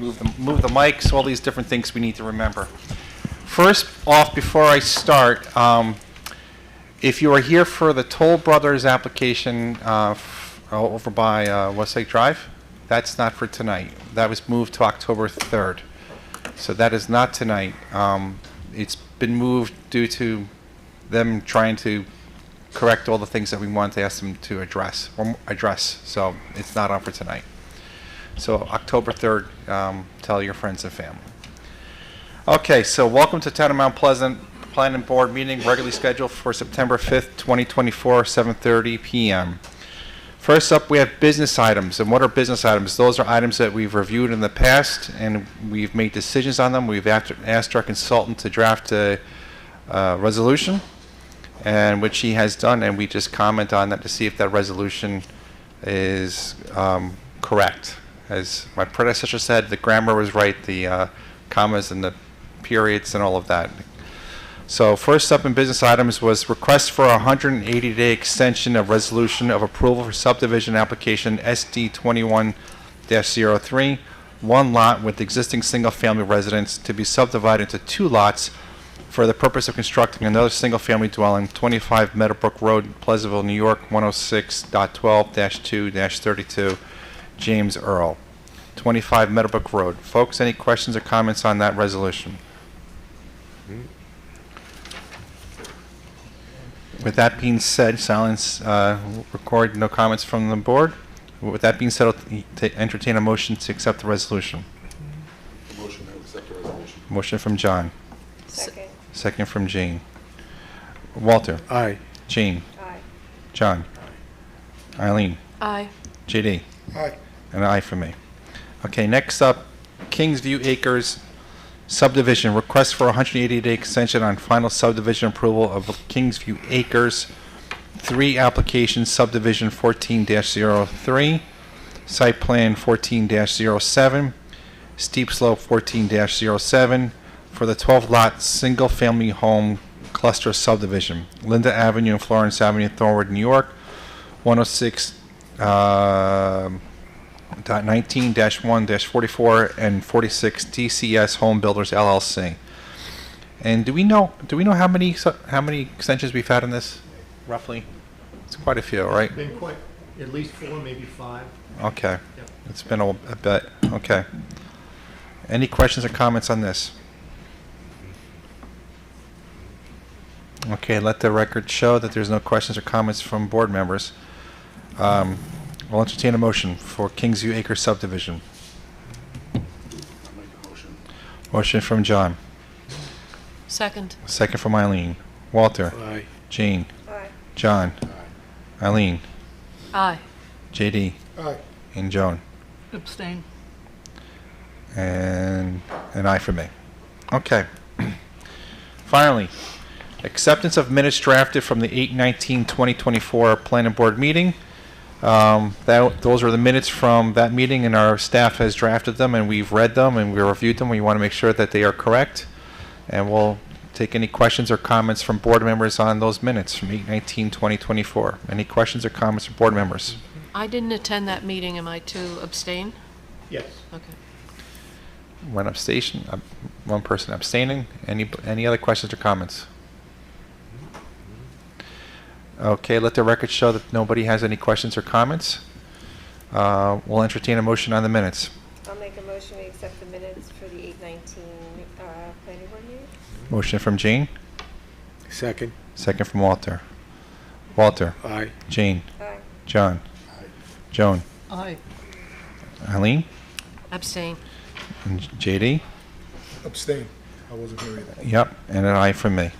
move the mics, all these different things we need to remember. First off, before I start, if you are here for the Toll Brothers application over by Westlake Drive, that's not for tonight. That was moved to October 3rd. So that is not tonight. It's been moved due to them trying to correct all the things that we wanted to ask them to address. So it's not on for tonight. So October 3rd, tell your friends and family. Okay, so welcome to Town of Mount Pleasant Planning Board meeting, regularly scheduled for September 5th, 2024, 7:30 p.m. First up, we have business items. And what are business items? Those are items that we've reviewed in the past, and we've made decisions on them. We've asked our consultant to draft a resolution, and which he has done, and we just comment on that to see if that resolution is correct. As my predecessor said, the grammar was right, the commas and the periods and all of that. So first up in business items was request for a 180-day extension of resolution of approval for subdivision application SD 21-03, one lot with existing single-family residence to be subdivided into two lots for the purpose of constructing another single-family dwelling, 25 Meadowbrook Road, Pleasantville, New York, 106.12-2-32, James Earl. 25 Meadowbrook Road. Folks, any questions or comments on that resolution? With that being said, silence, record, no comments from the board. With that being said, I'll entertain a motion to accept the resolution. Motion to accept the resolution. Motion from John. Second. Second from Jane. Walter. Aye. Jane. Aye. John. Eileen. Aye. JD. Aye. And an aye for me. Okay, next up, Kingsview Acres subdivision. Request for a 180-day extension on final subdivision approval of Kingsview Acres. 3 applications, subdivision 14-03, site plan 14-07, steep slope 14-07 for the 12-lot single-family home cluster subdivision. Linda Avenue and Florence Avenue, Thornwood, New York, 106. 19-1-44 and 46 TCS Home Builders LLC. And do we know how many extensions we've had in this roughly? It's quite a few, right? Been quite, at least 4, maybe 5. Okay. Yep. It's been a bit. Okay. Any questions or comments on this? Okay, let the record show that there's no questions or comments from board members. We'll entertain a motion for Kingsview Acres subdivision. I'll make a motion. Motion from John. Second. Second from Eileen. Walter. Aye. Jane. Aye. John. Aye. Eileen. Aye. JD. Aye. And Joan. Abstain. And an aye for me. Okay. Finally, acceptance of minutes drafted from the 8/19/2024 Planning Board meeting. Those are the minutes from that meeting, and our staff has drafted them, and we've read them, and we reviewed them. We want to make sure that they are correct, and we'll take any questions or comments from board members on those minutes from 8/19/2024. Any questions or comments from board members? I didn't attend that meeting. Am I to abstain? Yes. Okay. One person abstaining. Any other questions or comments? Okay, let the record show that nobody has any questions or comments. We'll entertain a motion on the minutes. I'll make a motion to accept the minutes for the 8/19 planning board meeting. Motion from Jane, Second. second from Walter. Walter, Aye. Jane, Aye. John, Aye. Joan, Aye. Eileen, Abstain. and JD. Abstain. I wasn't here either. Yep, and an aye from me.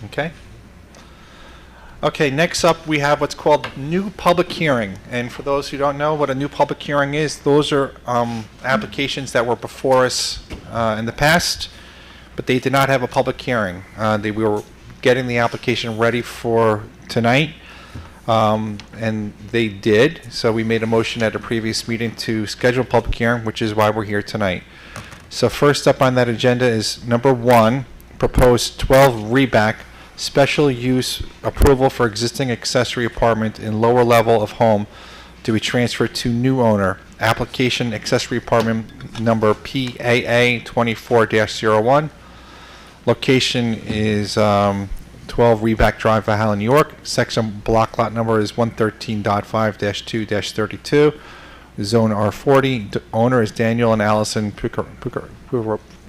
Okay. Okay, next up we have what's called new public hearing. And for those who don't know what a new public hearing is, those are applications that were before us in the past, but they did not have a public hearing. We were getting the application ready for tonight, and they did. So we made a motion at a previous meeting to schedule a public hearing, which is why we're here tonight. So first up on that agenda is number 1, proposed 12 Reback special use approval for existing accessory apartment in lower level of home to be transferred to new owner, application accessory apartment number PAA 24-01. Location is 12 Reback Drive, Valhalla, New York. Section block lot number is 113.5-2-32. Zone R40. Owner is Daniel and Allison Picarelli.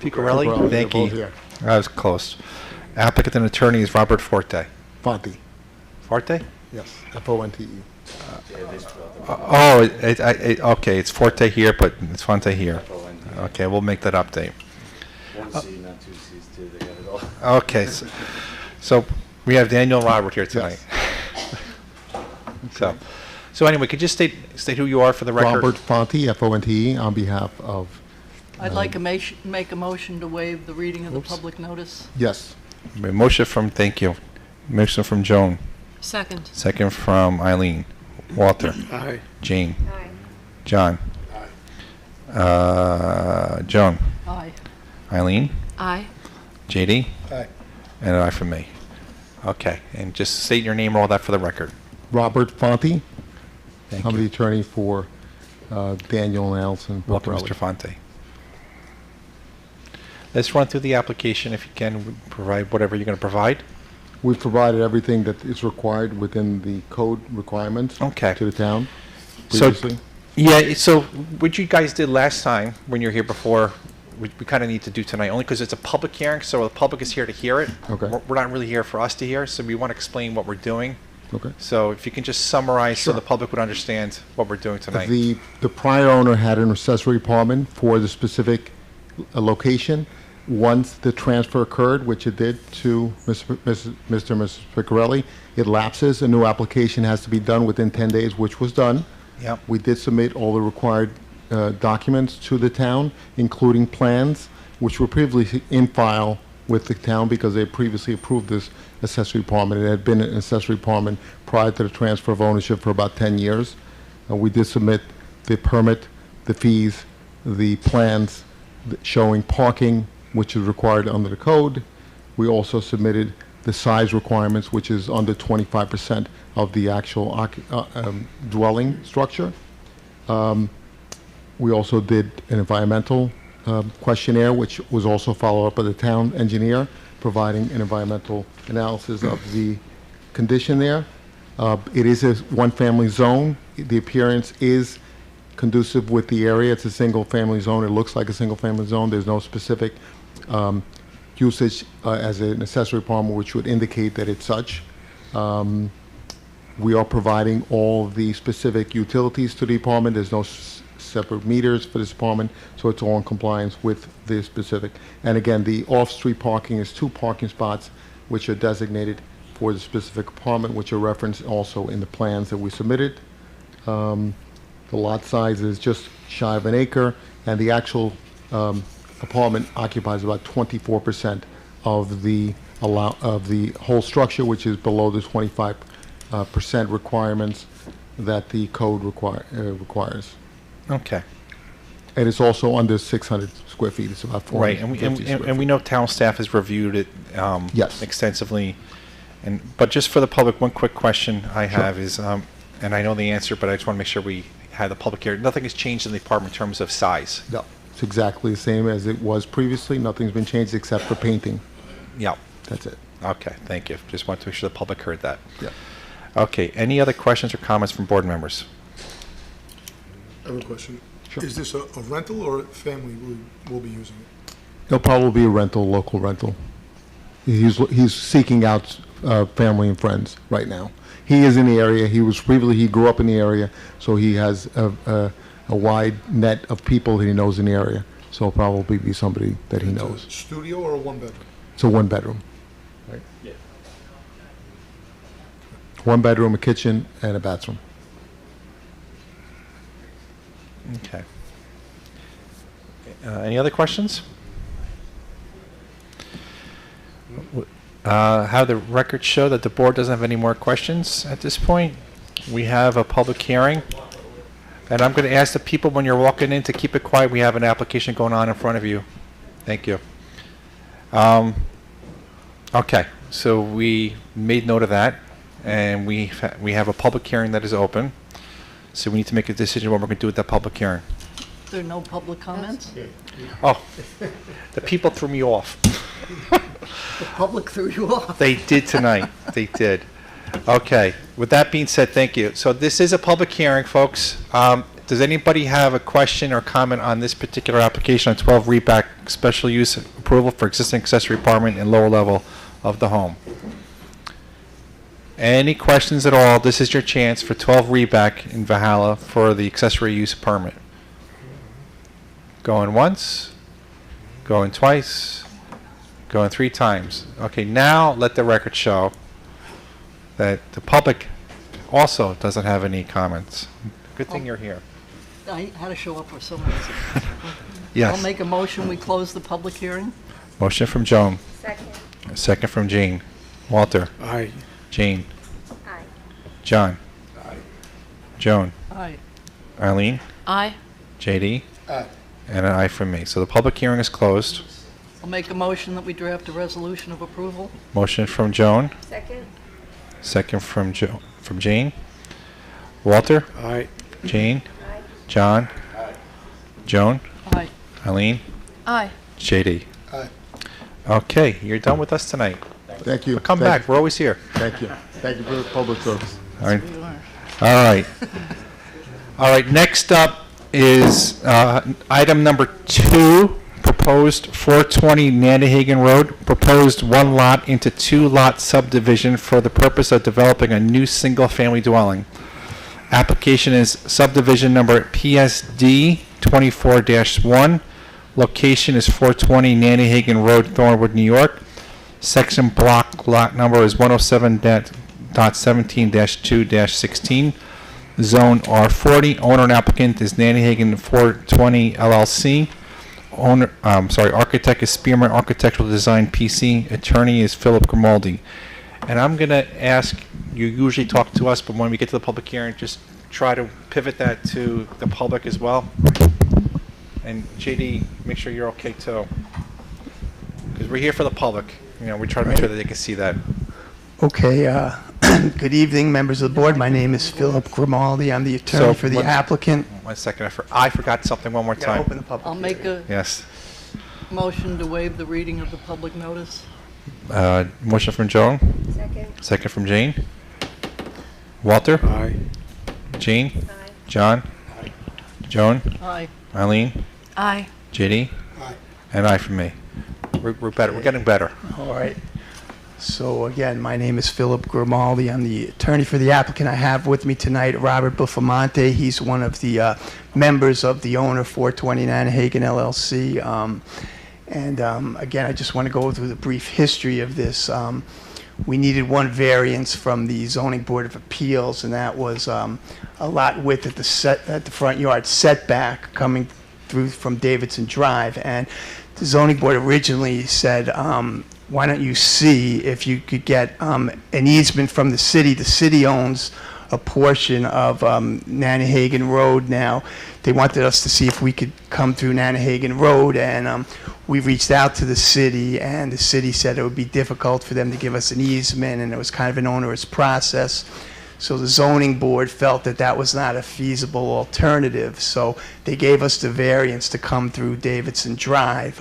Picarelli, Thank they're both you. here. I was close. Applicant and attorney is Robert Forte. Fonte. Forte? Yes. F-O-N-T-E. Okay, it's Forte here, but it's Fonte here. Okay, we'll make that update. One C, not two C's, too. They got it all. Okay, so we have Daniel and Robert here tonight. So anyway, could you state who you are for the record? Robert Fonte, F-O-N-T-E, on behalf of, I'd like to make a motion to waive the reading of the public notice. yes. Motion from, thank you. Motion from Joan. Second. Second from Eileen. Walter. Aye. Jane. Aye. John. Joan. Aye. Eileen. Aye. JD. Aye. And an aye from me. Okay, and just state your name and all that for the record. Robert Fonte, Thank I'm you. the attorney for Daniel and Allison Welcome, Picarelli. Mr. Fonte. Let's run through the application if you can, provide whatever you're going to provide. We've provided everything that is required within the code requirements Okay. to the town So- previously. Yeah, so what you guys did last time, when you were here before, we kind of need to do tonight, only because it's a public hearing, so the public is here to hear it. Okay. We're not really here for us to hear, so we want to explain what we're doing. Okay. So if you can just summarize so Sure. the public would understand what we're doing tonight. The prior owner had an accessory apartment for the specific location. Once the transfer occurred, which it did to Mr. and Mrs. Picarelli, it lapses. A new application has to be done within 10 days, which was done. Yep. We did submit all the required documents to the town, including plans, which were previously in file with the town because they previously approved this accessory apartment. It had been an accessory apartment prior to the transfer of ownership for about 10 years. We did submit the permit, the fees, the plans showing parking, which is required under the code. We also submitted the size requirements, which is under 25% of the actual dwelling structure. We also did an environmental questionnaire, which was also followed up by the town engineer, providing an environmental analysis of the condition there. It is a one-family zone. The appearance is conducive with the area. It's a single-family zone. It looks like a single-family zone. There's no specific usage as an accessory apartment, which would indicate that it's such. We are providing all the specific utilities to the apartment. There's no separate meters for this apartment, so it's all in compliance with the specific. And again, the off-street parking is 2 parking spots, which are designated for the specific apartment, which are referenced also in the plans that we submitted. The lot size is just shy of an acre, and the actual apartment occupies about 24% of the whole structure, which is below the 25% requirements that the code requires. Okay. And it's also under 600 square feet. It's about 450 Right, square and we feet. know town staff has reviewed it Yes. extensively. But just for the public, one quick question I have is, and I know the answer, but I just want to make sure we have the public here. Nothing has changed in the apartment in terms of size. No, it's exactly the same as it was previously. Nothing's been changed except for painting. Yeah. That's it. Okay, thank you. Just want to make sure the public heard that. Yeah. Okay, any other questions or comments from board members? I have a question. Sure. Is this a rental or a family will be using it? It'll probably be a rental, local rental. He's seeking out family and friends right now. He is in the area. He grew up in the area, so he has a wide net of people that he knows in the area. So it'll probably be somebody that he It's knows. a studio or a one-bedroom? It's a 1-bedroom. Right? Yeah. 1 bedroom, a kitchen, and a bathroom. Okay. Any other questions? How the records show that the board doesn't have any more questions at this point. We have a public hearing. And I'm going to ask the people when you're walking in to keep it quiet. We have an application going on in front of you. Thank you. Okay, so we made note of that, and we have a public hearing that is open. So we need to make a decision what we're going to do with that public hearing. There are no public comments? Oh, the people threw me off. The public threw you off. They did tonight. They did. Okay. With that being said, thank you. So this is a public hearing, folks. Does anybody have a question or comment on this particular application on 12 Reback special use approval for existing accessory apartment and lower level of the home? Any questions at all? This is your chance for 12 Reback in Valhalla for the accessory use permit. Going once, going twice, going 3 times. Okay, now let the record show that the public also doesn't have any comments. Good thing you're here. I had to show up for some reason. Yes. I'll make a motion, we close the public hearing. Motion from Joan. Second. Second from Jean. Walter. Aye. Jean. Aye. John. Joan. Aye. Arlene. Aye. JD. Aye. And an aye from me. So the public hearing is closed. I'll make a motion that we draft a resolution of approval. Motion from Joan. Second. Second from Jean. Walter. Aye. Jean. Aye. John. Joan. Aye. Eileen. Aye. JD. Aye. Okay, you're done with us tonight. Thank you. But come Thank back. We're always here. Thank you. Thank you for the public service. All right. You are. All right. All right. Next up is item number 2, proposed 420 Nantahagan Road, proposed 1 lot into 2 lot subdivision for the purpose of developing a new single-family dwelling. Application is subdivision number PSD 24-1. Location is 420 Nantahagan Road, Thornwood, New York. Section block lot number is 107.17-2-16. Zone R40. Owner and applicant is Nantahagan 420 LLC. Architect is Spearman Architectural Design PC. Attorney is Philip Grimaldi. And I'm going to ask, you usually talk to us, but when we get to the public hearing, just try to pivot that to the public as well. And JD, make sure you're okay too. Because we're here for the public. You know, we try to make sure that they can see that. Okay, good evening, members of the board. My name is Philip Grimaldi. I'm the attorney So, for the one- applicant. 1 second. I forgot something one more Gotta time. open the public I'll make hearing. a Yes. motion to waive the reading of the public notice. Motion from Joan. Second. Second from Jane. Walter. Aye. Jean. Aye. John. Joan. Aye. Eileen. Aye. JD. Aye. And I from me. We're better. We're getting better. All right. So again, my name is Philip Grimaldi. I'm the attorney for the applicant. I have with me tonight Robert Buffamonte. He's one of the members of the owner, 420 Nantahagan LLC. Again, I just want to go through the brief history of this. We needed 1 variance from the Zoning Board of Appeals, and that was a lot width at the front yard setback coming through from Davidson Drive. And the Zoning Board originally said, why don't you see if you could get an easement from the city? The city owns a portion of Nantahagan Road now. They wanted us to see if we could come through Nantahagan Road, and we reached out to the city, and the city said it would be difficult for them to give us an easement, and it was kind of an onerous process. So the zoning board felt that that was not a feasible alternative, so they gave us the variance to come through Davidson Drive.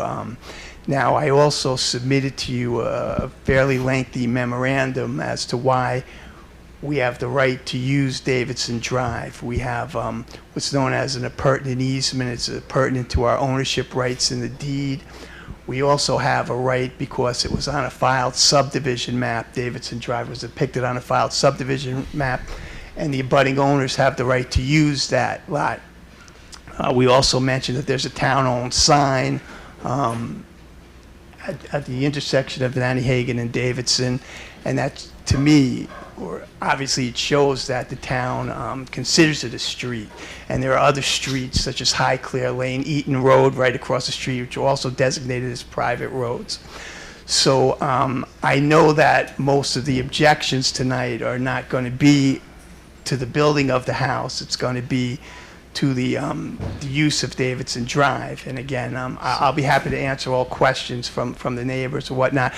Now, I also submitted to you a fairly lengthy memorandum as to why we have the right to use Davidson Drive. We have what's known as an appurtenant easement. It's pertinent to our ownership rights in the deed. We also have a right because it was on a filed subdivision map. Davidson Drive was depicted on a filed subdivision map, and the abutting owners have the right to use that lot. We also mentioned that there's a town-owned sign at the intersection of Nantahagan and Davidson, and that, to me, or obviously it shows that the town considers it a street. And there are other streets such as Highclere Lane, Eaton Road right across the street, which are also designated as private roads. So I know that most of the objections tonight are not going to be to the building of the house. It's going to be to the use of Davidson Drive. And again, I'll be happy to answer all questions from the neighbors or whatnot.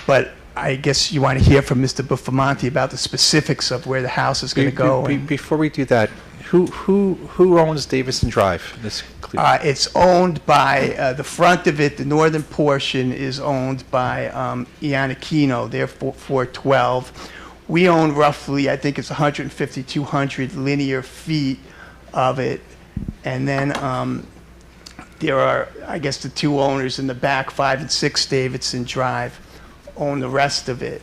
But I guess you want to hear from Mr. Buffamonte about the specifics of where the house is going to go. and- Before we do that, Who owns Davidson Drive? This It's owned by, the front of it, the northern portion is owned by Ianacino, they're 412. We own roughly, I think it's 150, 200 linear feet of it. And then there are, I guess, the two owners in the back, 5 and 6 Davidson Drive, own the rest of it.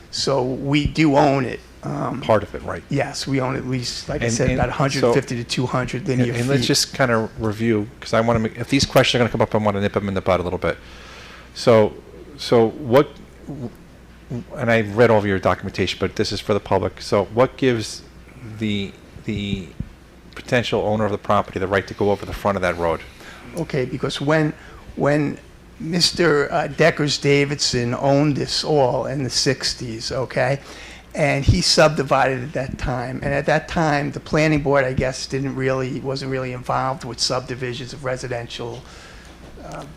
So we do own it. part of it, right? Yes, we own at least, like I And- said, and about 150 to 200 linear feet. And let's just kind of review, because I want to make, if these questions are going to come up, I want to nip them in the bud a little bit. So what, and I read all of your documentation, but this is for the public. So what gives the potential owner of the property the right to go over the front of that road? Okay, because when Mr. Deckers-Davidson owned this all in the 60s, okay, and he subdivided at that time, and at that time, the planning board, I guess, wasn't really involved with subdivisions of residential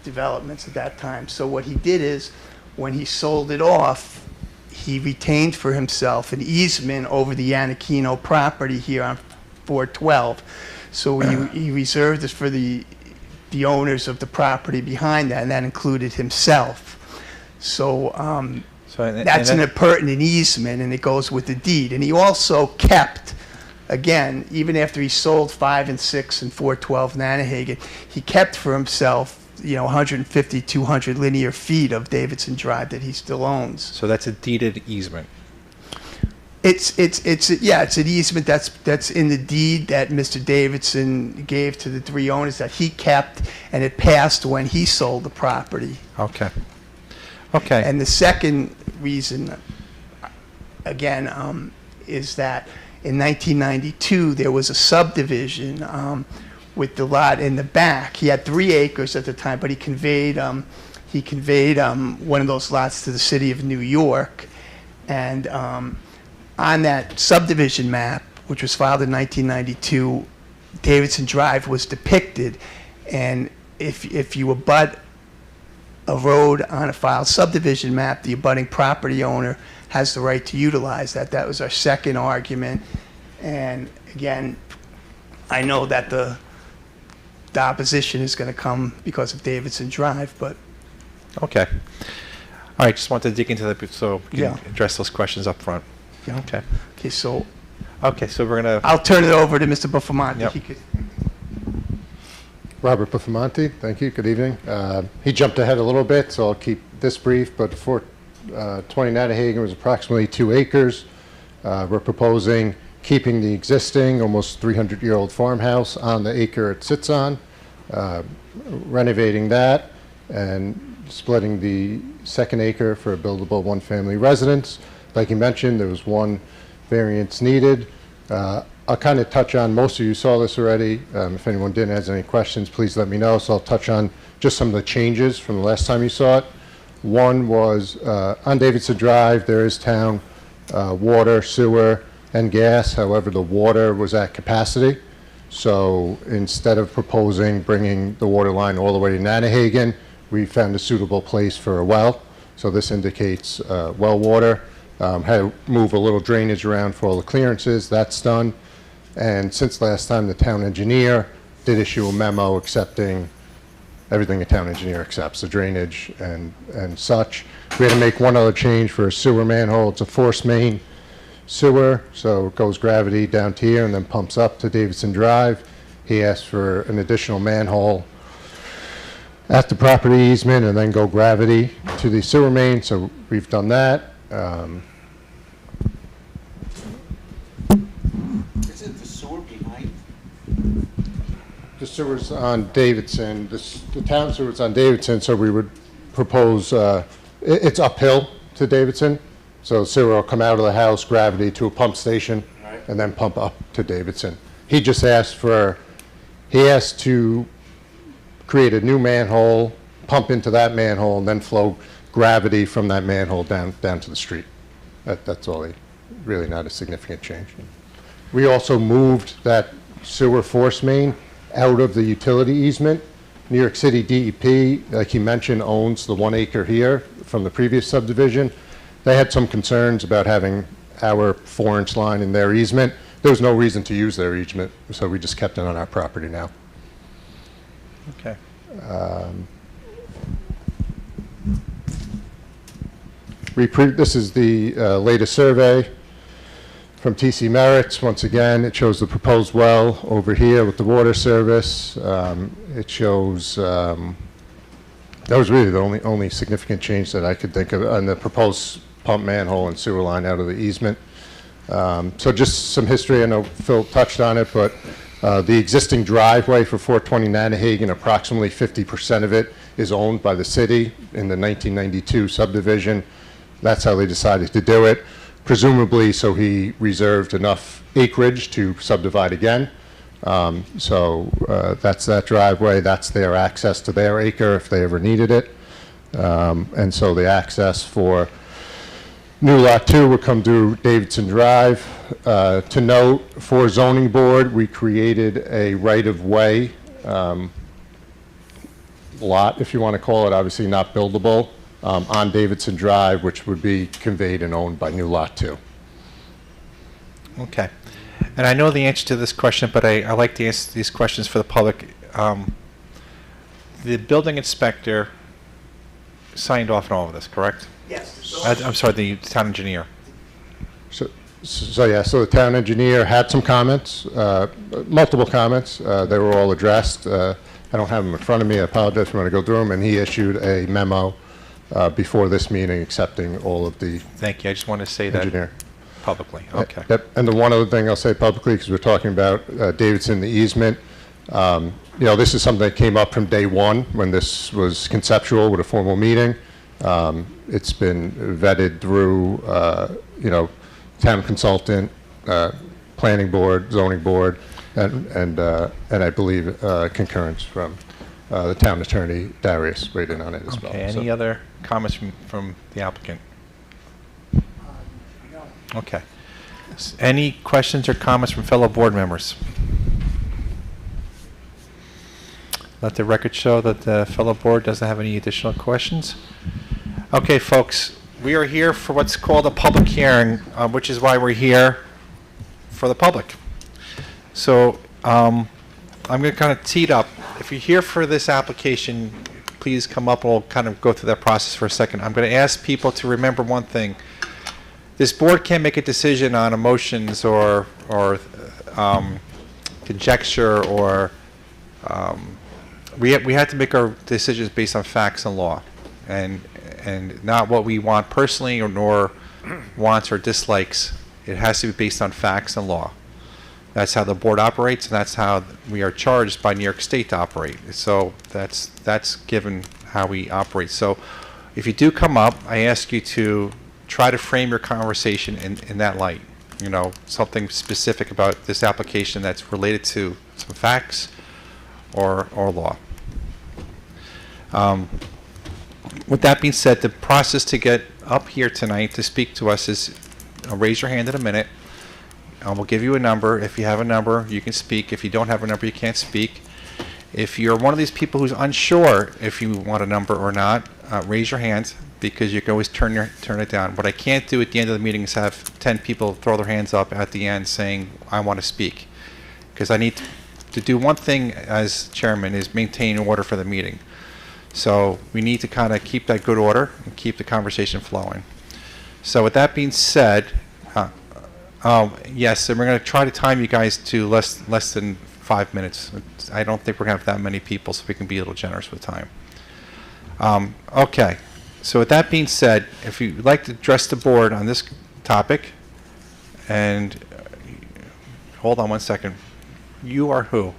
developments at that time. So what he did is, when he sold it off, he retained for himself an easement over the Ianacino property here on 412. So he reserved this for the owners of the property behind that, and that included himself. So that's an appurtenant easement, and it goes with the deed. And he also kept, again, even after he sold 5 and 6 and 412 Nanahagan, he kept for himself, 150, 200 linear feet of Davidson Drive that he still owns. So that's a deeded easement. It's an easement that's in the deed that Mr. Davidson gave to the three owners that he kept, and it passed when he sold the property. Okay. Okay. And the second reason, again, is that in 1992 there was a subdivision with the lot in the back. He had 3 acres at the time, but he conveyed one of those lots to the city of New York, and on that subdivision map, which was filed in 1992, Davidson Drive was depicted, and if you abut a road on a filed subdivision map, the abutting property owner has the right to utilize that. That was our second argument, and again, I know that the opposition is going to come because of Davidson Drive, but Okay. All right, just wanted to dig into that so we can Yeah. address those questions up front. you know. Okay. Okay, so Okay, so we're going to, I'll turn it over to Mr. Buffamonte. Yep. He could- Robert Buffamonte, thank you, good evening. He jumped ahead a little bit, so I'll keep this brief, but 420 Nanahagan was approximately 2 acres. We're proposing keeping the existing, almost 300-year-old farmhouse on the acre it sits on, renovating that, and splitting the second acre for a buildable one-family residence. Like you mentioned, there was one variance needed. I'll kind of touch on, most of you saw this already. If anyone didn't have any questions, please let me know. So I'll touch on just some of the changes from the last time you saw it. One was on Davidson Drive, there is town water, sewer, and gas. However, the water was at capacity. So instead of proposing bringing the water line all the way to Nanahagan, we found a suitable place for a well. So this indicates well water. Had to move a little drainage around for all the clearances. That's done. And since last time, the town engineer did issue a memo accepting everything the town engineer accepts, the drainage and such. We had to make one other change for a sewer manhole. It's a force main sewer, so it goes gravity down to here and then pumps up to Davidson Drive. He asked for an additional manhole at the property easement and then go gravity to the sewer main, so we've done that. Isn't the sewer behind? The sewer's on Davidson, the town sewer's on Davidson, so we would propose, it's uphill to Davidson, so sewer will come out of the house, gravity to a pump station, Right. and then pump up to Davidson. He just asked to create a new manhole, pump into that manhole, and then flow gravity from that manhole down to the street. That's all, really not a significant change. We also moved that sewer force main out of the utility easement. New York City DEP, like you mentioned, owns the 1 acre here from the previous subdivision. They had some concerns about having our 4-inch line in their easement. there was no reason to use their easement, so we just kept it on our property now. Okay. This is the latest survey from TC Merritt's. Once again, it shows the proposed well over here with the water service. It shows, that was really the only significant change that I could think of, on the proposed pump manhole and sewer line out of the easement. So just some history. I know Phil touched on it, but the existing driveway for 420 Nanahagan, approximately 50% of it is owned by the city in the 1992 subdivision. That's how they decided to do it, presumably so he reserved enough acreage to subdivide again. So that's that driveway. That's their access to their acre if they ever needed it. And so the access for new Lot 2 would come through Davidson Drive. To note, for zoning board, we created a right-of-way lot, if you want to call it, obviously not buildable, on Davidson Drive, which would be conveyed and owned by new Lot 2. Okay. And I know the answer to this question, but I like to answer these questions for the public. The building inspector signed off on all of this, correct? Yes. I'm sorry, the town engineer. So yeah, so the town engineer had some comments, multiple comments. They were all addressed. I don't have them in front of me. I apologize if you want to go through them. And he issued a memo before this meeting accepting all of the Thank you. I just want to say engineer. that publicly. Okay. Yep. And the one other thing I'll say publicly, because we're talking about Davidson, the easement, you know, this is something that came up from day one when this was conceptual with a formal meeting. It's been vetted through, you know, town consultant, planning board, zoning board, and I believe concurrence from the town attorney, Darius, weighed in on it as well. Okay. Any other comments from the applicant? Okay. Any questions or comments from fellow board members? Let the record show that the fellow board doesn't have any additional questions. Okay, folks, we are here for what's called a public hearing, which is why we're here for the public. So I'm going to kind of tee it up. If you're here for this application, please come up and we'll kind of go through that process for a second. I'm going to ask people to remember one thing. This board can't make a decision on emotions or conjecture or we have to make our decisions based on facts and law, and not what we want personally or nor wants or dislikes. It has to be based on facts and law. That's how the board operates, and that's how we are charged by New York State to operate. So that's given how we operate. So if you do come up, I ask you to try to frame your conversation in that light. You know, something specific about this application that's related to some facts or law. With that being said, the process to get up here tonight to speak to us is raise your hand in a minute. We'll give you a number. If you have a number, you can speak. If you don't have a number, you can't speak. If you're one of these people who's unsure if you want a number or not, raise your hand, because you can always turn it down. What I can't do at the end of the meeting is have 10 people throw their hands up at the end saying, I want to speak. Because I need to do one thing as chairman, is maintain order for the meeting. So we need to kind of keep that good order and keep the conversation flowing. So with that being said, yes, and we're going to try to time you guys to less than 5 minutes. I don't think we're going to have that many people, so we can be a little generous with time. Okay. So with that being said, if you'd like to address the board on this topic, and hold on one second. You are who?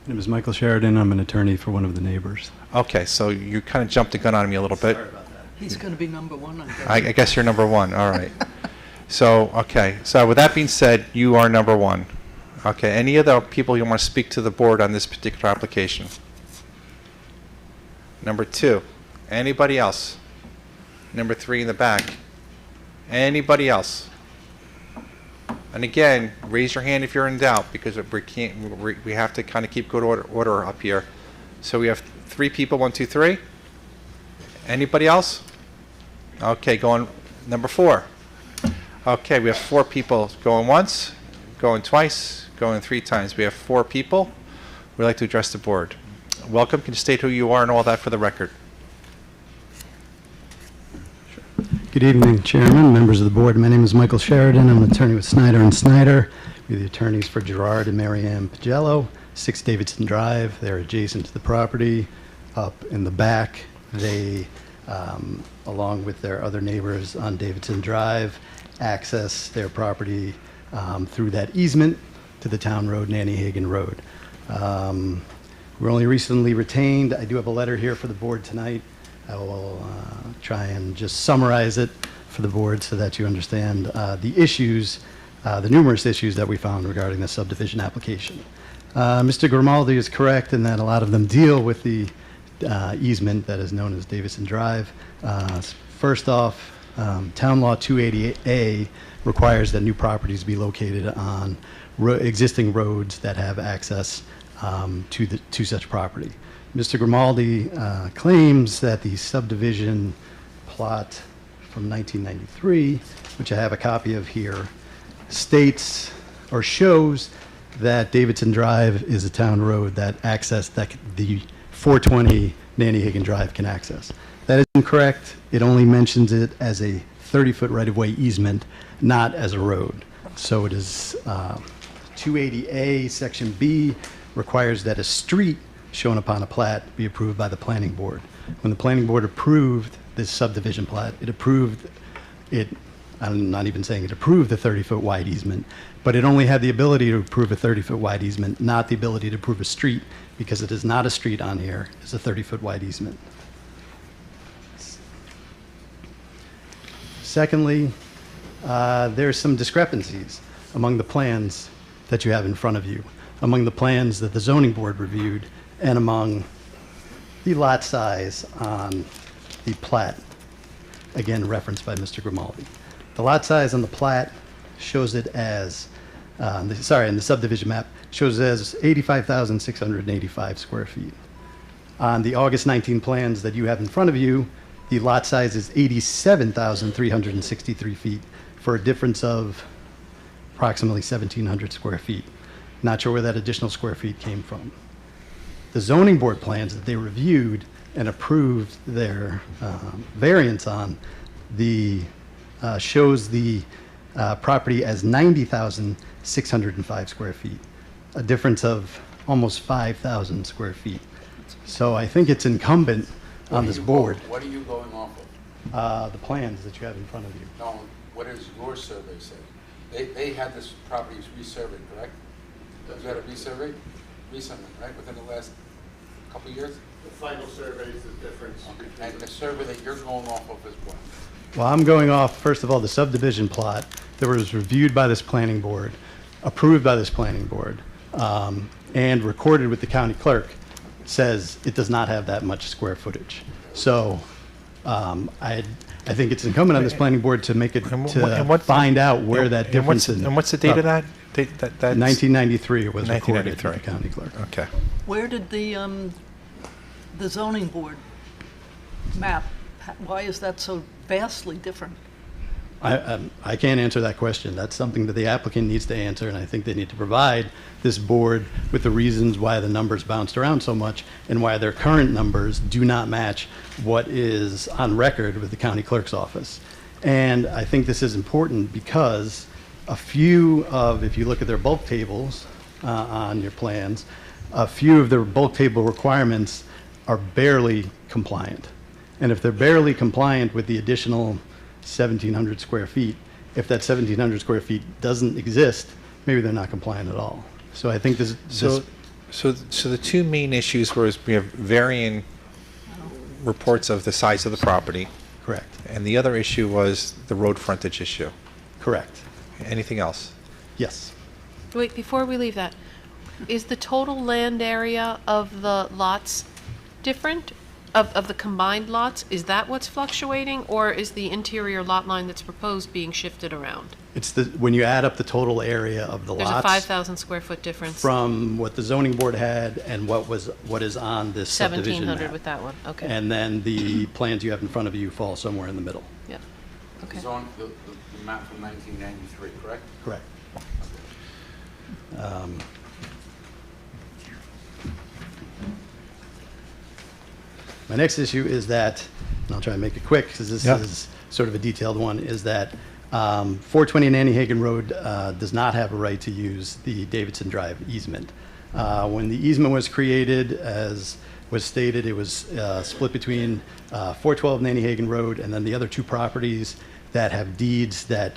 My name is Michael Sheridan. I'm an attorney for one of the neighbors. Okay, so you kind of jumped the gun on me a little bit. Sorry about that. He's going to be number one, I guess. I guess you're number one. All right. So, okay. So with that being said, you are number one. Okay. Any other people you want to speak to the board on this particular application? Number two. Anybody else? Number three in the back. Anybody else? And again, raise your hand if you're in doubt, because we have to kind of keep good order up here. So we have 3 people, 1, 2, 3. Anybody else? Okay, going number 4. Okay, we have 4 people going once, going twice, going 3 times. We have 4 people. We'd like to address the board. Welcome. Can you state who you are and all that for the record? Good evening, Chairman, members of the board. My name is Michael Sheridan. I'm an attorney with Snyder and Snyder. We're the attorneys for Gerard and Mary Ann Pagello, 6 Davidson Drive. They're adjacent to the property. Up in the back, they, along with their other neighbors on Davidson Drive, access their property through that easement to the town road, Nanny Hagan Road. We're only recently retained. I do have a letter here for the board tonight. I will try and just summarize it for the board so that you understand the issues, the numerous issues that we found regarding the subdivision application. Mr. Grimaldi is correct in that a lot of them deal with the easement that is known as Davidson Drive. First off, Town Law 288A requires that new properties be located on existing roads that have access to such property. Mr. Grimaldi claims that the subdivision plot from 1993, which I have a copy of here, states or shows that Davidson Drive is a town road that the 420 Nanny Hagan Drive can access. That is incorrect. It only mentions it as a 30-foot right-of-way easement, not as a road. So it is 280A, Section B, requires that a street shown upon a plat be approved by the planning board. When the planning board approved this subdivision plat, it approved it, I'm not even saying it approved the 30-foot wide easement, but it only had the ability to approve a 30-foot wide easement, not the ability to approve a street, because it is not a street on here, it's a 30-foot wide easement. Secondly, there's some discrepancies among the plans that you have in front of you, among the plans that the zoning board reviewed, and among the lot size on the plat, again referenced by Mr. Grimaldi. The lot size on the plat shows it as, in the subdivision map, shows it as 85,685 square feet. On the August 19 plans that you have in front of you, the lot size is 87,363 feet for a difference of approximately 1,700 square feet. Not sure where that additional square feet came from. The zoning board plans that they reviewed and approved their variance on shows the property as 90,605 square feet, a difference of almost 5,000 square feet. So I think it's incumbent on this board. What are you going off of? The plans that you have in front of you. No, what does your survey say? They had this property resurveyed, correct? You had it resurveyed recently, right, within the last couple of years? The final survey is the difference. Okay. And the survey that you're going off of is what? Well, I'm going off, first of all, the subdivision plot that was reviewed by this planning board, approved by this planning board, and recorded with the county clerk, says it does not have that much square footage. So I think it's incumbent on this planning board to make it, to find out where that difference is. And what's the date of that? 1993 it was recorded with 1993. the county clerk. Okay. Where did the zoning board map, why is that so vastly different? I can't answer that question. That's something that the applicant needs to answer, and I think they need to provide this board with the reasons why the numbers bounced around so much and why their current numbers do not match what is on record with the county clerk's office. And I think this is important because if you look at their bulk tables on your plans, a few of their bulk table requirements are barely compliant. And if they're barely compliant with the additional 1,700 square feet, if that 1,700 square feet doesn't exist, maybe they're not compliant at all. So I think So the two main issues were we have varying reports of the size of the property, correct, and the other issue was the road frontage issue. correct, Anything else? yes. Wait, before we leave that, is the total land area of the lots different? Of the combined lots? Is that what's fluctuating, or is the interior lot line that's proposed being shifted around? It's when you add up the total area of the There's a lots 5,000 square foot difference. from what the zoning board had and what is on this subdivision 1,700 map. with that one, okay. And then the plans you have in front of you fall somewhere in the middle. Yeah. Okay. The map from 1993, correct? Correct. My next issue is that, and I'll try and make it quick because this is sort of a detailed one, is that 420 Nantahala Road does not have a right to use the Davidson Drive easement. When the easement was created, as was stated, it was split between 412 Nantahala Road and then the other two properties that have deeds that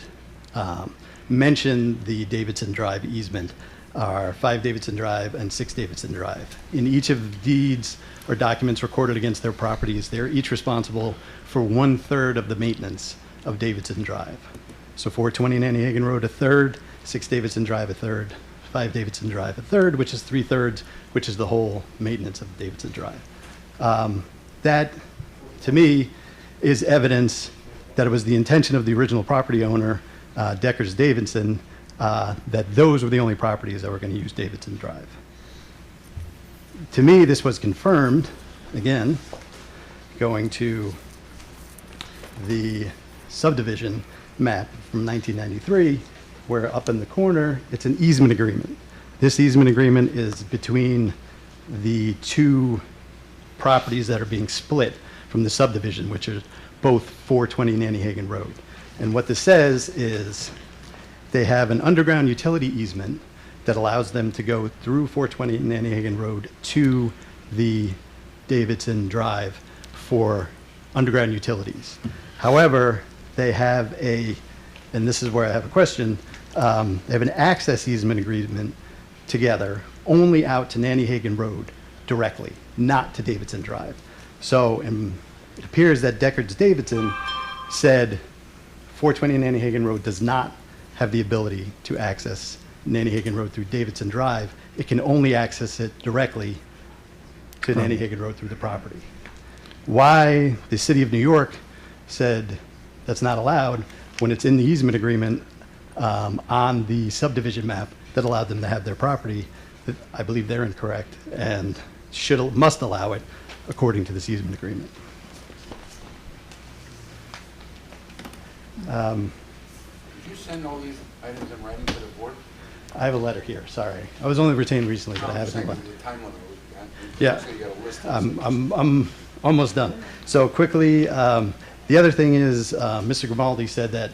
mention the Davidson Drive easement are 5 Davidson Drive and 6 Davidson Drive. In each of the deeds or documents recorded against their properties, they're each responsible for 1/3 of the maintenance of Davidson Drive. So 420 Nantahala Road, 1/3, 6 Davidson Drive, 1/3, 5 Davidson Drive, 1/3, which is 3/3, which is the whole maintenance of Davidson Drive. That, to me, is evidence that it was the intention of the original property owner, Deckers Davidson, that those were the only properties that were going to use Davidson Drive. To me, this was confirmed, again, going to the subdivision map from 1993, where up in the corner, it's an easement agreement. This easement agreement is between the two properties that are being split from the subdivision, which are both 420 Nantahala Road. And what this says is they have an underground utility easement that allows them to go through 420 Nantahala Road to the Davidson Drive for underground utilities. However, they have and this is where I have a question, they have an access easement agreement together only out to Nantahala Road directly, not to Davidson Drive. So it appears that Deckers Davidson said 420 Nantahala Road does not have the ability to access Nantahala Road through Davidson Drive. It can only access it directly to Nantahala Road through the property. Why the city of New York said that's not allowed when it's in the easement agreement on the subdivision map that allowed them to have their property, I believe they're incorrect and must allow it according to this easement agreement. Did you send all these items in writing to the board? I have a letter here, sorry. I was only retained recently, but I have it in the mind. time limit. Yeah. So you got a list. I'm almost done. So quickly, the other thing is, Mr. Grimaldi said that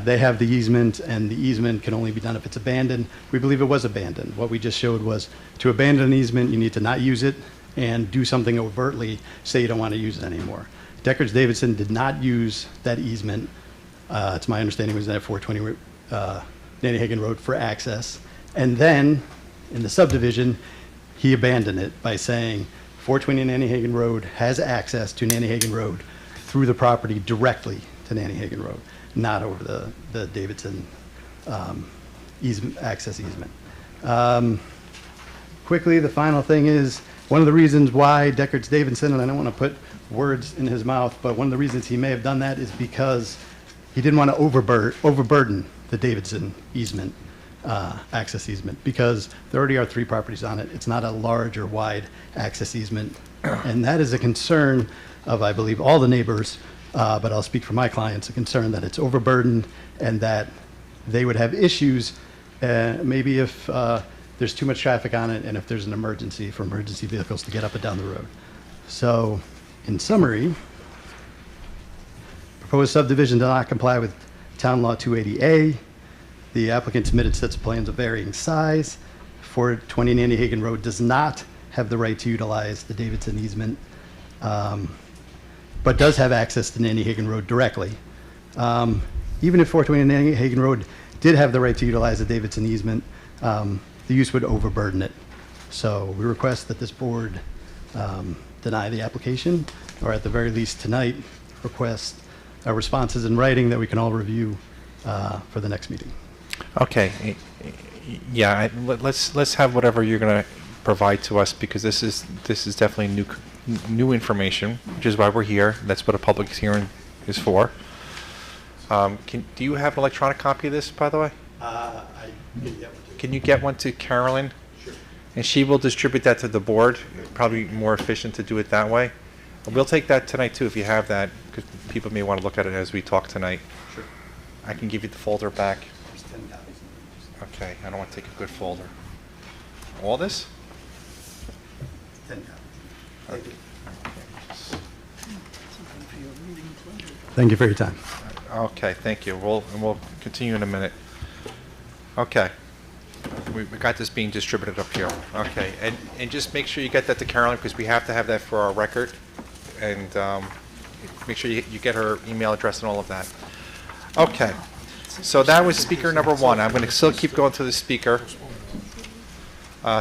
they have the easement, and the easement can only be done if it's abandoned. We believe it was abandoned. What we just showed was to abandon an easement, you need to not use it and do something overtly, say you don't want to use it anymore. Deckers Davidson did not use that easement. It's my understanding it was at 420 Nantahala Road for access. And then in the subdivision, he abandoned it by saying 420 Nantahala Road has access to Nantahala Road through the property directly to Nantahala Road, not over the Davidson access easement. Quickly, the final thing is, one of the reasons why Deckers Davidson, and I don't want to put words in his mouth, but one of the reasons he may have done that is because he didn't want to overburden the Davidson easement, access easement, because there already are 3 properties on it. It's not a large or wide access easement. And that is a concern of, I believe, all the neighbors, but I'll speak for my clients, a concern that it's overburdened and that they would have issues maybe if there's too much traffic on it and if there's an emergency for emergency vehicles to get up and down the road. So, in summary, proposed subdivision does not comply with Town Law 280A. The applicant submitted sets of plans of varying size. 420 Nantahala Road does not have the right to utilize the Davidson easement, but does have access to Nantahala Road directly. Even if 420 Nantahala Road did have the right to utilize the Davidson easement, the use would overburden it. So we request that this board deny the application, or at the very least tonight, request responses in writing that we can all review for the next meeting. Okay. Yeah, let's have whatever you're going to provide to us, because this is definitely new information, which is why we're here. That's what a public hearing is for. Do you have an electronic copy of this, by the way? I can get one. Can you get one to Carolyn? Sure. And she will distribute that to the board. Probably more efficient to do it that way. We'll take that tonight too, if you have that, because people may want to look at it as we talk tonight. Sure. I can give you the folder back. Okay, I don't want to take a good folder. All this? Thank you for your time. Okay, thank you. We'll continue in a minute. Okay. We got this being distributed up here. Okay, and just make sure you get that to Carolyn, because we have to have that for our record. And make sure you get her email address and all of that. Okay, so that was speaker number 1. I'm going to still keep going to the speaker.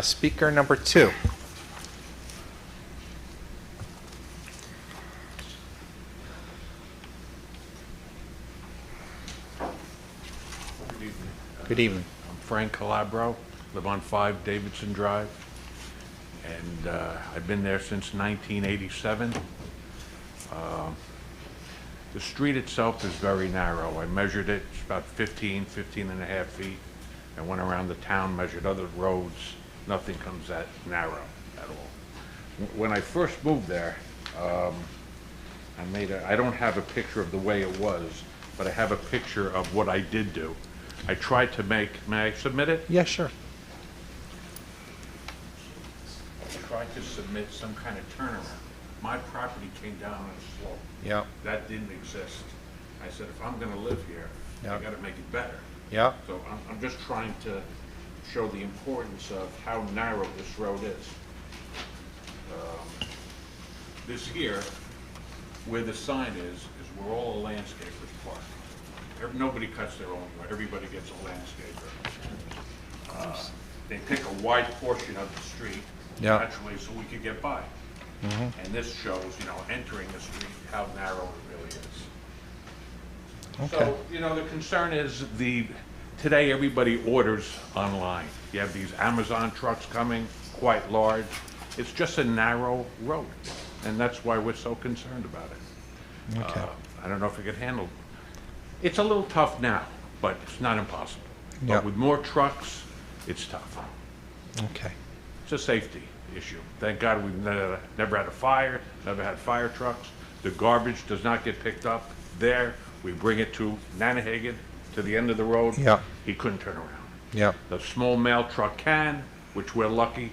Speaker number 2. Good evening. I'm Frank Calabro, live on 5 Davidson Drive, and I've been there since 1987. The street itself is very narrow. I measured it, it's about 15 and a half feet. I went around the town, measured other roads, nothing comes that narrow at all. When I first moved there, I don't have a picture of the way it was, but I have a picture of what I did do. I tried to make, may I submit it? Yeah, sure. I tried to submit some kind of turnaround. My property came down on a slope. Yeah, That didn't exist. I said, if I'm gonna live here, Yeah. I gotta make it better. yeah, So I'm just trying to show the importance of how narrow this road is. This here, where the sign is where all the landscapers park. Nobody cuts their own yard, everybody gets a landscaper. They pick a wide portion of the street, Yeah. naturally, so we could get by. And this shows, entering the street, how narrow it really is. Okay. So, the concern is today everybody orders online. You have these Amazon trucks coming, quite large. It's just a narrow road, and that's why we're so concerned about it. Okay. I don't know if it could handle. It's a little tough now, but it's not impossible. Yeah. But with more trucks, it's tough. okay. It's a safety issue. Thank God we've never had a fire, never had fire trucks. The garbage does not get picked up there. We bring it to Nanahagan, to the end of the road. Yeah. He couldn't turn around. Yeah, The small mail truck can, which we're lucky.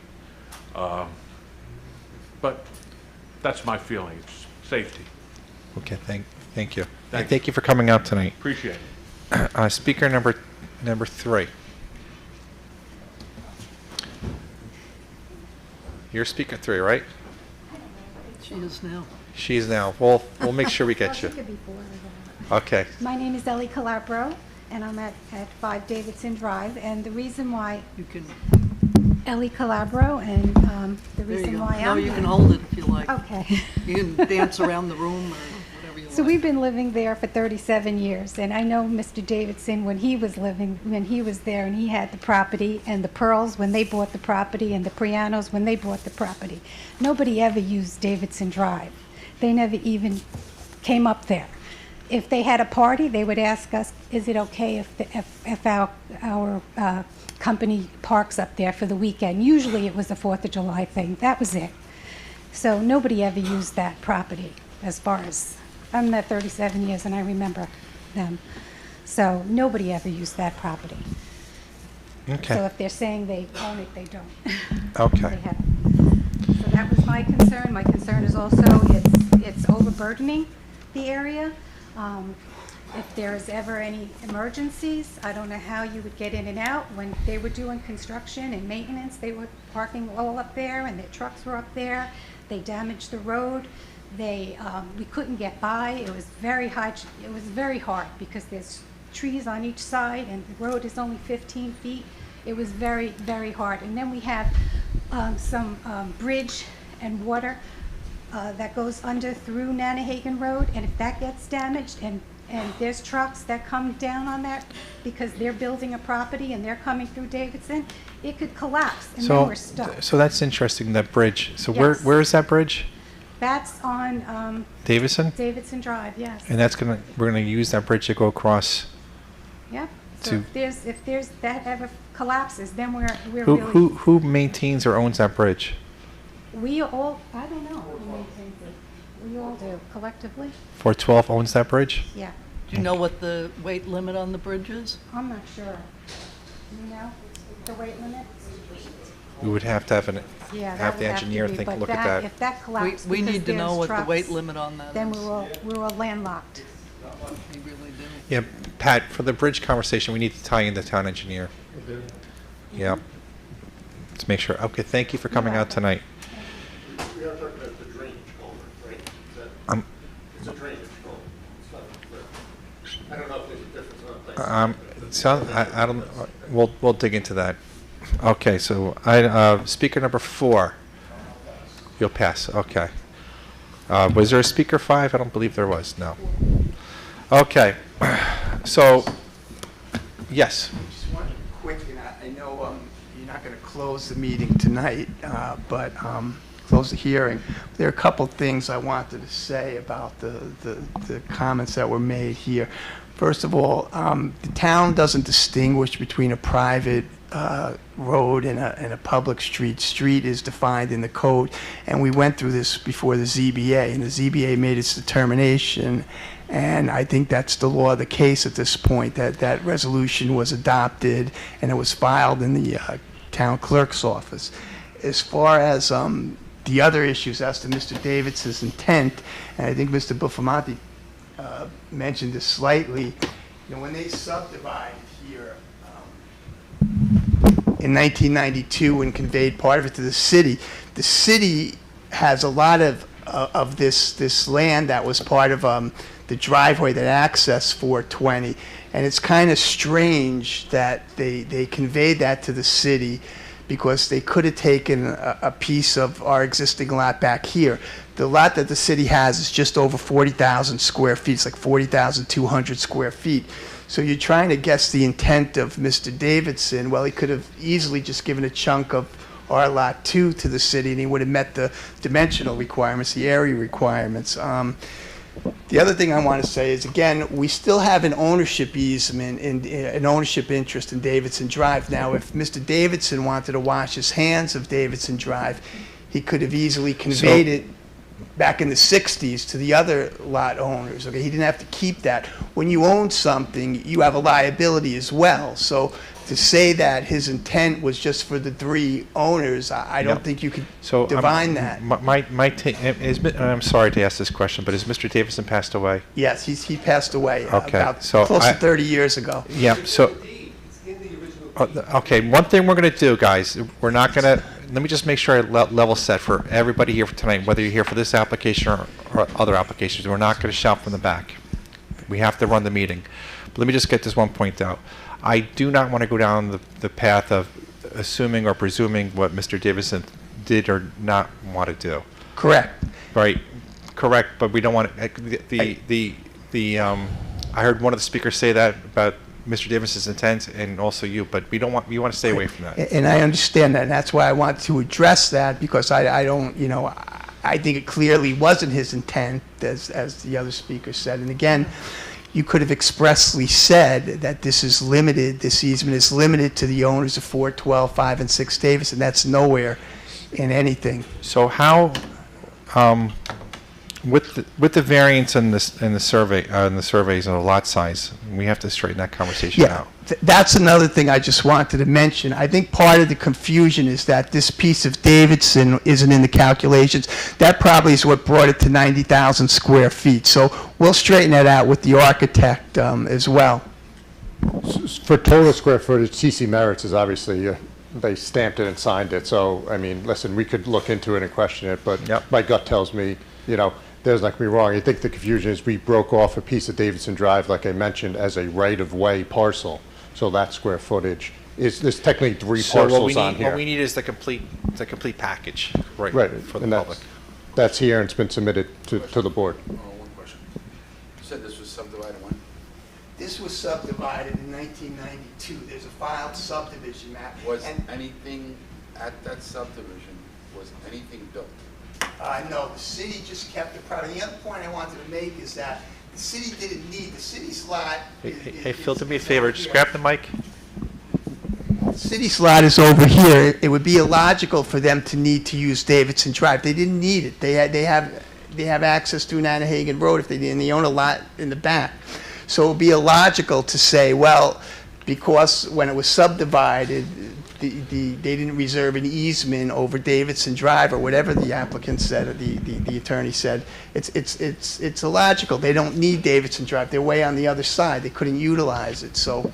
But that's my feeling, it's safety. okay, thank you. Thank And thank you for coming out tonight. Appreciate it. Speaker number 3. You're speaker 3, right? She is now. She's now. We'll make sure we get Well, you. she could be 4 as well. Okay. My name is Ellie Calabro, and I'm at 5 Davidson Drive. And the reason why, You can, Ellie Calabro, and the there you reason go. why No, I'm you here. can hold it if you like. Okay. You can dance around the room or whatever you want. So we've been living there for 37 years, and I know Mr. Davidson when he was there, and he had the property, and the Pearls when they bought the property, and the Prianos when they bought the property. Nobody ever used Davidson Drive. They never even came up there. If they had a party, they would ask us, is it okay if our company parks up there for the weekend? Usually it was a 4th of July thing. That was it. So nobody ever used that property as far as, I'm there 37 years and I remember them. So nobody ever used that property. So Okay. if they're saying they own it, they don't. Okay. They haven't. So that was my concern. My concern is also it's overburdening the area. If there's ever any emergencies, I don't know how you would get in and out. When they were doing construction and maintenance, they were parking all up there and their trucks were up there. They damaged the road. We couldn't get by. It was very high. It was very hard because there's trees on each side and the road is only 15 feet. It was very, very hard. And then we have some bridge and water that goes under through Nanahagan Road, and if that gets damaged, and there's trucks that come down on that because they're building a property and they're coming through Davidson, it could collapse, and then we're stuck. So that's interesting, that bridge. So Yes. where is that bridge? That's on Davidson? Davidson Drive, yes. And we're gonna use that bridge to go across. Yep. So to- if there's that ever collapses, then we're Who really, who maintains or owns that bridge? we all, I don't know who maintains it. We all do, collectively, 412 owns that bridge? yeah. Do you know what the weight limit on the bridge is? I'm not sure. You know, the weight limit? We would have to have Yeah, that have would the have to engineer be, take a but look at that. If that collapsed We because need to know there's what the weight trucks, limit on that is. then we're landlocked. We really do. Yeah, Pat, for the bridge conversation, we need to tie in the town engineer. Yeah. Let's make sure. Okay, thank you for coming out tonight. We are talking about the drainage culvert, right? It's a drainage culvert. It's not a bridge. I don't know if there's a difference on the place. I don't, we'll dig into that. Okay, so speaker number 4. You'll pass, okay. Was there a speaker 5? I don't believe there was, no. Okay, so, yes. Just one quick, and I know you're not going to close the meeting tonight, but close the hearing. There are a couple things I wanted to say about the comments that were made here. First of all, the town doesn't distinguish between a private road and a public street. Street is defined in the code, and we went through this before the ZBA, and the ZBA made its determination, and I think that's the law of the case at this point, that resolution was adopted, and it was filed in the town clerk's office. As far as the other issues as to Mr. Davidson's intent, and I think Mr. Buffamonte mentioned this slightly, when they subdivided here in 1992 and conveyed part of it to the city has a lot of this land that was part of the driveway that accessed 420, and it's kind of strange that they conveyed that to the city because they could have taken a piece of our existing lot back here. The lot that the city has is just over 40,000 square feet. It's like 40,200 square feet. So you're trying to guess the intent of Mr. Davidson. Well, he could have easily just given a chunk of our lot 2 to the city, and he would have met the dimensional requirements, the area requirements. The other thing I want to say is, again, we still have an ownership easement and an ownership interest in Davidson Drive. Now, if Mr. Davidson wanted to wash his hands of Davidson Drive, he could have easily conveyed it back in the 60s to the other lot owners. Okay, he didn't have to keep that. When you own something, you have a liability as well. So to say that his intent was just for the 3 owners, I don't think you could divine that. I'm sorry to ask this question, but has Mr. Davidson passed away? Yes, he passed away Okay, about so close to 30 years ago. Yeah, so, okay, one thing we're going to do, guys, we're not going to, let me just make sure I level set for everybody here for tonight, whether you're here for this application or other applications. We're not going to shout from the back. We have to run the meeting. But let me just get this one point out. I do not want to go down the path of assuming or presuming what Mr. Davidson did or not want to do. Correct. Right, correct, but we don't want I heard one of the speakers say that about Mr. Davidson's intent and also you, but we want to stay away from that. And I understand that, and that's why I want to address that, because I don't, I think it clearly wasn't his intent, as the other speaker said. And again, you could have expressly said that this easement is limited to the owners of 412, 5, and 6 Davis, and that's nowhere in anything. So how, with the variance in the surveys and the lot size, we have to straighten that conversation out. That's another thing I just wanted to mention. I think part of the confusion is that this piece of Davidson isn't in the calculations. That probably is what brought it to 90,000 square feet. So we'll straighten that out with the architect as well. For total square footage, CC Merritt's is obviously, they stamped it and signed it. So, I mean, listen, we could look into it and question it, but my gut tells me, there's not going to be wrong. I think the confusion is we broke off a piece of Davidson Drive, like I mentioned, as a right-of-way parcel. So that square footage there's technically 3 parcels on here. What we need is the complete package, right, for the and public. That's here and it's been submitted to the board. One question. You said this was subdivided when? This was subdivided in 1992. There's a filed subdivision map. Was anything at that subdivision, was anything built? No, the city just kept the property. The other point I wanted to make is that the city didn't need, the city's lot. Hey, Phil, do me a favor, just grab the mic. The city's lot is over here. It would be illogical for them to need to use Davidson Drive. They didn't need it. They they have access to Nanahagan Road if they did, and they own a lot in the back. So it would be illogical to say, well, because when it was subdivided, they didn't reserve an easement over Davidson Drive or whatever the applicant said, or the attorney said. It's illogical. They don't need Davidson Drive. They're way on the other side. They couldn't utilize it, so.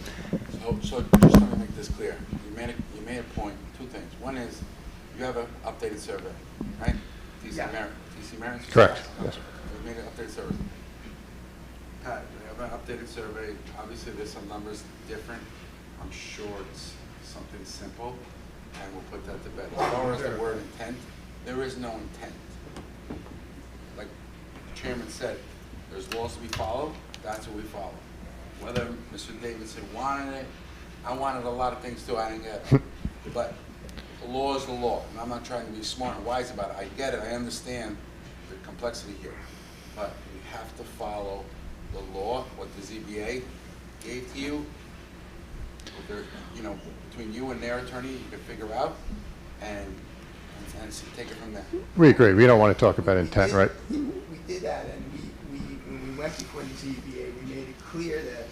So just let me make this clear. You made a point, two things. One is, you have an updated survey, right? DC Marion? Correct. Yes. You made an updated survey. Pat, we have an updated survey. Obviously, there's some numbers different. I'm sure it's something simple, and we'll put that to bed. As far as the word intent, there is no intent. Like the chairman said, there's laws to be followed, that's what we follow. Whether Mr. Davidson wanted it, I wanted a lot of things too, I didn't get it. But the law is the law, and I'm not trying to be smart and wise about it. I get it, I understand the complexity here. But we have to follow the law, what the ZBA gave to you. You know, between you and their attorney, you can figure out and take it from there. We agree. We don't want to talk about intent, right? We did that, and when we went before the ZBA, we made it clear that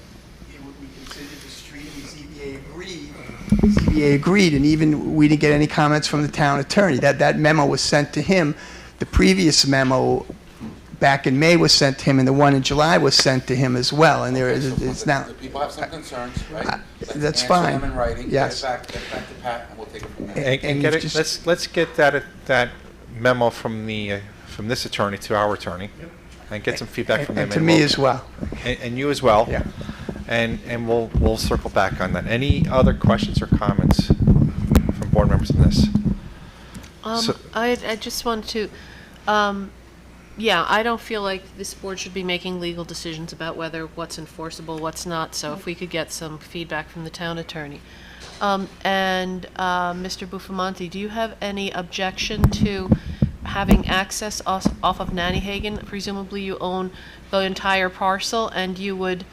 we considered the street, and the ZBA agreed. The ZBA agreed, and even we didn't get any comments from the town attorney. That memo was sent to him. The previous memo back in May was sent to him, and the one in July was sent to him as well. And there is, it's now. The people have some concerns, right? That's fine. Answer them in writing. Yes. Get it back to Pat, and we'll take it from there. And get it, let's get that memo from this attorney to our attorney, and get some feedback from them. And to me as well. And you as well. Yeah. And we'll circle back on that. Any other questions or comments from board members on this? I just want to, yeah, I don't feel like this board should be making legal decisions about what's enforceable, what's not, so if we could get some feedback from the town attorney. And Mr. Buffamonte, do you have any objection to having access off of Nanahagan? Presumably you own the entire parcel, and you would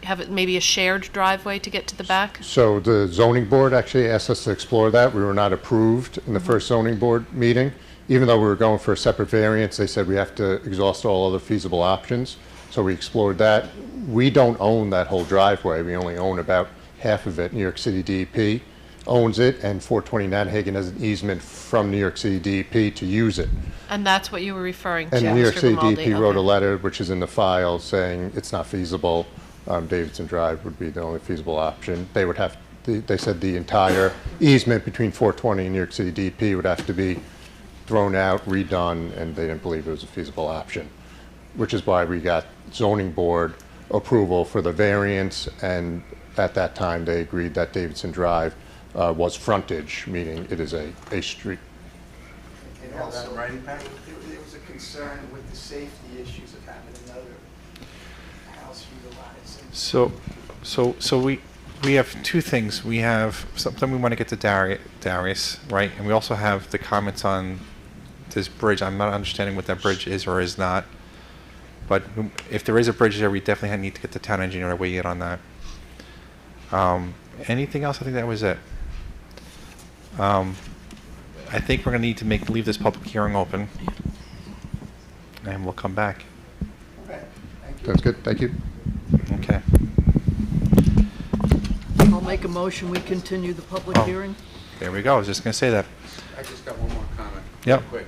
have it maybe a shared driveway to get to the back? So the zoning board actually asked us to explore that. We were not approved in the first zoning board meeting. Even though we were going for a separate variance, they said we have to exhaust all other feasible options. So we explored that. We don't own that whole driveway. We only own about half of it. New York City DEP owns it, and 420 Nanahagan has an easement from New York City DEP to use it. And that's what you were referring to, And New York Mr. City Grimaldi? DEP wrote a Okay. letter, which is in the file, saying it's not feasible. Davidson Drive would be the only feasible option. They would have, they said the entire easement between 420 and New York City DEP would have to be thrown out, redone, and they didn't believe it was a feasible option, which is why we got zoning board approval for the variance, and at that time they agreed that Davidson Drive was frontage, meaning it is a street. And also, there was a concern with the safety issues of having another house utilized. So we have two things. We have something we want to get to Darius, right? And we also have the comments on this bridge. I'm not understanding what that bridge is or is not. But if there is a bridge there, we definitely need to get the town engineer to weigh in on that. Anything else? I think that was it. I think we're going to need to leave this public hearing open, and we'll come back. Okay, thank you. That's good. Thank you. Okay. I'll make a motion, we continue the public hearing. There we go. I was just going to say that. I just got one more comment. Yep. Real quick.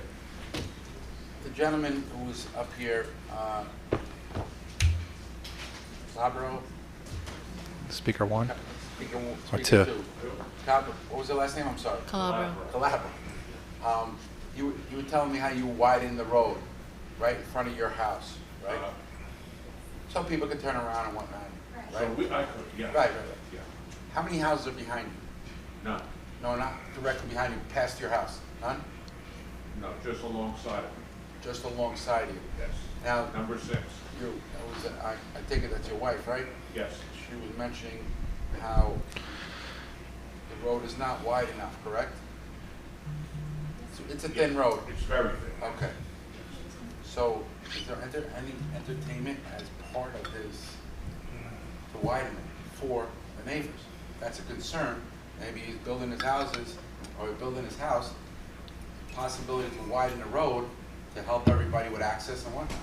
The gentleman who was up here, Labro, Speaker one. speaker two. two. What was the last name? I'm sorry. Calabro. Calabro. You were telling me how you widen the road right in front of your house, right? So people can turn around and whatnot, So right? I could, yeah. Right. Yeah. How many houses are behind you? None. No, not directly behind you, past your house. None? No, just alongside of it. Just alongside you. Yes. Now, Number 6. I take it that's your wife, right? Yes. She was mentioning how the road is not wide enough, correct? It's a thin road. It's very thin. Okay. So, is there any entertainment as part of his, to widen it for the neighbors? That's a concern. Maybe he's building his houses, or building his house, possibility to widen the road to help everybody with access and whatnot.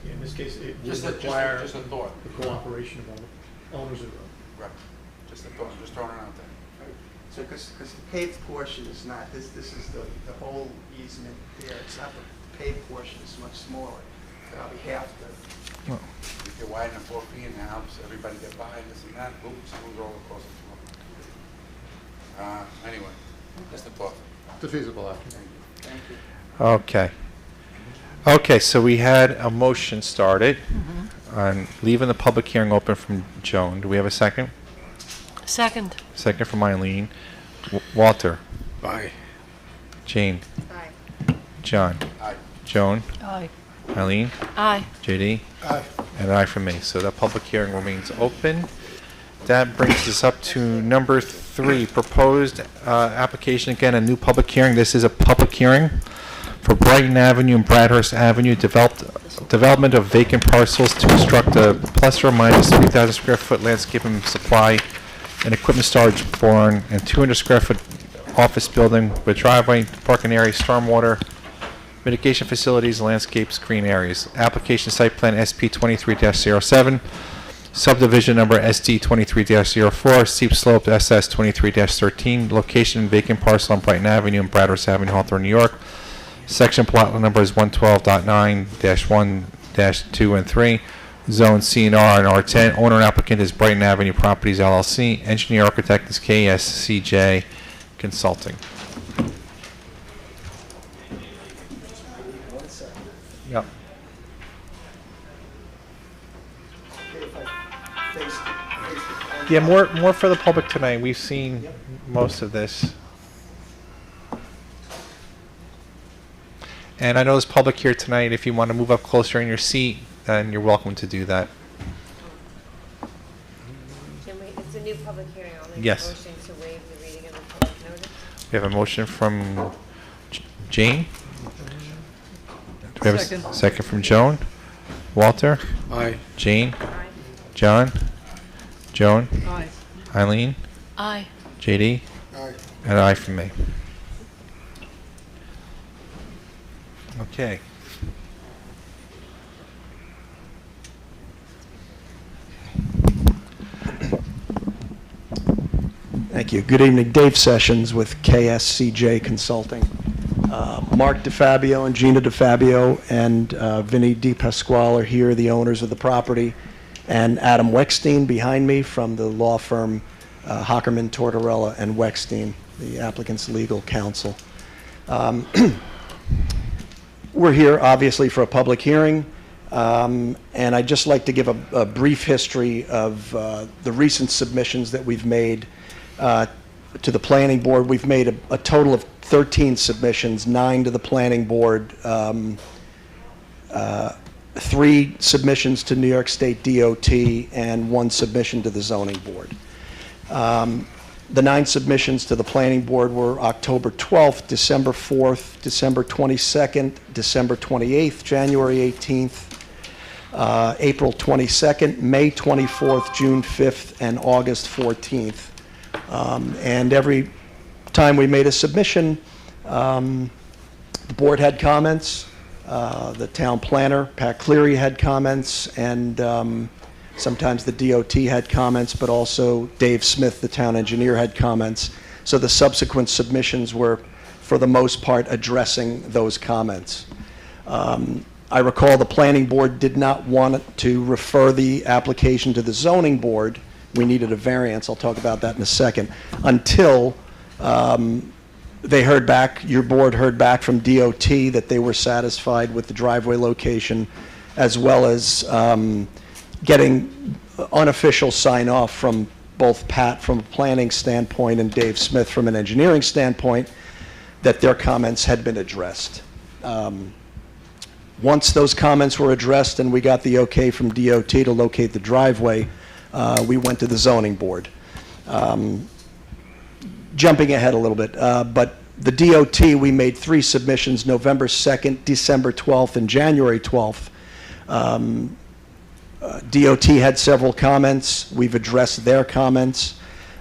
In this case, it would Just a require just a thought. the cooperation of all owners of the road. Right. Just a thought, I'm just throwing it out there. So, because the paved portion is not, this is the whole easement there, it's not the paved portion, it's much smaller. Probably half the, If you widen it 4 feet and it helps everybody get by, this and that, boom, someone's all across the floor. Anyway, just a thought. It's a feasible option. Thank you. Okay. Okay, so we had a motion started on leaving the public hearing open from Joan. Do we have a second? Second. Second from Eileen. Walter. Aye. Jane. Aye. John. Aye. Joan. Aye. Eileen. Aye. JD. Aye. And an aye from me. So that public hearing remains open. That brings us up to number 3, proposed application. Again, a new public hearing. This is a public hearing for Brighton Avenue and Bradhurst Avenue, development of vacant parcels to construct a plus or minus 3,000 square foot landscaping supply and equipment storage barn and 200 square foot office building with driveway, parking area, stormwater mitigation facilities, landscapes, green areas. Application site plan SP 23-07, subdivision number SD 23-04, steep slope SS 23-13, location vacant parcel on Brighton Avenue and Bradhurst Avenue, Hawthorne, New York. Section plot number is 112.9-1-2 and 3. Zone CNR and R10. Owner and applicant is Brighton Avenue Properties LLC. Engineer architect is KSCJ Consulting. Yep. Yeah, more for the public tonight. We've seen most of this. And I know there's public here tonight. If you want to move up closer in your seat, then you're welcome to do that. It's a new public hearing. I'll make a Yes. motion to waive the reading of the public notice. We have a motion from Jane. Do we have Second. a second from Joan? Walter? Aye. Jane? Aye. John? Joan? Aye. Eileen? Aye. JD? Aye. And an aye from me. Okay. Thank you. Good evening. Dave Sessions with KSCJ Consulting. Mark DeFabio and Gina DeFabio and Vinny DePasquale are here, the owners of the property, and Adam Weckstein behind me from the law firm Hockerman, Tortorella, and Weckstein, the applicant's legal counsel. We're here, obviously, for a public hearing, and I'd just like to give a brief history of the recent submissions that we've made to the planning board. We've made a total of 13 submissions, 9 to the planning board, 3 submissions to New York State DOT, and 1 submission to the zoning board. The 9 submissions to the planning board were October 12th, December 4th, December 22nd, December 28th, January 18th, April 22nd, May 24th, June 5th, and August 14th. And every time we made a submission, the board had comments, the town planner, Pat Cleary, had comments, and sometimes the DOT had comments, but also Dave Smith, the town engineer, had comments. So the subsequent submissions were, for the most part, addressing those comments. I recall the planning board did not want to refer the application to the zoning board. We needed a variance. I'll talk about that in a second. Until they heard back, your board heard back from DOT that they were satisfied with the driveway location, as well as getting unofficial sign-off from both Pat from a planning standpoint and Dave Smith from an engineering standpoint that their comments had been addressed. Once those comments were addressed and we got the okay from DOT to locate the driveway, we went to the zoning board. Jumping ahead a little bit, but the DOT, we made 3 submissions, November 2nd, December 12th, and January 12th. DOT had several comments. We've addressed their comments.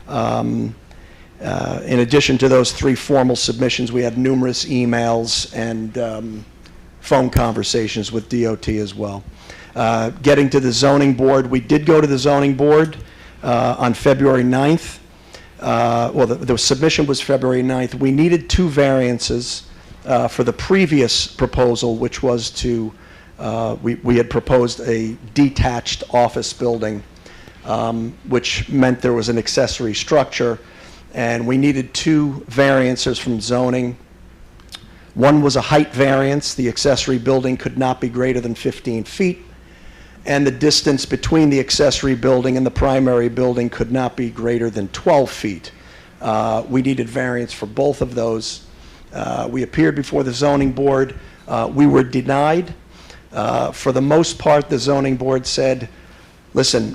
In addition to those 3 formal submissions, we had numerous emails and phone conversations with DOT as well. Getting to the zoning board, we did go to the zoning board on February 9th. Well, the submission was February 9th. We needed 2 variances for the previous proposal, which was to, we had proposed a detached office building, which meant there was an accessory structure, and we needed 2 variances from zoning. One was a height variance. The accessory building could not be greater than 15 feet, and the distance between the accessory building and the primary building could not be greater than 12 feet. We needed variance for both of those. We appeared before the zoning board. We were denied. For the most part, the zoning board said, listen,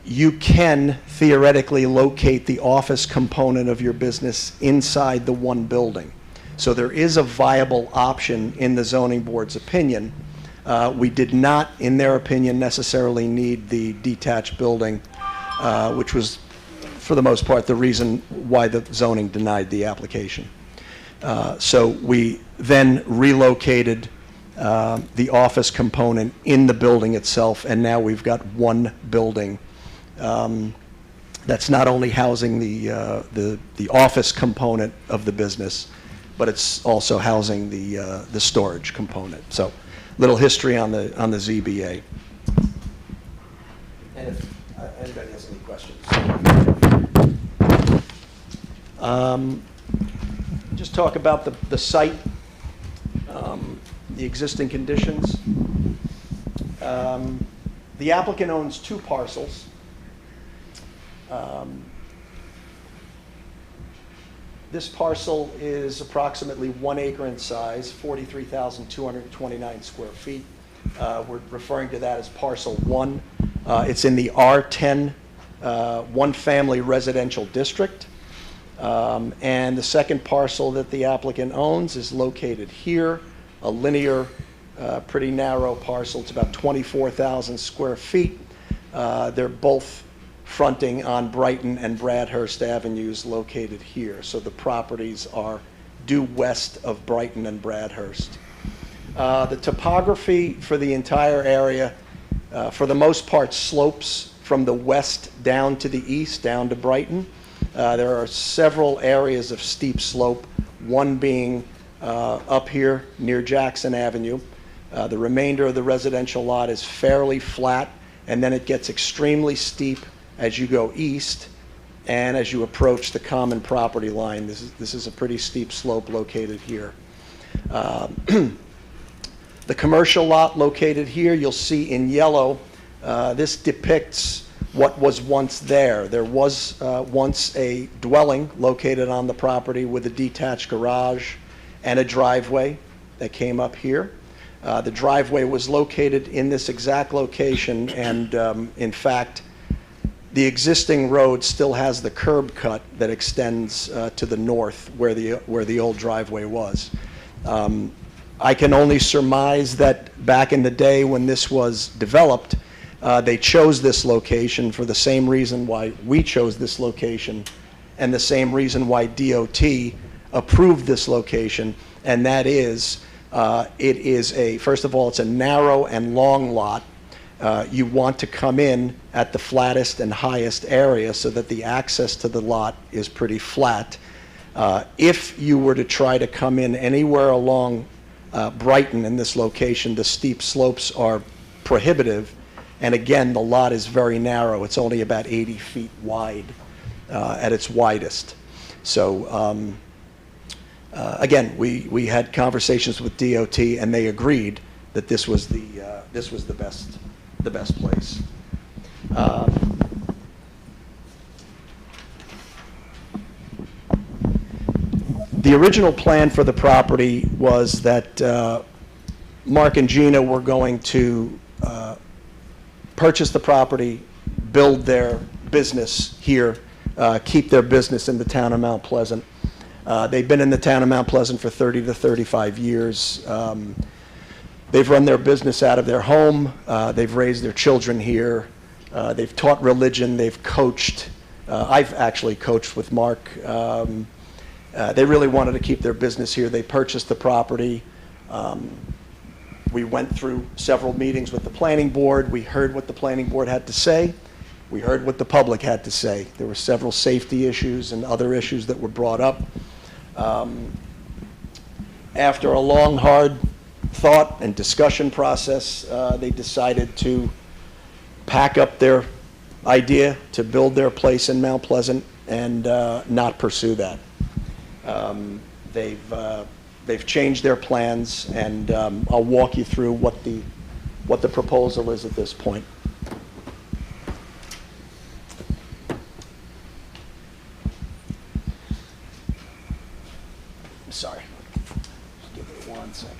you can theoretically locate the office component of your business inside the one building. So there is a viable option in the zoning board's opinion. We did not, in their opinion, necessarily need the detached building, which was, for the most part, the reason why the zoning denied the application. So we then relocated the office component in the building itself, and now we've got one building that's not only housing the office component of the business, but it's also housing the storage component. So, little history on the ZBA. And if anybody has any questions. Just talk about the site, the existing conditions. The applicant owns 2 parcels. This parcel is approximately 1 acre in size, 43,229 square feet. We're referring to that as parcel 1. It's in the R10 one-family residential district. And the second parcel that the applicant owns is located here, a linear, pretty narrow parcel. It's about 24,000 square feet. They're both fronting on Brighton and Bradhurst Avenues located here. So the properties are due west of Brighton and Bradhurst. The topography for the entire area, for the most part, slopes from the west down to the east, down to Brighton. There are several areas of steep slope, one being up here near Jackson Avenue. The remainder of the residential lot is fairly flat, and then it gets extremely steep as you go east and as you approach the common property line. This is a pretty steep slope located here. The commercial lot located here, you'll see in yellow, this depicts what was once there. There was once a dwelling located on the property with a detached garage and a driveway that came up here. The driveway was located in this exact location, and in fact, the existing road still has the curb cut that extends to the north where the old driveway was. I can only surmise that back in the day when this was developed, they chose this location for the same reason why we chose this location and the same reason why DOT approved this location, and that is, it is first of all, it's a narrow and long lot. You want to come in at the flattest and highest area so that the access to the lot is pretty flat. If you were to try to come in anywhere along Brighton in this location, the steep slopes are prohibitive, and again, the lot is very narrow. It's only about 80 feet wide at its widest. So again, we had conversations with DOT, and they agreed that this was the best place. The original plan for the property was that Mark and Gina were going to purchase the property, build their business here, keep their business in the town of Mount Pleasant. They've been in the town of Mount Pleasant for 30 to 35 years. They've run their business out of their home. They've raised their children here. They've taught religion. They've coached. I've actually coached with Mark. They really wanted to keep their business here. They purchased the property. We went through several meetings with the planning board. We heard what the planning board had to say. We heard what the public had to say. There were several safety issues and other issues that were brought up. After a long, hard thought and discussion process, they decided to pack up their idea to build their place in Mount Pleasant and not pursue that. They've changed their plans, and I'll walk you through what the proposal is at this point. Sorry. Just give me 1 second.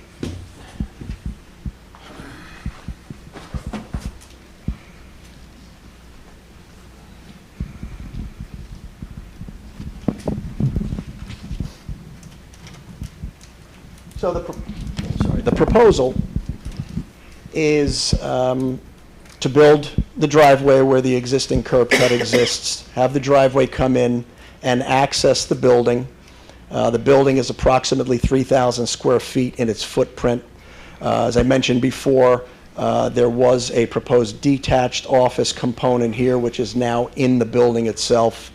So the proposal is to build the driveway where the existing curb cut exists, have the driveway come in and access the building. The building is approximately 3,000 square feet in its footprint. As I mentioned before, there was a proposed detached office component here, which is now in the building itself.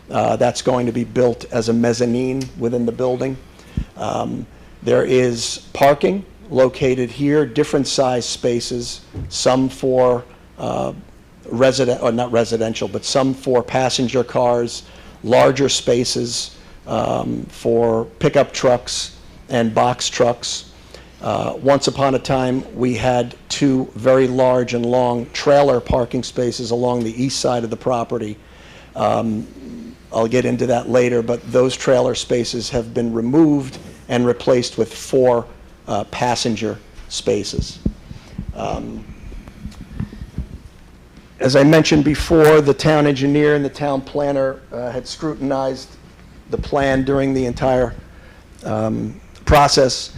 That's going to be built as a mezzanine within the building. There is parking located here, different size spaces, some for not residential, but some for passenger cars, larger spaces for pickup trucks and box trucks. Once upon a time, we had 2 very large and long trailer parking spaces along the east side of the property. I'll get into that later, but those trailer spaces have been removed and replaced with 4 passenger spaces. As I mentioned before, the town engineer and the town planner had scrutinized the plan during the entire process.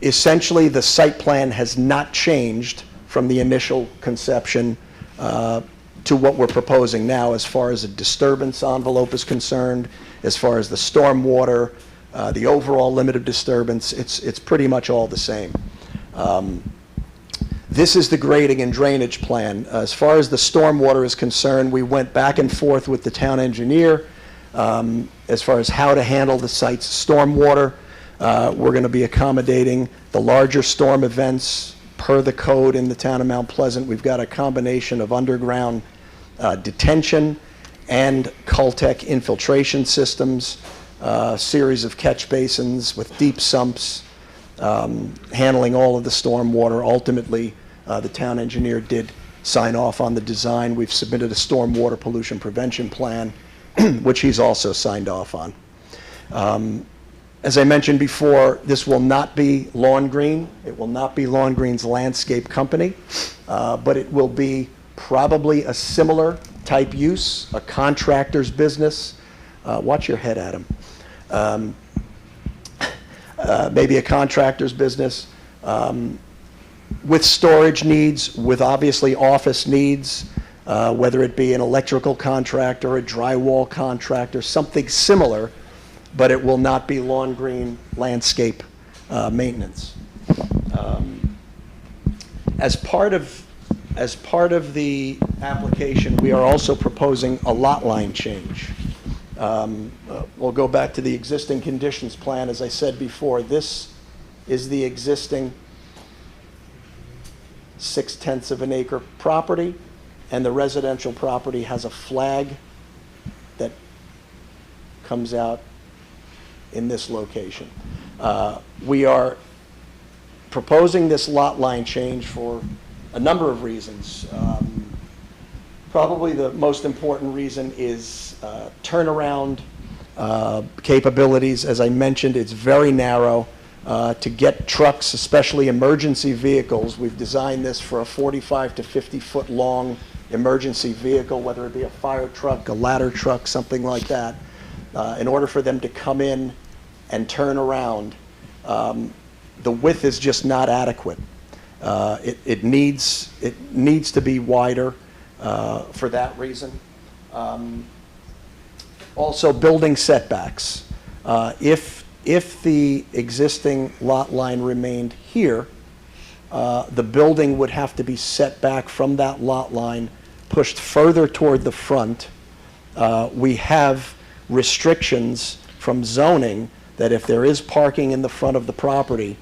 Essentially, the site plan has not changed from the initial conception to what we're proposing now as far as a disturbance envelope is concerned, as far as the stormwater, the overall limit of disturbance. It's pretty much all the same. This is the grading and drainage plan. As far as the stormwater is concerned, we went back and forth with the town engineer as far as how to handle the site's stormwater. We're going to be accommodating the larger storm events per the code in the town of Mount Pleasant. We've got a combination of underground detention and Cultec infiltration systems, series of catch basins with deep sumps, handling all of the storm water. Ultimately, the town engineer did sign off on the design. We've submitted a stormwater pollution prevention plan, which he's also signed off on. As I mentioned before, this will not be Lawn Green. It will not be Lawn Green's landscape company, but it will be probably a similar type use, a contractor's business. Watch your head, Adam. Maybe a contractor's business with storage needs, with obviously office needs, whether it be an electrical contractor, a drywall contractor, something similar, but it will not be Lawn Green landscape maintenance. As part of the application, we are also proposing a lot line change. We'll go back to the existing conditions plan. As I said before, this is the existing 0.6 of an acre property, and the residential property has a flag that comes out in this location. We are proposing this lot line change for a number of reasons. Probably the most important reason is turnaround capabilities. As I mentioned, it's very narrow. To get trucks, especially emergency vehicles, we've designed this for a 45 to 50 foot long emergency vehicle, whether it be a fire truck, a ladder truck, something like that. In order for them to come in and turn around, the width is just not adequate. It needs to be wider for that reason. Also, building setbacks. If the existing lot line remained here, the building would have to be set back from that lot line, pushed further toward the front. We have restrictions from zoning that if there is parking in the front of the property,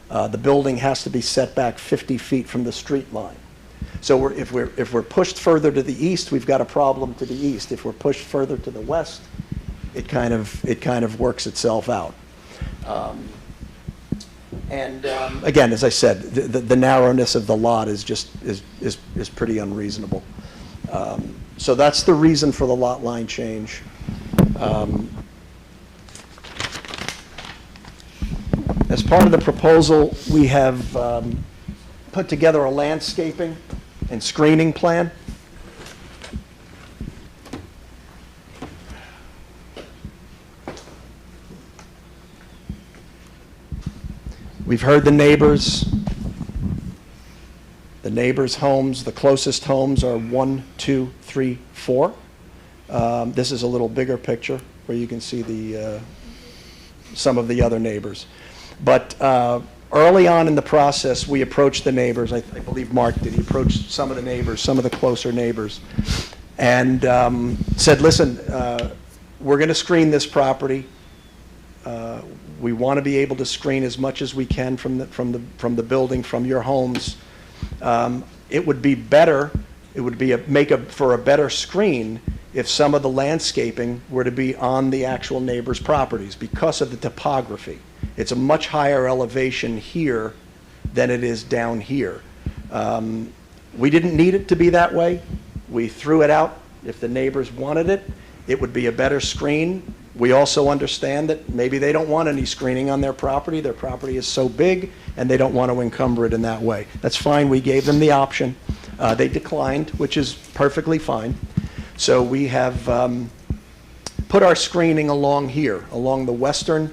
the building has to be set back 50 feet from the street line. So if we're pushed further to the east, we've got a problem to the east. If we're pushed further to the west, it kind of works itself out. Again, as I said, the narrowness of the lot is pretty unreasonable. So that's the reason for the lot line change. As part of the proposal, we have put together a landscaping and screening plan. We've heard the neighbors' homes. The closest homes are 1, 2, 3, 4. This is a little bigger picture where you can see some of the other neighbors. But early on in the process, we approached the neighbors. I believe Mark did. He approached some of the neighbors, some of the closer neighbors, and said, listen, we're going to screen this property. We want to be able to screen as much as we can from the building, from your homes. It would be better, it would be for a better screen if some of the landscaping were to be on the actual neighbors' properties because of the topography. It's a much higher elevation here than it is down here. We didn't need it to be that way. We threw it out. If the neighbors wanted it, it would be a better screen. We also understand that maybe they don't want any screening on their property. Their property is so big, and they don't want to encumber it in that way. That's fine. We gave them the option. They declined, which is perfectly fine. So we have put our screening along here, along the western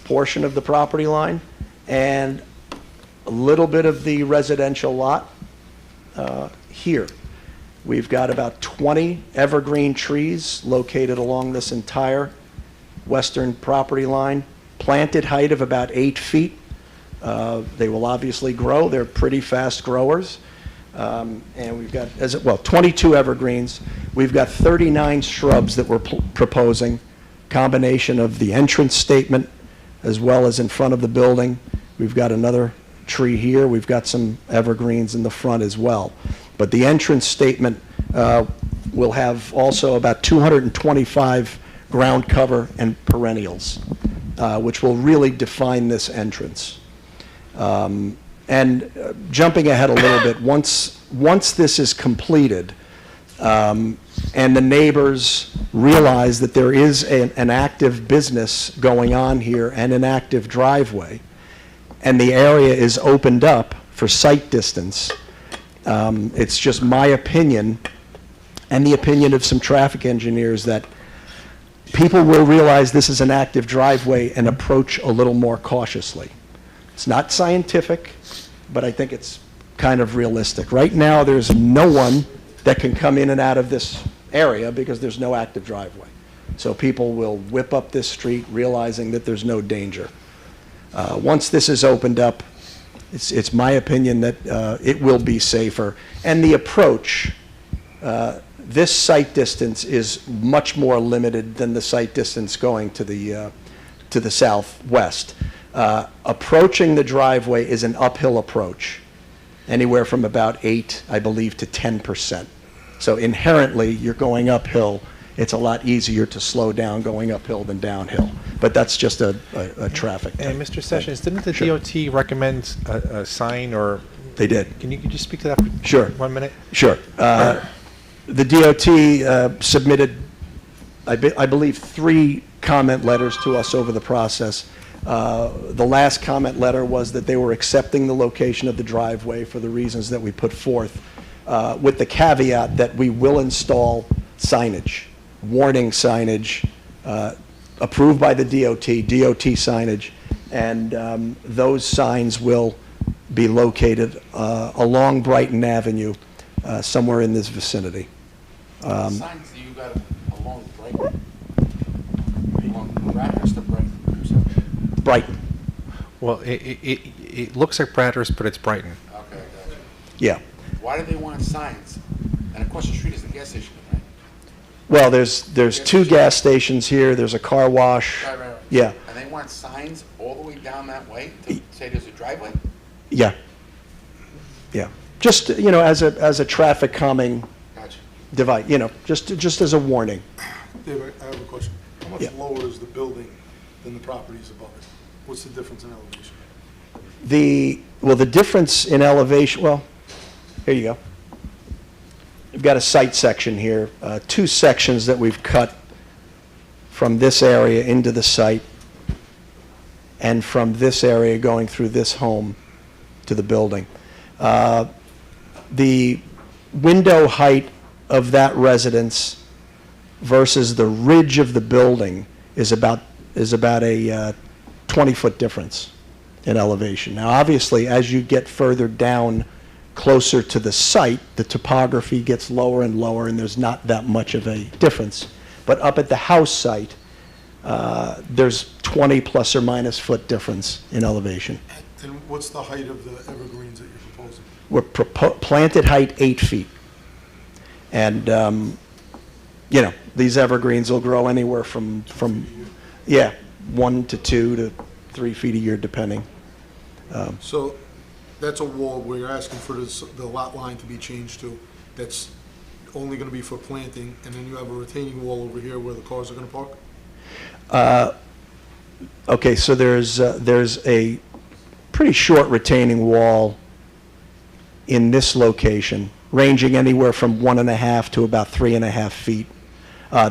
portion of the property line, and a little bit of the residential lot here. We've got about 20 evergreen trees located along this entire western property line, planted height of about 8 feet. They will obviously grow. They're pretty fast growers. And we've got, 22 evergreens. We've got 39 shrubs that we're proposing, combination of the entrance statement as well as in front of the building. We've got another tree here. We've got some evergreens in the front as well. But the entrance statement will have also about 225 ground cover and perennials, which will really define this entrance. And jumping ahead a little bit, once this is completed, and the neighbors realize that there is an active business going on here and an active driveway, and the area is opened up for sight distance, it's just my opinion and the opinion of some traffic engineers that people will realize this is an active driveway and approach a little more cautiously. It's not scientific, but I think it's kind of realistic. Right now, there's no one that can come in and out of this area because there's no active driveway. So people will whip up this street realizing that there's no danger. Once this is opened up, it's my opinion that it will be safer. And the approach, this sight distance is much more limited than the sight distance going to the southwest. Approaching the driveway is an uphill approach, anywhere from about 8, I believe, to 10%. So inherently, you're going uphill. It's a lot easier to slow down going uphill than downhill. But that's just a traffic. And Mr. Sessions, didn't the DOT recommend a sign or? They did. Can you just speak to that for Sure. 1 minute? Sure. The DOT submitted, I believe, 3 comment letters to us over the process. The last comment letter was that they were accepting the location of the driveway for the reasons that we put forth, with the caveat that we will install signage, warning signage, approved by the DOT signage, and those signs will be located along Brighton Avenue, somewhere in this vicinity. Signs that you got along Brighton? Along Rathurst or Brighton? Brighton. Well, it it looks like Bradhurst, but it's Brighton. Okay, I got you. Yeah. Why do they want signs? And across the street is the gas station, right? Well, there's two gas stations here, there's a car wash. Right. Yeah, And they want signs all the way down that way to say there's a driveway? yeah. Yeah. Just, as a traffic calming Gotcha. device, just as a warning. Dave, I have a question. How much Yeah. lower is the building than the properties above it? What's the difference in elevation? The difference in elevation, well, here you go. We've got a site section here, two sections that we've cut from this area into the site and from this area going through this home to the building. The window height of that residence versus the ridge of the building is about a 20-foot difference in elevation. Now, obviously, as you get further down closer to the site, the topography gets lower and lower, and there's not that much of a difference. But up at the house site, there's 20 plus or minus foot difference in elevation. And what's the height of the evergreens that you're proposing? We're planted height 8 feet. And, these evergreens will grow anywhere from 1 to 2 to 3 feet a year, depending. So that's a wall where you're asking for the lot line to be changed to. That's only going to be for planting, and then you have a retaining wall over here where the cars are going to park? Okay, so there's a pretty short retaining wall in this location, ranging anywhere from 1.5 to about 3.5 feet.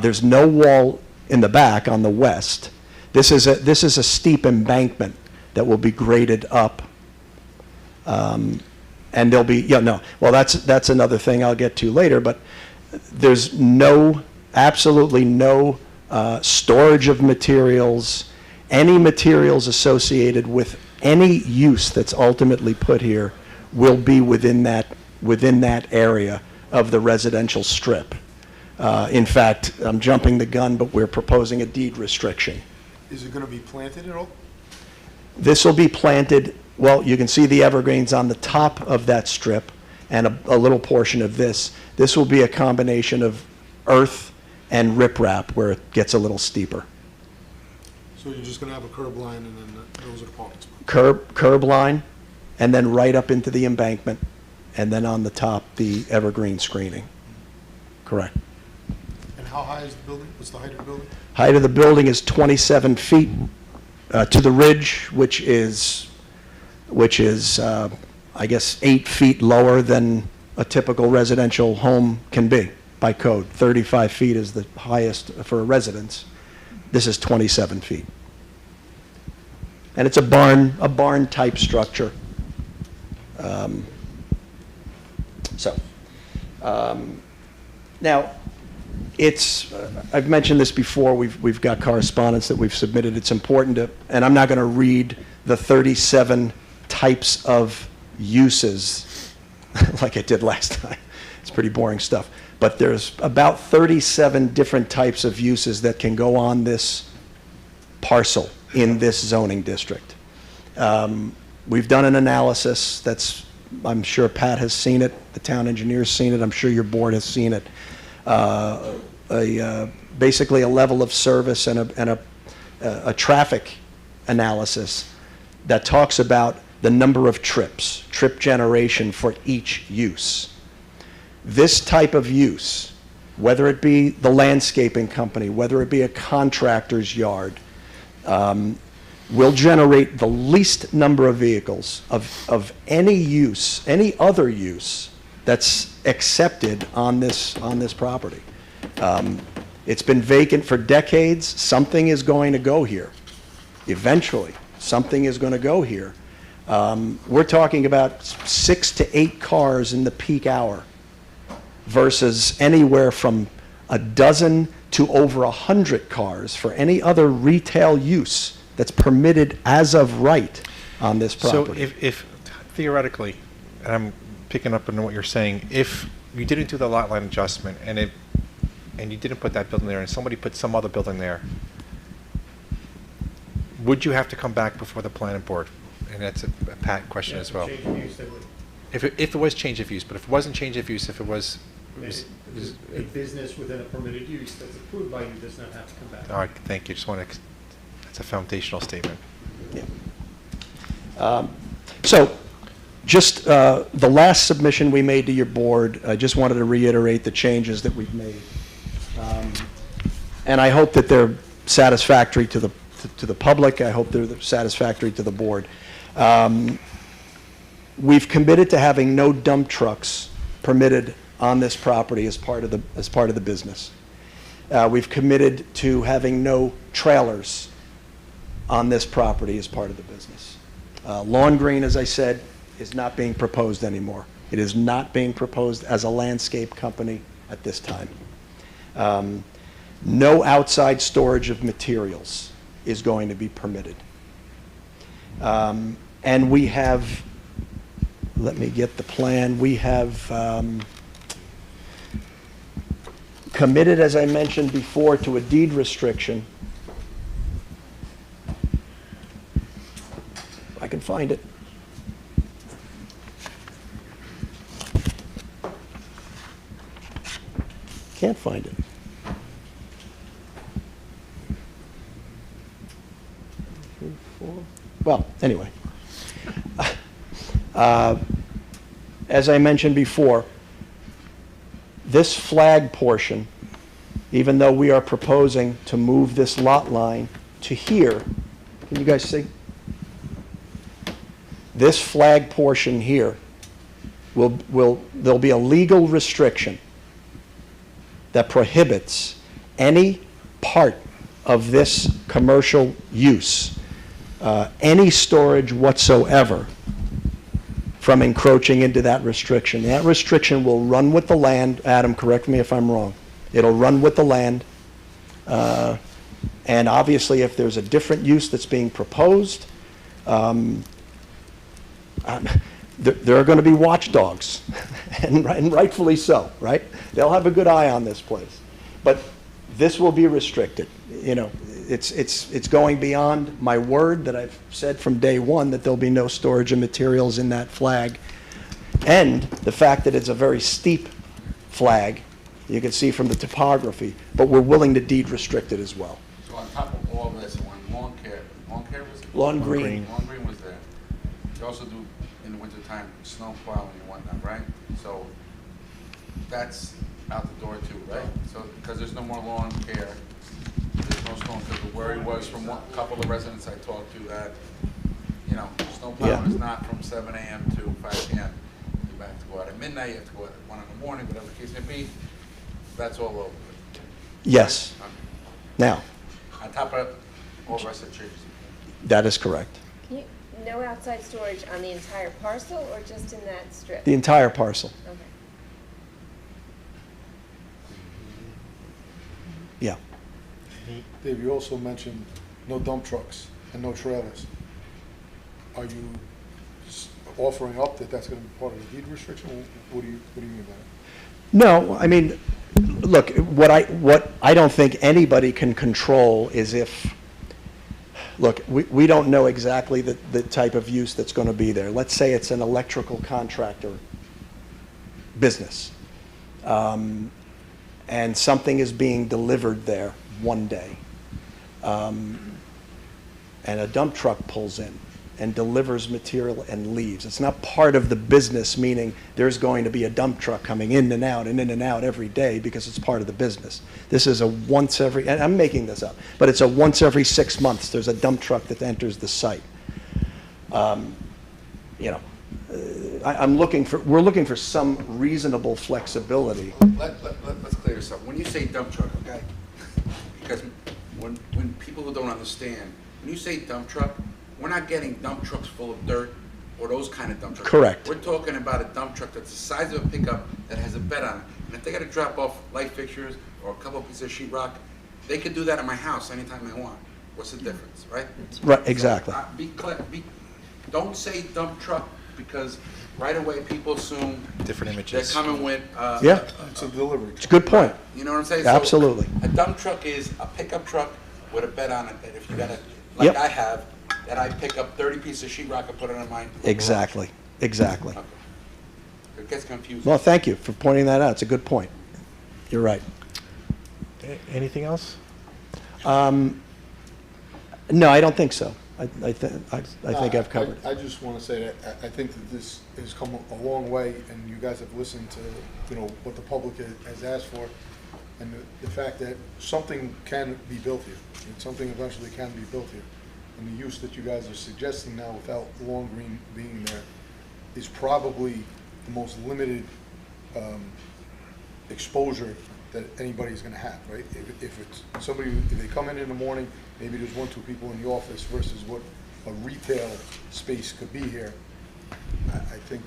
There's no wall in the back on the west. This is a steep embankment that will be graded up. And there'll be, well, that's another thing I'll get to later, but there's absolutely no storage of materials, any materials associated with any use that's ultimately put here will be within that area of the residential strip. In fact, I'm jumping the gun, but we're proposing a deed restriction. Is it going to be planted at all? This will be planted, well, you can see the evergreens on the top of that strip and a little portion of this. This will be a combination of earth and riprap where it gets a little steeper. So you're just going to have a curb line and then those are the parking spots? Curb line, and then right up into the embankment, and then on the top, the evergreen screening. Correct. And how high is the building? What's the height of the building? Height of the building is 27 feet to the ridge, which is I guess 8 feet lower than a typical residential home can be by code. 35 feet is the highest for a residence. This is 27 feet. And it's a barn type structure. Now, I've mentioned this before, we've got correspondence that we've submitted. It's important to, and I'm not going to read the 37 types of uses like I did last time. It's pretty boring stuff. But there's about 37 different types of uses that can go on this parcel in this zoning district. We've done an analysis I'm sure Pat has seen it, the town engineer's seen it, I'm sure your board has seen it. Basically a level of service and a traffic analysis that talks about the number of trip generation for each use. This type of use, whether it be the landscaping company, whether it be a contractor's yard, will generate the least number of vehicles of any use, any other use that's accepted on this property. It's been vacant for decades. Something is going to go here. Eventually, something is going to go here. We're talking about 6 to 8 cars in the peak hour versus anywhere from a dozen to over 100 cars for any other retail use that's permitted as of right on this property. So if theoretically, and I'm picking up on what you're saying, if you didn't do the lot line adjustment and you didn't put that building there and somebody put some other building there, would you have to come back before the planning board? and that's a Pat question as well. If it was change of use, but if it wasn't change of use, if it was, A business within a permitted use that's approved by you does not have to come back. all right, thank you. Just want to, that's a foundational statement. So, just the last submission we made to your board, I just wanted to reiterate the changes that we've made. And I hope that they're satisfactory to the public. I hope they're satisfactory to the board. We've committed to having no dump trucks permitted on this property as part of the business. We've committed to having no trailers on this property as part of the business. Lawn Green, as I said, is not being proposed anymore. It is not being proposed as a landscape company at this time. No outside storage of materials is going to be permitted. And we have, let me get the plan, we have committed, as I mentioned before, to a deed restriction. If I can find it. Can't find it. Well, anyway. As I mentioned before, this flag portion, even though we are proposing to move this lot line to here, can you guys see? This flag portion here there'll be a legal restriction that prohibits any part of this commercial use, any storage whatsoever, from encroaching into that restriction. That restriction will run with the land. Adam, correct me if I'm wrong. It'll run with the land. And obviously, if there's a different use that's being proposed, there are going to be watchdogs, and rightfully so, right? They'll have a good eye on this place. But this will be restricted. You know, it's going beyond my word that I've said from day one that there'll be no storage of materials in that flag. And the fact that it's a very steep flag, you can see from the topography, but we're willing to deed restrict it as well. So on top of all this, when lawn care was it? Lawn green. Lawn green was there. You also do, in the wintertime, snow plowing and whatnot, right? So that's out the door too, right? So, because there's no more lawn care, there's no snow, because the worry was from a couple of residents I talked to that, you know, snow plowing is not from 7 a.m. to 5 p.m. You have to go out at midnight, you have to go out at 1 in the morning, whatever the case may be. That's all over. Yes. Now, On top of all the rest of the changes. that is correct. No outside storage on the entire parcel or just in that strip? The entire parcel. Okay. Yeah. Dave, you also mentioned no dump trucks and no trailers. Are you offering up that that's going to be part of the deed restriction? What do you mean by that? No, I mean, look, what I don't think anybody can control is if, look, we don't know exactly the type of use that's going to be there. Let's say it's an electrical contractor business, and something is being delivered there one day, and a dump truck pulls in and delivers material and leaves. It's not part of the business, meaning there's going to be a dump truck coming in and out every day because it's part of the business. This is a once every, and I'm making this up, but it's a once every 6 months there's a dump truck that enters the site. You know, we're looking for some reasonable flexibility. Let's clear this up. When you say dump truck, okay? Because when people who don't understand, when you say dump truck, we're not getting dump trucks full of dirt or those kind of dump trucks. Correct. We're talking about a dump truck that's the size of a pickup that has a bed on it. And if they got to drop off light fixtures or a couple of pieces of sheetrock, they could do that at my house anytime they want. What's the difference, right? Right, exactly. So, be clear. Don't say dump truck because right away people assume Different images. they're coming with Yeah. It's a delivery. It's a good point. You know what I'm saying? Absolutely. So a dump truck is a pickup truck with a bed on it that if you got to, Yep. like I have, that I pick up 30 pieces of sheet rock and put it on mine? Exactly, exactly. Okay. It gets confusing. Well, thank you for pointing that out. It's a good point. You're right. Anything else? No, I don't think so. I think I've covered. I just want to say that I think that this has come a long way, and you guys have listened to, what the public has asked for, and the fact that something can be built here, and something eventually can be built here. And the use that you guys are suggesting now without Long Green being there is probably the most limited exposure that anybody's going to have, right? If it's somebody, if they come in the morning, maybe there's 1, 2 people in the office versus what a retail space could be here. I think,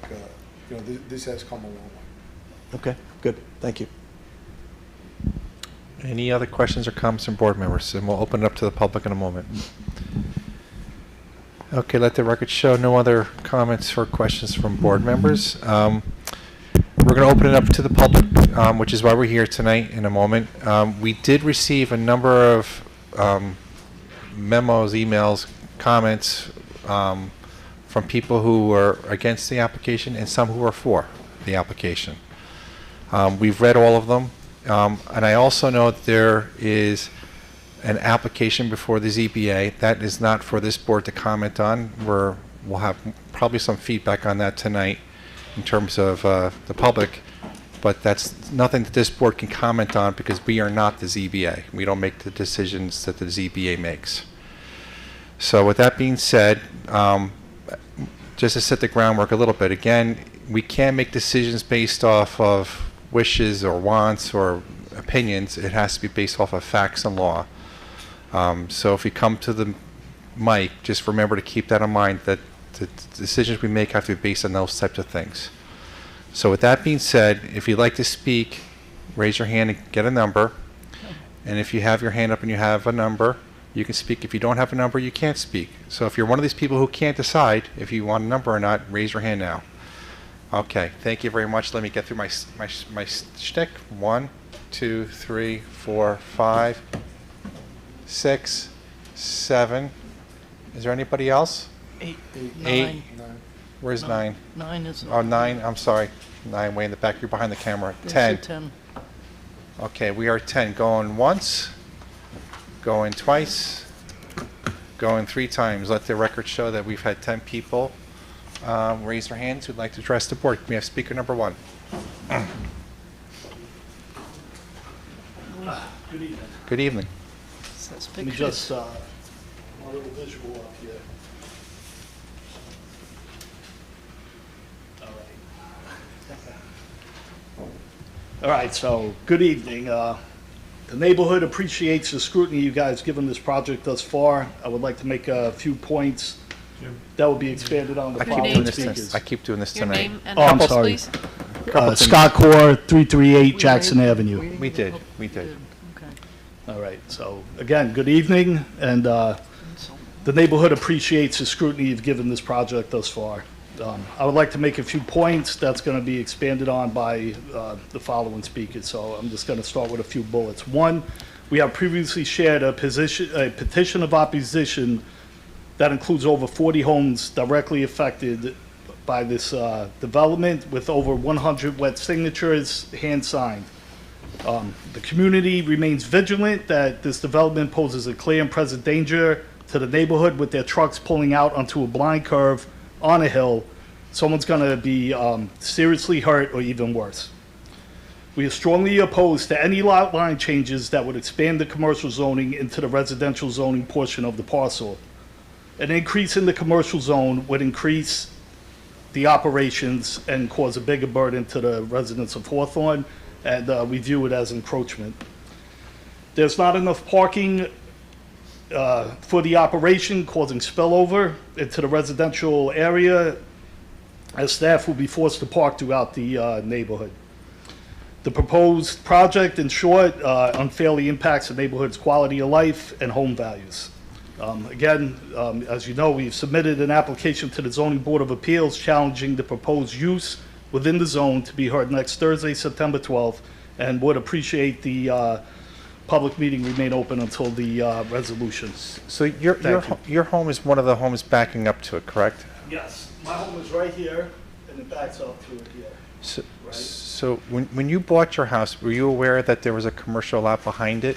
this has come a long way. Okay, good. Thank you. Any other questions or comments from board members? And we'll open it up to the public in a moment. Okay, let the record show no other comments or questions from board members. We're going to open it up to the public, which is why we're here tonight in a moment. We did receive a number of memos, emails, comments from people who were against the application and some who were for the application. We've read all of them, and I also know that there is an application before the ZBA that is not for this board to comment on. We'll have probably some feedback on that tonight in terms of the public, but that's nothing that this board can comment on because we are not the ZBA. We don't make the decisions that the ZBA makes. So with that being said, just to set the groundwork a little bit, again, we can't make decisions based off of wishes or wants or opinions. It has to be based off of facts and law. So if you come to the mic, just remember to keep that in mind, that the decisions we make have to be based on those types of things. So with that being said, if you'd like to speak, raise your hand and get a number. And if you have your hand up and you have a number, you can speak. If you don't have a number, you can't speak. So if you're one of these people who can't decide if you want a number or not, raise your hand now. Okay, thank you very much. Let me get through my shtick. 1, 2, 3, 4, 5, 6, 7. Is there anybody else? 8, 8. 9. Where's 9? 9 is. Oh, 9. I'm sorry. 9 way in the back. You're behind the camera. Yes, 10. 10. Okay, we are 10. Going once, going twice, going 3 times. Let the record show that we've had 10 people raise their hands who'd like to address the board. We have speaker number 1. Good evening. Good evening. Let me just, a little visual up here. All right, so good evening. The neighborhood appreciates the scrutiny you guys given this project thus far. I would like to make a few points that will be expanded on the following speakers. I keep doing this Your tonight. name and Oh, I'm address, sorry. please. Scott Core, 338 Jackson Avenue. We did. Okay. All right, so again, good evening, and the neighborhood appreciates the scrutiny you've given this project thus far. I would like to make a few points that's going to be expanded on by the following speakers, so I'm just going to start with a few bullets. 1, we have previously shared a petition of opposition that includes over 40 homes directly affected by this development with over 100 wet signatures hand-signed. The community remains vigilant that this development poses a clear and present danger to the neighborhood with their trucks pulling out onto a blind curve on a hill. Someone's going to be seriously hurt or even worse. We are strongly opposed to any lot line changes that would expand the commercial zoning into the residential zoning portion of the parcel. An increase in the commercial zone would increase the operations and cause a bigger burden to the residents of Hawthorne, and we view it as encroachment. There's not enough parking for the operation, causing spillover into the residential area, as staff will be forced to park throughout the neighborhood. The proposed project, in short, unfairly impacts the neighborhood's quality of life and home values. Again, as you know, we've submitted an application to the Zoning Board of Appeals challenging the proposed use within the zone to be heard next Thursday, September 12th, and would appreciate the public meeting remain open until the resolution. So your Thank you. your home is one of the homes backing up to it, correct? Yes, my home is right here, and it backs up to it here. So, Right. so when you bought your house, were you aware that there was a commercial lot behind it?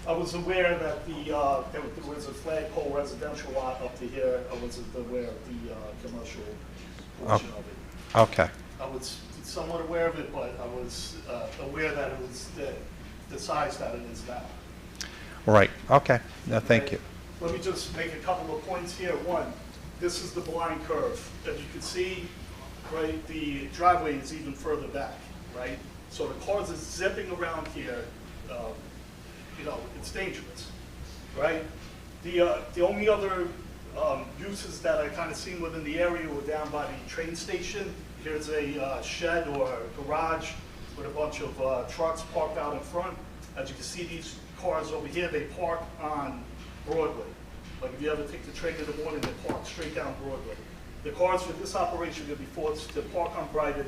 I was aware that there was a flagpole residential lot up to here. I wasn't aware of the commercial portion of it. Okay. I was somewhat aware of it, but I was aware that it was the size that it is now. Right. Okay. No, thank you. Let me just make a couple of points here. One, this is the blind curve. As you can see, right, the driveway is even further back, right? So the cars are zipping around here. You know, it's dangerous, right? The only other uses that I kind of seen within the area were down by the train station. Here's a shed or a garage with a bunch of trucks parked out in front. As you can see, these cars over here, they park on Broadway. Like if you ever take the train in the morning, they park straight down Broadway. The cars for this operation are going to be forced to park on Brighton,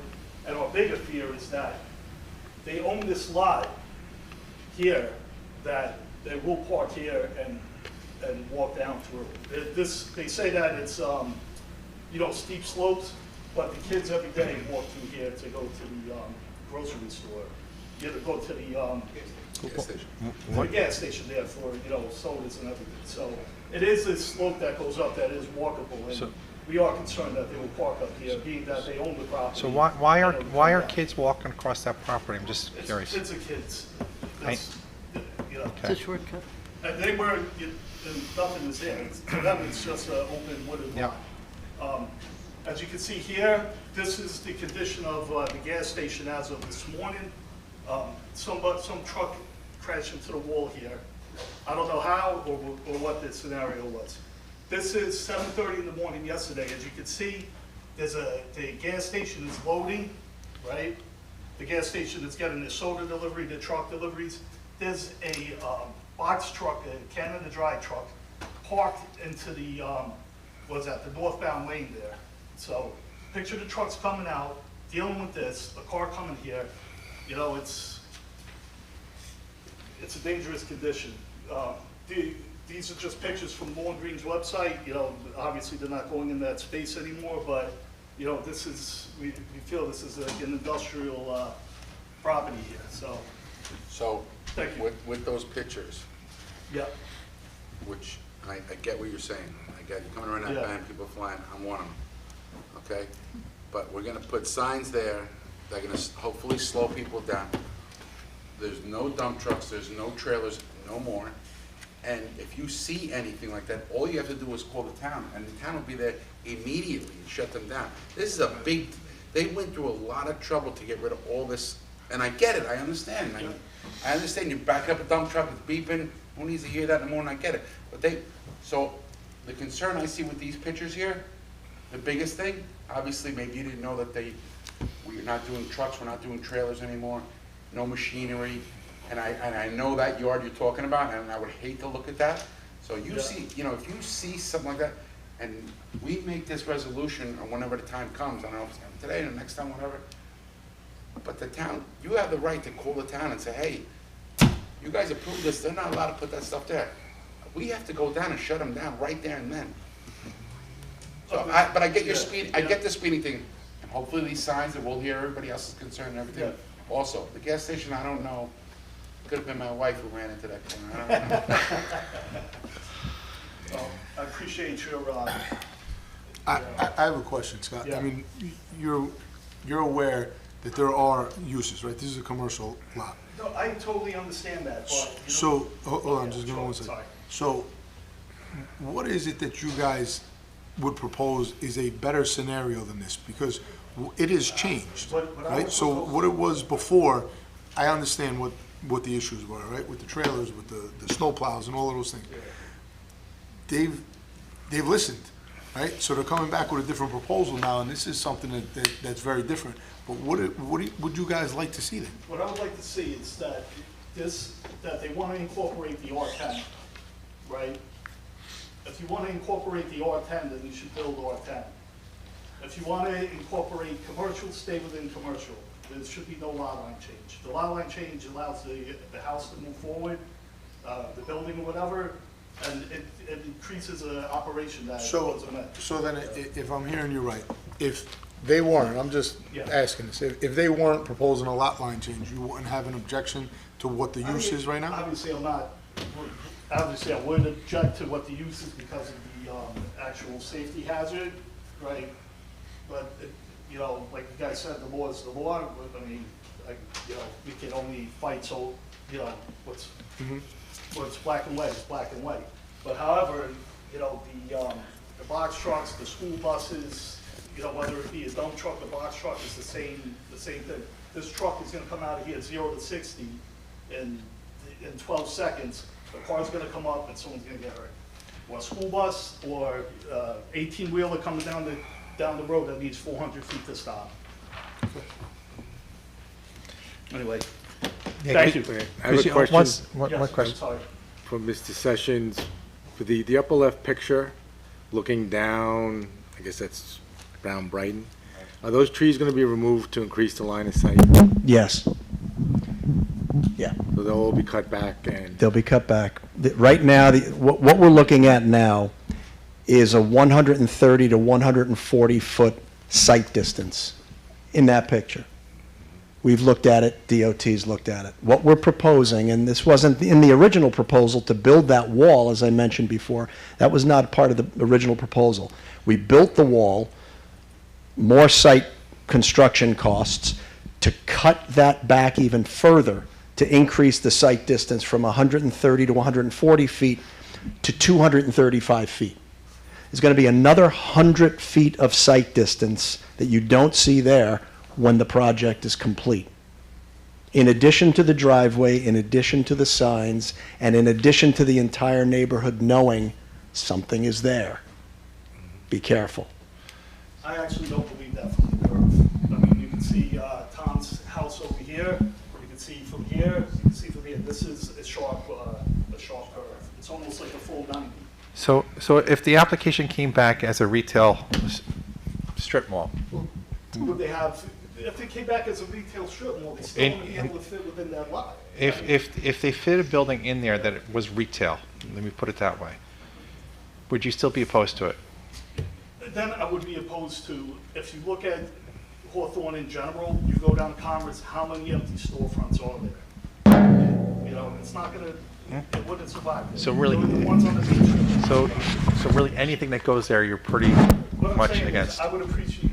and our bigger fear is that they own this lot here, that they will park here and walk down through. They say that it's, you know, steep slopes, but the kids every day walk through here to go to the grocery store. You have to go to the gas station there for, you know, sodas and everything. So it is a slope that goes up that is walkable, and we are concerned that they will park up here, being that they own the property. So why are kids walking across that property? I'm just curious. It's a kids. That's, you know. Okay. It's a shortcut. And they were, nothing is there. To them, it's just an open wooded Yeah. lot. As you can see here, this is the condition of the gas station as of this morning. Some truck crashed into the wall here. I don't know how or what the scenario was. This is 7:30 in the morning yesterday. As you can see, the gas station is loading, right? The gas station is getting the soda delivery, the truck deliveries. There's a box truck, a Canada Dry truck, parked into the, the northbound lane there. So picture the trucks coming out, dealing with this, a car coming here. You know, it's a dangerous condition. These are just pictures from Lawn Green's website. You know, obviously they're not going in that space anymore, but, you know, this is, we feel this is like an industrial property here, so. So, Thank you. with those pictures, Yeah, which I get what you're saying. I get you coming around that Yeah. band, people flying, I'm one of them, okay? But we're gonna put signs there that are gonna hopefully slow people down. There's no dump trucks, there's no trailers, no more. And if you see anything like that, all you have to do is call the town, and the town will be there immediately and shut them down. This is a big, they went through a lot of trouble to get rid of all this, and I get it, I understand. I understand, you back up a dump truck, it's beeping, who needs to hear that in the morning, I get it. But so the concern I see with these pictures here, the biggest thing, obviously maybe you didn't know that we're not doing trucks, we're not doing trailers anymore, no machinery. And I know that yard you're talking about, and I would hate to look at that. So you see, you know, if you see something like that, and we make this resolution, or whenever the time comes, I don't know if it's today or next time, whatever, but the town, you have the right to call the town and say, hey, you guys approved this, they're not allowed to put that stuff there. We have to go down and shut them down right there and then. So, but I get your speed, I get the speeding thing, and hopefully these signs that we'll hear everybody else's concern and everything. Also, the gas station, I don't know. Could have been my wife who ran into that corner. I don't know. well, I appreciate your, I have a question, Scott. Yeah. I mean, you're aware that there are uses, right? This is a commercial lot. no, I totally understand that, but. You know- So, hold on, Yeah, just give me sure, one second. sorry. So, what is it that you guys would propose is a better scenario than this? Because it has changed, What I right? would So propose- what it was before, I understand what the issues were, right? With the trailers, with the snow plows and all of those things. They've listened, right? So they're coming back with a different proposal now, and this is something that's very different. But what would you guys like to see then? What I would like to see is that that they want to incorporate the R10, right? If you want to incorporate the R10, then you should build R10. If you want to incorporate commercial, stay within commercial. There should be no lot line change. The lot line change allows the house to move forward, the building or whatever, and it increases the operation that So, was in it. so then if I'm hearing you right, if they weren't, I'm just Yeah. asking this, if they weren't proposing a lot line change, you wouldn't have an objection to what the use is right now? Obviously, I wouldn't object to what the use is because of the actual safety hazard, right? But, you know, like you guys said, the law is the law. I mean, you know, we can only fight so, you know, what's black and white is black and white. But however, you know, the box trucks, the school buses, you know, whether it be a dump truck or box truck, is the same thing. This truck is gonna come out of here 0 to 60 in 12 seconds. The car's gonna come up and someone's gonna get hurt. Or a school bus or 18-wheeler coming down the road that needs 400 feet to stop. Anyway, thank you. I have a question One question. Sorry. from Mr. Sessions. For the upper left picture, looking down, I guess that's Brown Brighton. Are those trees going to be removed to increase the line of sight? Yes. Yeah. So they'll all be cut back and, They'll be cut back. Right now, what we're looking at now is a 130 to 140 foot sight distance in that picture. We've looked at it, DOT's looked at it. What we're proposing, and this wasn't in the original proposal to build that wall, as I mentioned before, that was not part of the original proposal. We built the wall, more site construction costs, to cut that back even further, to increase the site distance from 130 to 140 feet to 235 feet. There's going to be another 100 feet of site distance that you don't see there when the project is complete. In addition to the driveway, in addition to the signs, and in addition to the entire neighborhood knowing something is there. Be careful. I actually don't believe that from the curve. I mean, you can see Tom's house over here, you can see from here, you can see from here. This is a sharp curve. It's almost like a full 90. So if the application came back as a retail strip mall, Would they have, if they came back as a retail strip mall, they still wouldn't be able to fit within that lot? if they fit a building in there that was retail, let me put it that way, would you still be opposed to it? Then I would be opposed to, if you look at Hawthorne in general, you go down Commerce, how many empty storefronts are there? You know, it's not gonna, it wouldn't survive. So really, The ones on the beach. so really anything that goes there, you're pretty What I'm much saying is, against. I would appreciate,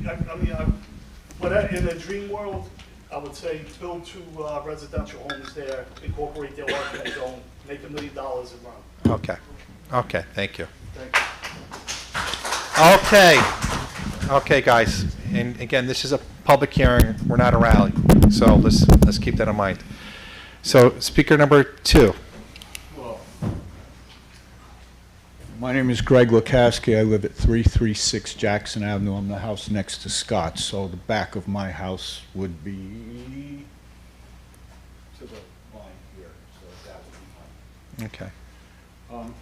but in a dream world, I would say build 2 residential homes there, incorporate the R10 zone, make $1 million and run. Okay, thank you. Thank you. Okay, guys, and again, this is a public hearing, we're not a rally, so let's keep that in mind. So, speaker number 2. My name is Greg Lukaski. I live at 336 Jackson Avenue. I'm the house next to Scott's, so the back of my house would be to the line here, so that would be Okay. mine.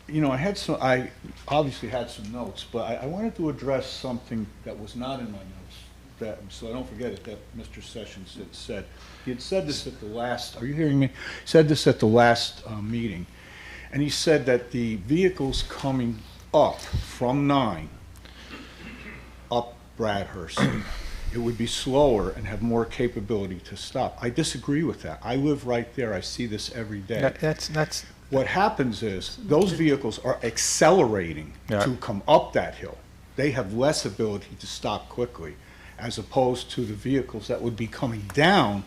You know, I obviously had some notes, but I wanted to address something that was not in my notes, so I don't forget it, that Mr. Sessions had said. He had said this at the last, are you hearing me? He said this at the last meeting. And he said that the vehicles coming up from 9, up Bradhurst, it would be slower and have more capability to stop. I disagree with that. I live right there. I see this every day. That's What happens is, those vehicles are accelerating to come up that hill. They have less ability to stop quickly, as opposed to the vehicles that would be coming down.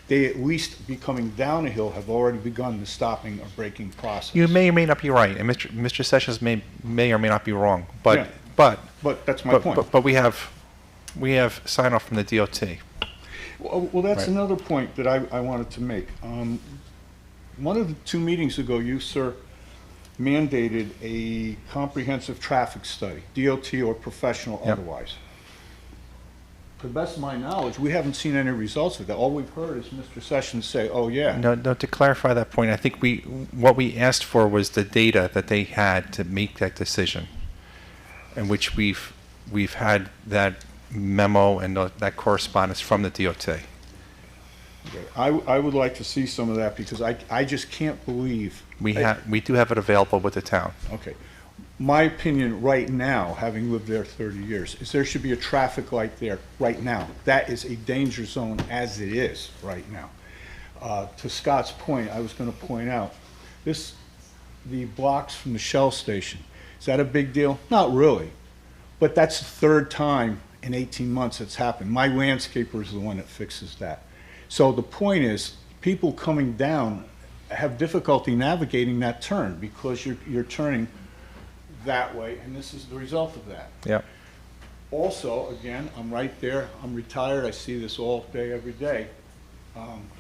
They at least be coming down a hill have already begun the stopping or braking process. You may or may not be right, and Mr. Sessions may or may not be wrong, but Yeah. but that's my point. But we have sign off from the DOT. Well, that's Right. another point that I wanted to make. One of the 2 meetings ago, you, sir, mandated a comprehensive traffic study, DOT or professional otherwise. To the best of my knowledge, we haven't seen any results of that. All we've heard is Mr. Sessions say, oh, yeah. No, to clarify that point, I think what we asked for was the data that they had to make that decision, in which we've had that memo and that correspondence from the DOT. Okay. I would like to see some of that because I just can't believe. We do have it available with the town. Okay. My opinion right now, having lived there 30 years, is there should be a traffic light there right now. That is a danger zone as it is right now. To Scott's point, I was going to point out, the blocks from the Shell station, is that a big deal? Not really. But that's the third time in 18 months it's happened. My landscaper is the one that fixes that. So the point is, people coming down have difficulty navigating that turn because you're turning that way, and this is the result of that. Yep. Also, again, I'm right there, I'm retired, I see this all day, every day.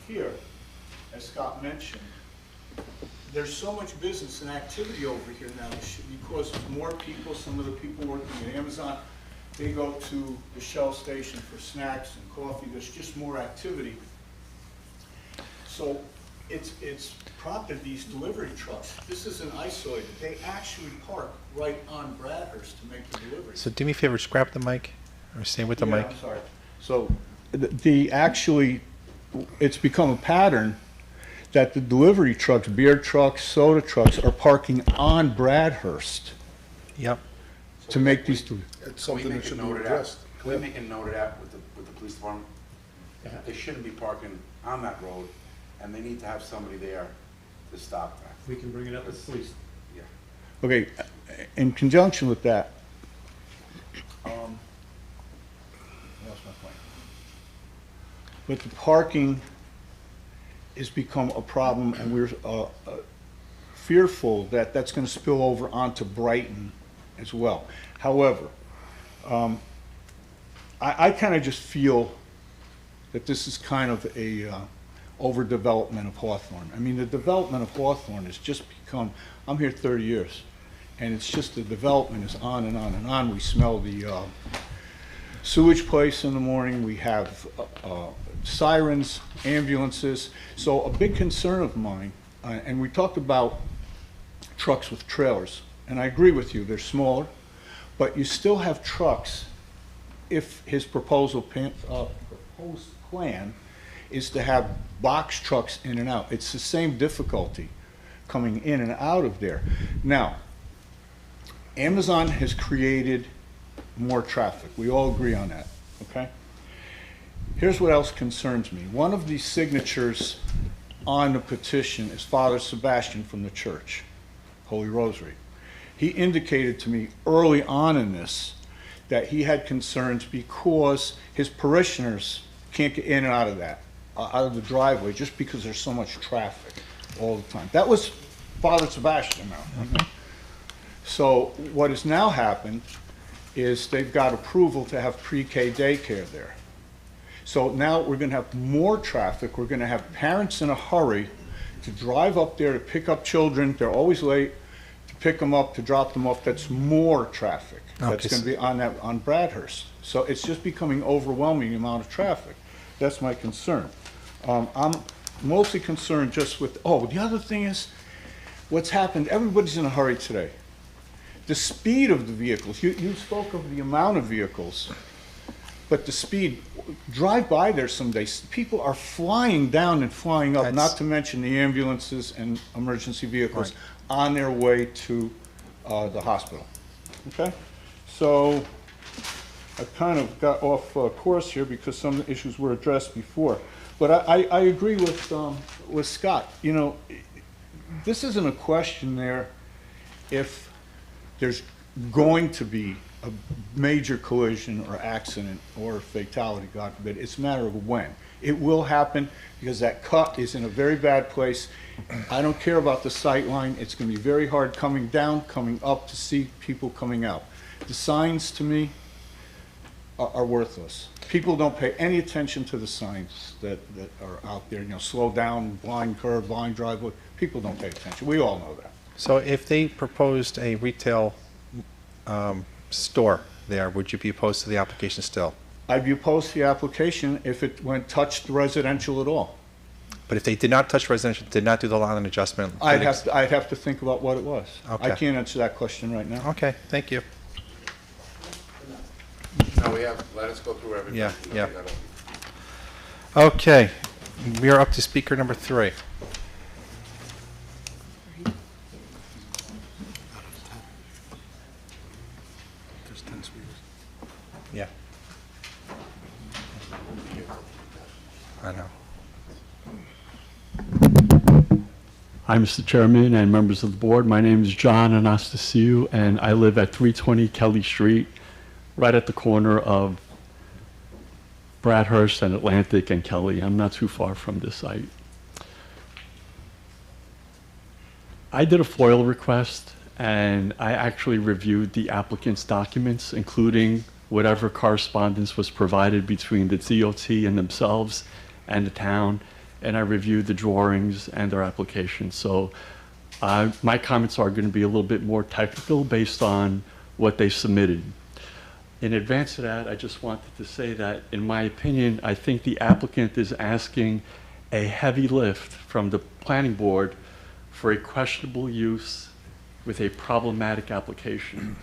Here, as Scott mentioned, there's so much business and activity over here now because more people, some of the people working at Amazon, they go to the Shell station for snacks and coffee. There's just more activity. So it's prompted these delivery trucks. This isn't isolated. They actually park right on Bradhurst to make the delivery. So do me a favor, just grab the mic, or stay with the Yeah, mic. I'm sorry. So it's become a pattern that the delivery trucks, beer trucks, soda trucks are parking on Bradhurst. Yep. To make these. It's something that should be Can addressed. we make a note of that with the police department? They shouldn't be parking on that road, and they need to have somebody there to stop that. We can bring it up with the police. Yeah. Okay, in conjunction with that, I lost my point. But the parking has become a problem, and we're fearful that that's going to spill over onto Brighton as well. However, I kind of just feel that this is kind of a overdevelopment of Hawthorne. I mean, the development of Hawthorne has just become, I'm here 30 years, and it's just the development is on and on and on. We smell the sewage place in the morning. We have sirens, ambulances. So a big concern of mine, and we talked about trucks with trailers, and I agree with you, they're smaller, but you still have trucks if his proposed plan is to have box trucks in and out. It's the same difficulty coming in and out of there. Now, Amazon has created more traffic. We all agree on that, okay? Here's what else concerns me. One of the signatures on the petition is Father Sebastian from the church, Holy Rosary. He indicated to me early on in this that he had concerns because his parishioners can't get in and out of that, out of the driveway, just because there's so much traffic all the time. That was Father Sebastian now. So what has now happened is they've got approval to have pre-K daycare there. So now we're going to have more traffic. We're going to have parents in a hurry to drive up there to pick up children. They're always late. To pick them up, to drop them off. That's more traffic. That's going to be on Bradhurst. So it's just becoming overwhelming the amount of traffic. That's my concern. I'm mostly concerned just with, the other thing is what's happened. Everybody's in a hurry today. The speed of the vehicles, you spoke of the amount of vehicles, but the speed, drive by there some days, people are flying down and flying up, not to mention the ambulances and emergency vehicles on their way to the hospital. Okay? So I kind of got off course here because some of the issues were addressed before. But I agree with Scott. You know, this isn't a question there if there's going to be a major collision or accident or fatality, God forbid. It's a matter of when. It will happen because that cut is in a very bad place. I don't care about the sight line. It's going to be very hard coming down, coming up to see people coming out. The signs, to me, are worthless. People don't pay any attention to the signs that are out there. You know, slow down, blind curve, blind driveway. People don't pay attention. We all know that. So if they proposed a retail store there, would you be opposed to the application still? I'd be opposed to the application if it touched residential at all. But if they did not touch residential, did not do the lot line adjustment? I'd have to think about what it was. Okay. I can't answer that question right now. Okay, thank you. No, let us go through everything. Yeah. Okay. We are up to speaker number 3. There's 10 speakers. Yeah. I know. Hi, Mr. Chairman and members of the board. My name is John Anastasiou, and I live at 320 Kelly Street, right at the corner of Bradhurst and Atlantic and Kelly. I'm not too far from this site. I did a FOIL request, and I actually reviewed the applicant's documents, including whatever correspondence was provided between the DOT and themselves and the town, and I reviewed the drawings and their application. So my comments are going to be a little bit more technical based on what they submitted. In advance of that, I just wanted to say that, in my opinion, I think the applicant is asking a heavy lift from the planning board for a questionable use with a problematic application.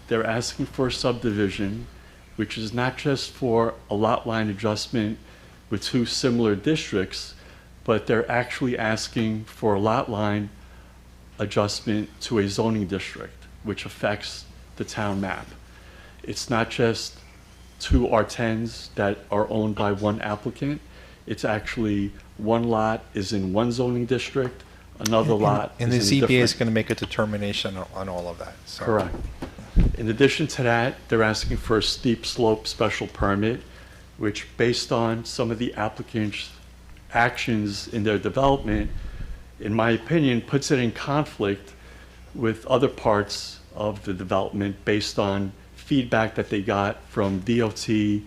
They're asking for a subdivision, which is not just for a lot line adjustment with 2 similar districts, but they're actually asking for a lot line adjustment to a zoning district, which affects the town map. It's not just 2 R10s that are owned by one applicant. It's actually one lot is in one zoning district, another lot And the is in a ZBA is different. going to make a determination on all of that. So. Correct. In addition to that, they're asking for a steep slope special permit, which, based on some of the applicant's actions in their development, in my opinion, puts it in conflict with other parts of the development based on feedback that they got from DOT, the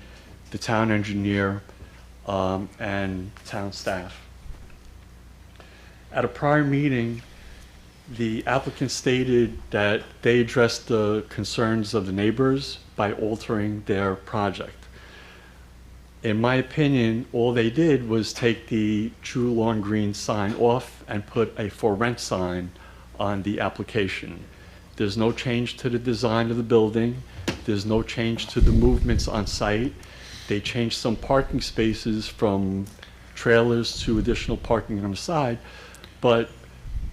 town engineer, and town staff. At a prior meeting, the applicant stated that they addressed the concerns of the neighbors by altering their project. In my opinion, all they did was take the True Lawn Green sign off and put a for rent sign on the application. There's no change to the design of the building. There's no change to the movements on site. They changed some parking spaces from trailers to additional parking on the side, but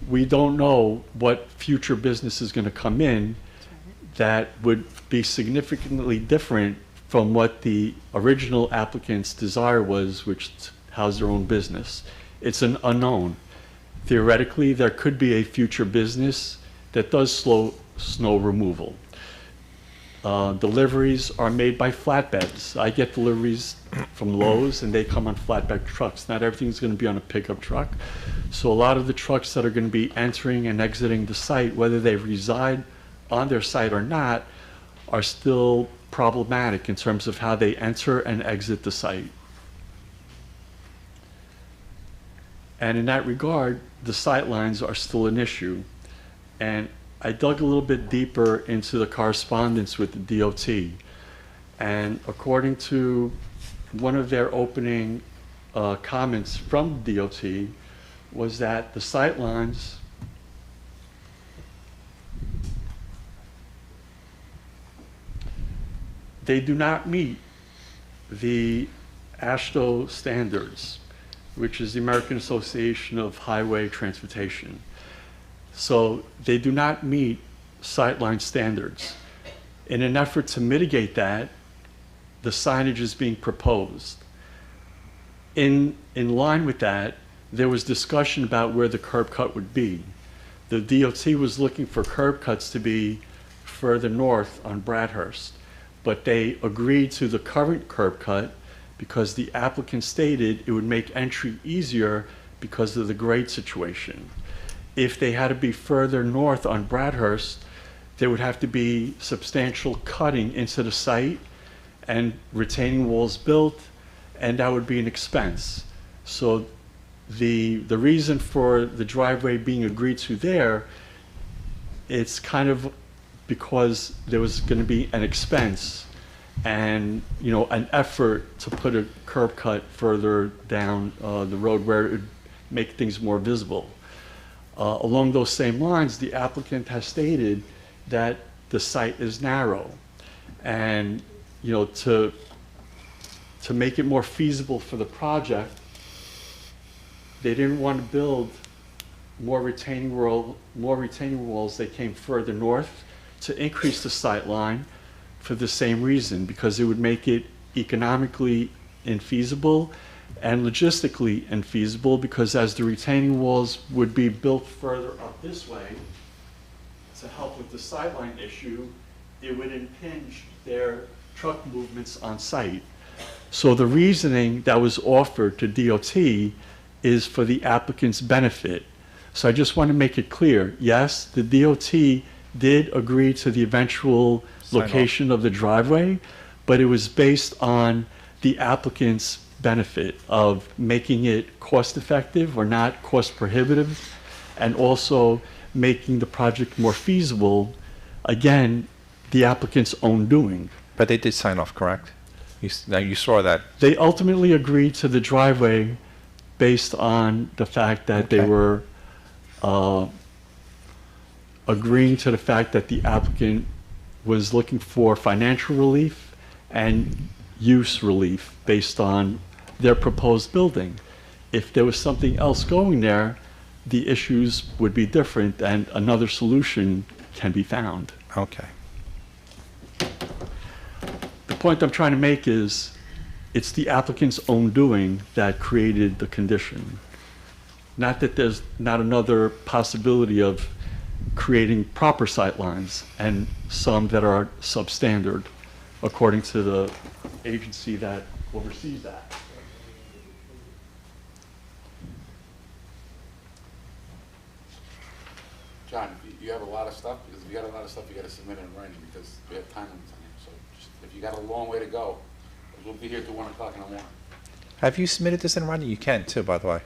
we don't know what future business is going to come in that would be significantly different from what the original applicant's desire was, which housed their own business. It's an unknown. Theoretically, there could be a future business that does snow removal. Deliveries are made by flatbeds. I get deliveries from Lowe's and they come on flatbed trucks. Not everything's going to be on a pickup truck. So a lot of the trucks that are going to be entering and exiting the site, whether they reside on their site or not, are still problematic in terms of how they enter and exit the site. And in that regard, the sight lines are still an issue. And I dug a little bit deeper into the correspondence with the DOT. And according to one of their opening comments from the DOT, was that the sight lines they do not meet the AASHTO standards, which is the American Association of Highway Transportation. So they do not meet sightline standards. In an effort to mitigate that, the signage is being proposed. In line with that, there was discussion about where the curb cut would be. The DOT was looking for curb cuts to be further north on Bradhurst, but they agreed to the current curb cut because the applicant stated it would make entry easier because of the grade situation. If they had to be further north on Bradhurst, there would have to be substantial cutting into the site and retaining walls built, and that would be an expense. So the reason for the driveway being agreed to there, it's kind of because there was going to be an expense and, you know, an effort to put a curb cut further down the road where it would make things more visible. Along those same lines, the applicant has stated that the site is narrow, and, you know, to make it more feasible for the project, they didn't want to build more retaining walls. They came further north to increase the sight line for the same reason, because it would make it economically infeasible and logistically infeasible, because as the retaining walls would be built further up this way to help with the sightline issue, it would impinge their truck movements on site. So the reasoning that was offered to DOT is for the applicant's benefit. So I just want to make it clear, yes, the DOT did agree to the eventual location of the driveway, but it was based on the applicant's benefit of making it cost-effective or not cost-prohibitive, and also making the project more feasible, again, the applicant's own doing. But they did sign off, correct? Now, you saw that. They ultimately agreed to the driveway based on the fact that they were agreeing to the fact that the applicant was looking for financial relief and use relief based on their proposed building. If there was something else going there, the issues would be different and another solution can be found. Okay. The point I'm trying to make is it's the applicant's own doing that created the condition. Not that there's not another possibility of creating proper sightlines and some that are substandard according to the agency that oversees that. John, you have a lot of stuff, because if you got a lot of stuff, you gotta submit it in writing, because we have time limits on here. So just, if you got a long way to go, we'll be here till 1 o'clock in the morning. Have you submitted this in writing? You can too, by the way.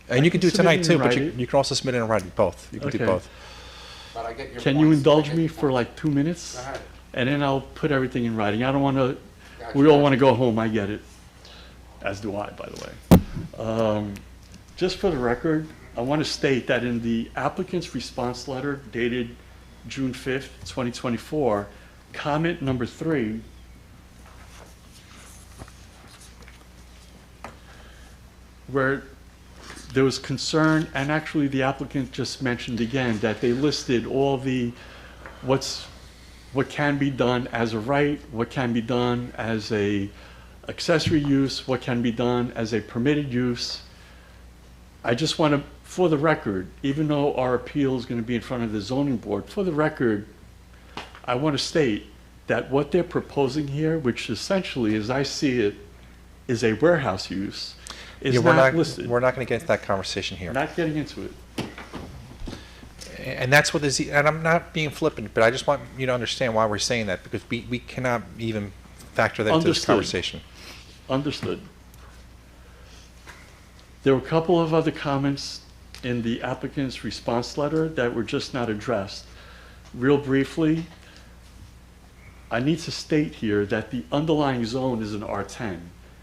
And you can do it submit tonight it too, in but you writing. can also submit it in writing, both. You can do Okay. both. But I get your Can you points. indulge I get me your for points. like 2 minutes? Go ahead. And then I'll put everything in writing. I don't want to, Gotcha. we all want to go home, I get it. As do I, by the way. Just for the record, I want to state that in the applicant's response letter dated June 5th, 2024, comment number 3, where there was concern, and actually the applicant just mentioned again that they listed all the what can be done as a right, what can be done as a accessory use, what can be done as a permitted use. I just want to, for the record, even though our appeal is going to be in front of the zoning board, for the record, I want to state that what they're proposing here, which essentially, as I see it, is a warehouse use, is Yeah, not listed. We're not going to get into that conversation here. Not getting into it. And that's what is, and I'm not being flippant, but I just want you to understand why we're saying that, because we cannot even factor that into this Understood. conversation. Understood. There were a couple of other comments in the applicant's response letter that were just not addressed. Real briefly, I need to state here that the underlying zone is an R10,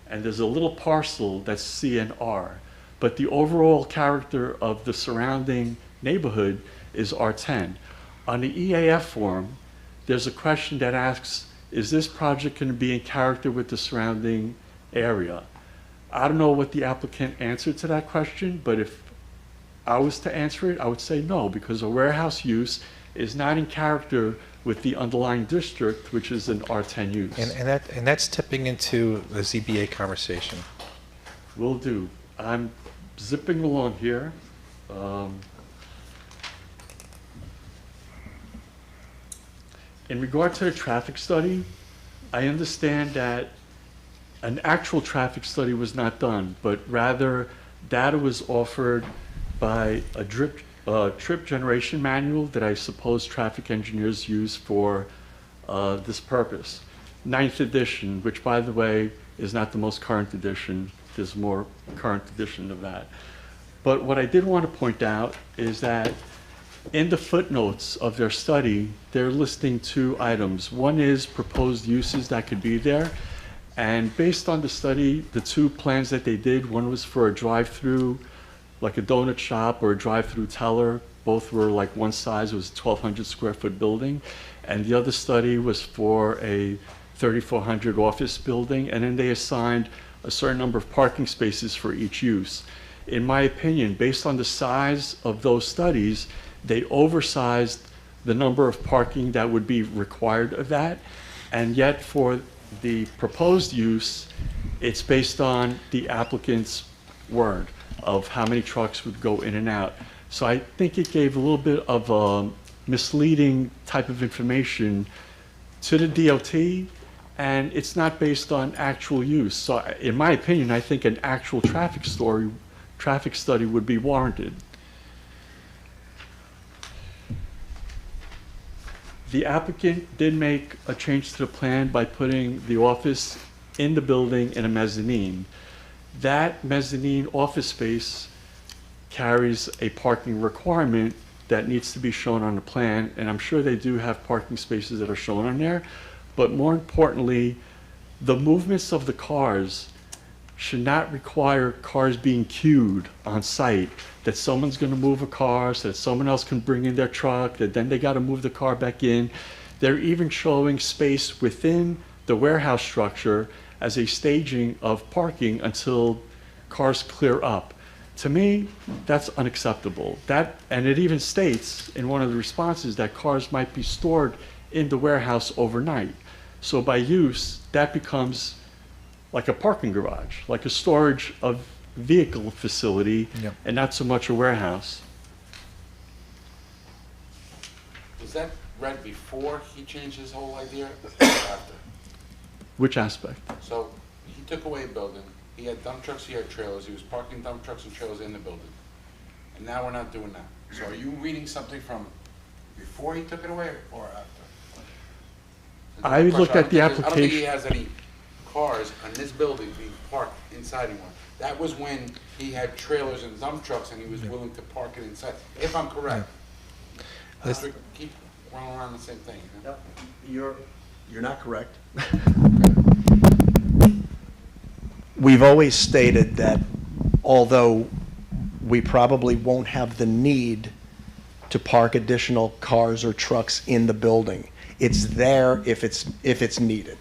and there's a little parcel that's CNR, but the overall character of the surrounding neighborhood is R10. On the EAF form, there's a question that asks, is this project going to be in character with the surrounding area? I don't know what the applicant answered to that question, but if I was to answer it, I would say no, because a warehouse use is not in character with the underlying district, which is an R10 use. And that's tipping into the ZBA conversation. Will do. I'm zipping along here. In regard to the traffic study, I understand that an actual traffic study was not done, but rather data was offered by a trip generation manual that I suppose traffic engineers use for this purpose. 9th edition, which by the way is not the most current edition. There's a more current edition of that. But what I did want to point out is that in the footnotes of their study, they're listing 2 items. One is proposed uses that could be there. And based on the study, the 2 plans that they did, one was for a drive-through, like a donut shop or a drive-through teller. Both were like one size, it was a 1,200 square foot building. And the other study was for a 3,400 office building. And then they assigned a certain number of parking spaces for each use. in my opinion, based on the size of those studies, they oversized the number of parking that would be required of that. And yet for the proposed use, it's based on the applicant's word of how many trucks would go in and out. So I think it gave a little bit of a misleading type of information to the DOT, and it's not based on actual use. So in my opinion, I think an actual traffic study would be warranted. The applicant did make a change to the plan by putting the office in the building in a mezzanine. That mezzanine office space carries a parking requirement that needs to be shown on the plan, and I'm sure they do have parking spaces that are shown on there. But more importantly, the movements of the cars should not require cars being queued on site, that someone's going to move a car so that someone else can bring in their truck, that then they got to move the car back in. They're even showing space within the warehouse structure as a staging of parking until cars clear up. To me, that's unacceptable. And it even states in one of the responses that cars might be stored in the warehouse overnight. So by use, that becomes like a parking garage, like a storage of vehicle facility, Yep. and not so much a warehouse. Was that read before he changed his whole idea or after? Which aspect? So he took away a building, he had dump trucks, he had trailers, he was parking dump trucks and trailers in the building. And now we're not doing that. So are you reading something from before he took it away or after? I looked at the I don't think he application. has any cars on this building being parked inside anymore. That was when he had trailers and dump trucks and he was willing to park it inside, if I'm correct. This- We keep running around the same thing. you know? You're not correct. We've always stated that although we probably won't have the need to park additional cars or trucks in the building, it's there if it's needed.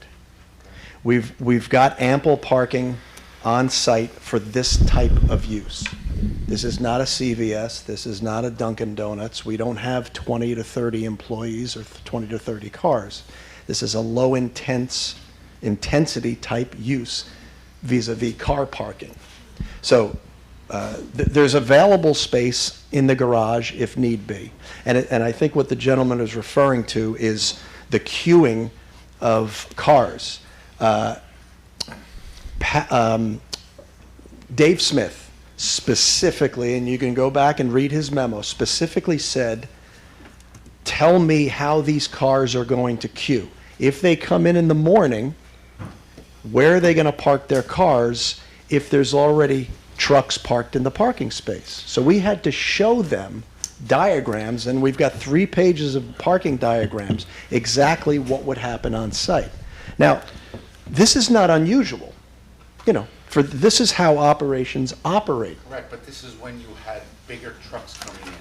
We've got ample parking on site for this type of use. This is not a CVS, this is not a Dunkin' Donuts. We don't have 20 to 30 employees or 20 to 30 cars. This is a low intensity type use vis-a-vis car parking. So there's available space in the garage if need be. And I think what the gentleman is referring to is the queuing of cars. Dave Smith specifically, and you can go back and read his memo, specifically said, tell me how these cars are going to queue. If they come in the morning, where are they going to park their cars if there's already trucks parked in the parking space? So we had to show them diagrams, and we've got 3 pages of parking diagrams, exactly what would happen on site. Now, this is not unusual. You know, this is how operations operate. Correct, but this is when you had bigger trucks coming in.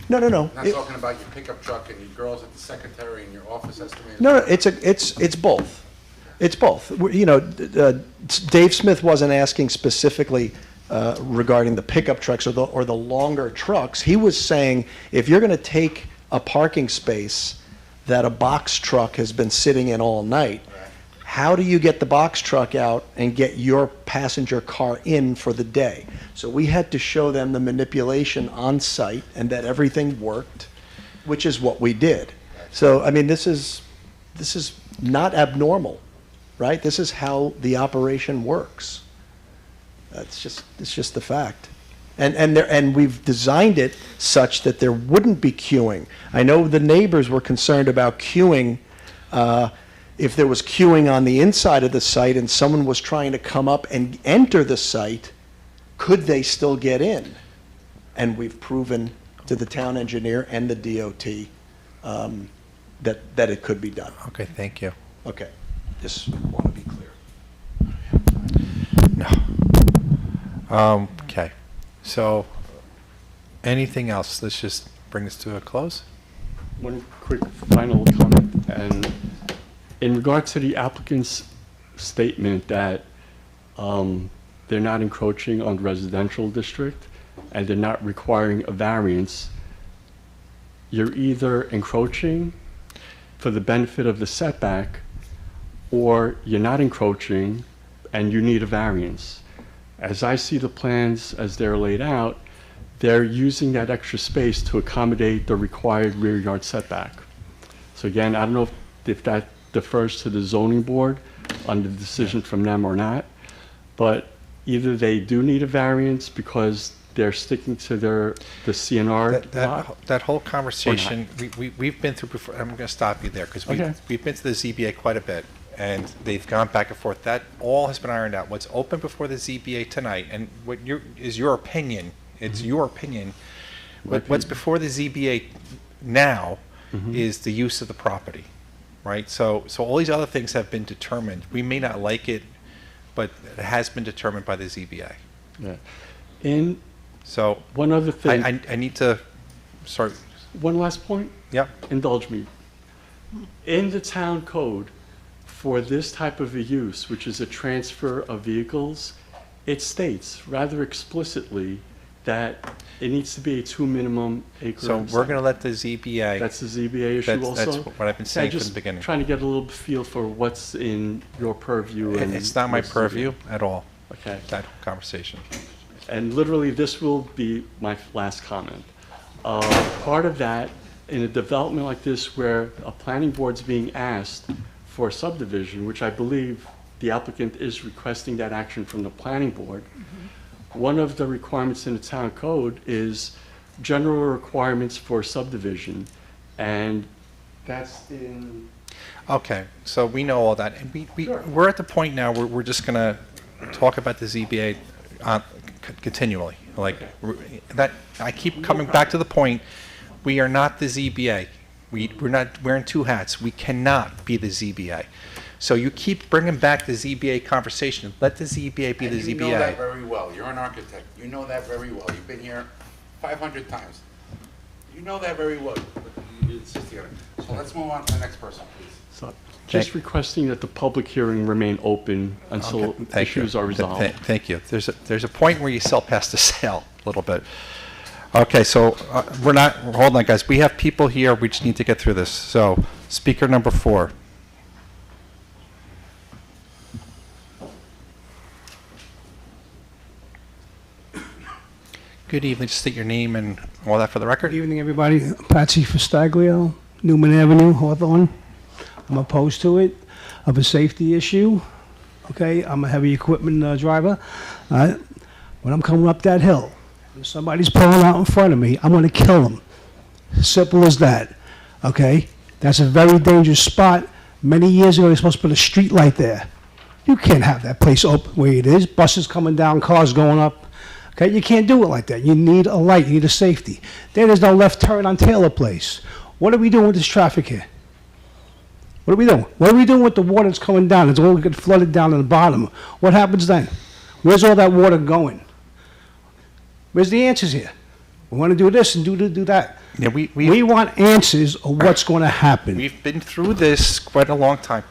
No. I'm not talking about your pickup truck and your girls at the secretary and your office estimator. No, it's both. It's both. You know, Dave Smith wasn't asking specifically regarding the pickup trucks or the longer trucks. He was saying if you're going to take a parking space that a box truck has been sitting in all night, how do you get the box truck out and get your passenger car in for the day? So we had to show them the manipulation on site and that everything worked, which is what we did. So, I mean, this is not abnormal, right? This is how the operation works. It's just the fact. And we've designed it such that there wouldn't be queuing. I know the neighbors were concerned about queuing. If there was queuing on the inside of the site and someone was trying to come up and enter the site, could they still get in? And we've proven to the town engineer and the DOT that it could be done. Okay, thank you. Okay, just want to be clear. Okay, so anything else? Let's just bring this to a close. One quick final comment, and in regard to the applicant's statement that they're not encroaching on the residential district, and they're not requiring a variance, you're either encroaching for the benefit of the setback, or you're not encroaching and you need a variance. As I see the plans as they're laid out, they're using that extra space to accommodate the required rear yard setback. So again, I don't know if that defers to the zoning board on the decision from them or not, but either they do need a variance because they're sticking to the CNR lot. That whole conversation, we've been through before. I'm going to stop you there because Okay. we've been to the ZBA quite a bit, and they've gone back and forth. That all has been ironed out. What's open before the ZBA tonight, and what is your opinion? It's your opinion. What's before the ZBA now is the use of the property, right? So all these other things have been determined. We may not like it, but it has been determined by the ZBA. Yeah. And so one other thing. I need to, sorry. One last point? Yep. Indulge me. In the town code, for this type of a use, which is a transfer of vehicles, it states rather explicitly that it needs to be a 2 minimum acre. So we're going to let the ZBA. That's the ZBA issue also? That's what I've been saying from the beginning. Trying to get a little feel for what's in your purview. And It's not my what's purview at all. Okay. That conversation. And literally, this will be my last comment. Part of that, in a development like this where a planning board's being asked for subdivision, which I believe the applicant is requesting that action from the planning board, one of the requirements in the town code is general requirements for subdivision, and that's in... Okay, so we know all that. And we're at the point now where we're just going to talk about the ZBA continually. Like, that, I keep coming back to the point, we are not the ZBA. We're not wearing two hats. We cannot be the ZBA. So you keep bringing back the ZBA conversation. Let the ZBA be the ZBA. You know that very well. You're an architect. You know that very well. You've been here 500 times. You know that very well. You insist on it. So let's move on to the next person, please. So just requesting that the public hearing remain open until issues are resolved. Thank you. There's a point where you sell past the sale a little bit. Okay, so hold on, guys. We have people here. We just need to get through this. So speaker number 4. Good evening. Just state your name and all that for the record. Good evening, everybody. Patsy Fastaglio, Newman Avenue, Hawthorne. I'm opposed to it of a safety issue. Okay, I'm a heavy equipment driver. When I'm coming up that hill, and somebody's pulling out in front of me, I'm going to kill them. Simple as that. Okay, that's a very dangerous spot. Many years ago, they were supposed to put a street light there. You can't have that place open where it is. Buses coming down, cars going up. Okay, you can't do it like that. You need a light, you need a safety. There's no left turn on Taylor Place. What are we doing with this traffic here? What are we doing? What are we doing with the water that's coming down? It's all getting flooded down to the bottom. What happens then? Where's all that water going? Where's the answers here? We want to do this and do that. Yeah, we want answers of what's going to happen. We've been through this quite a long time,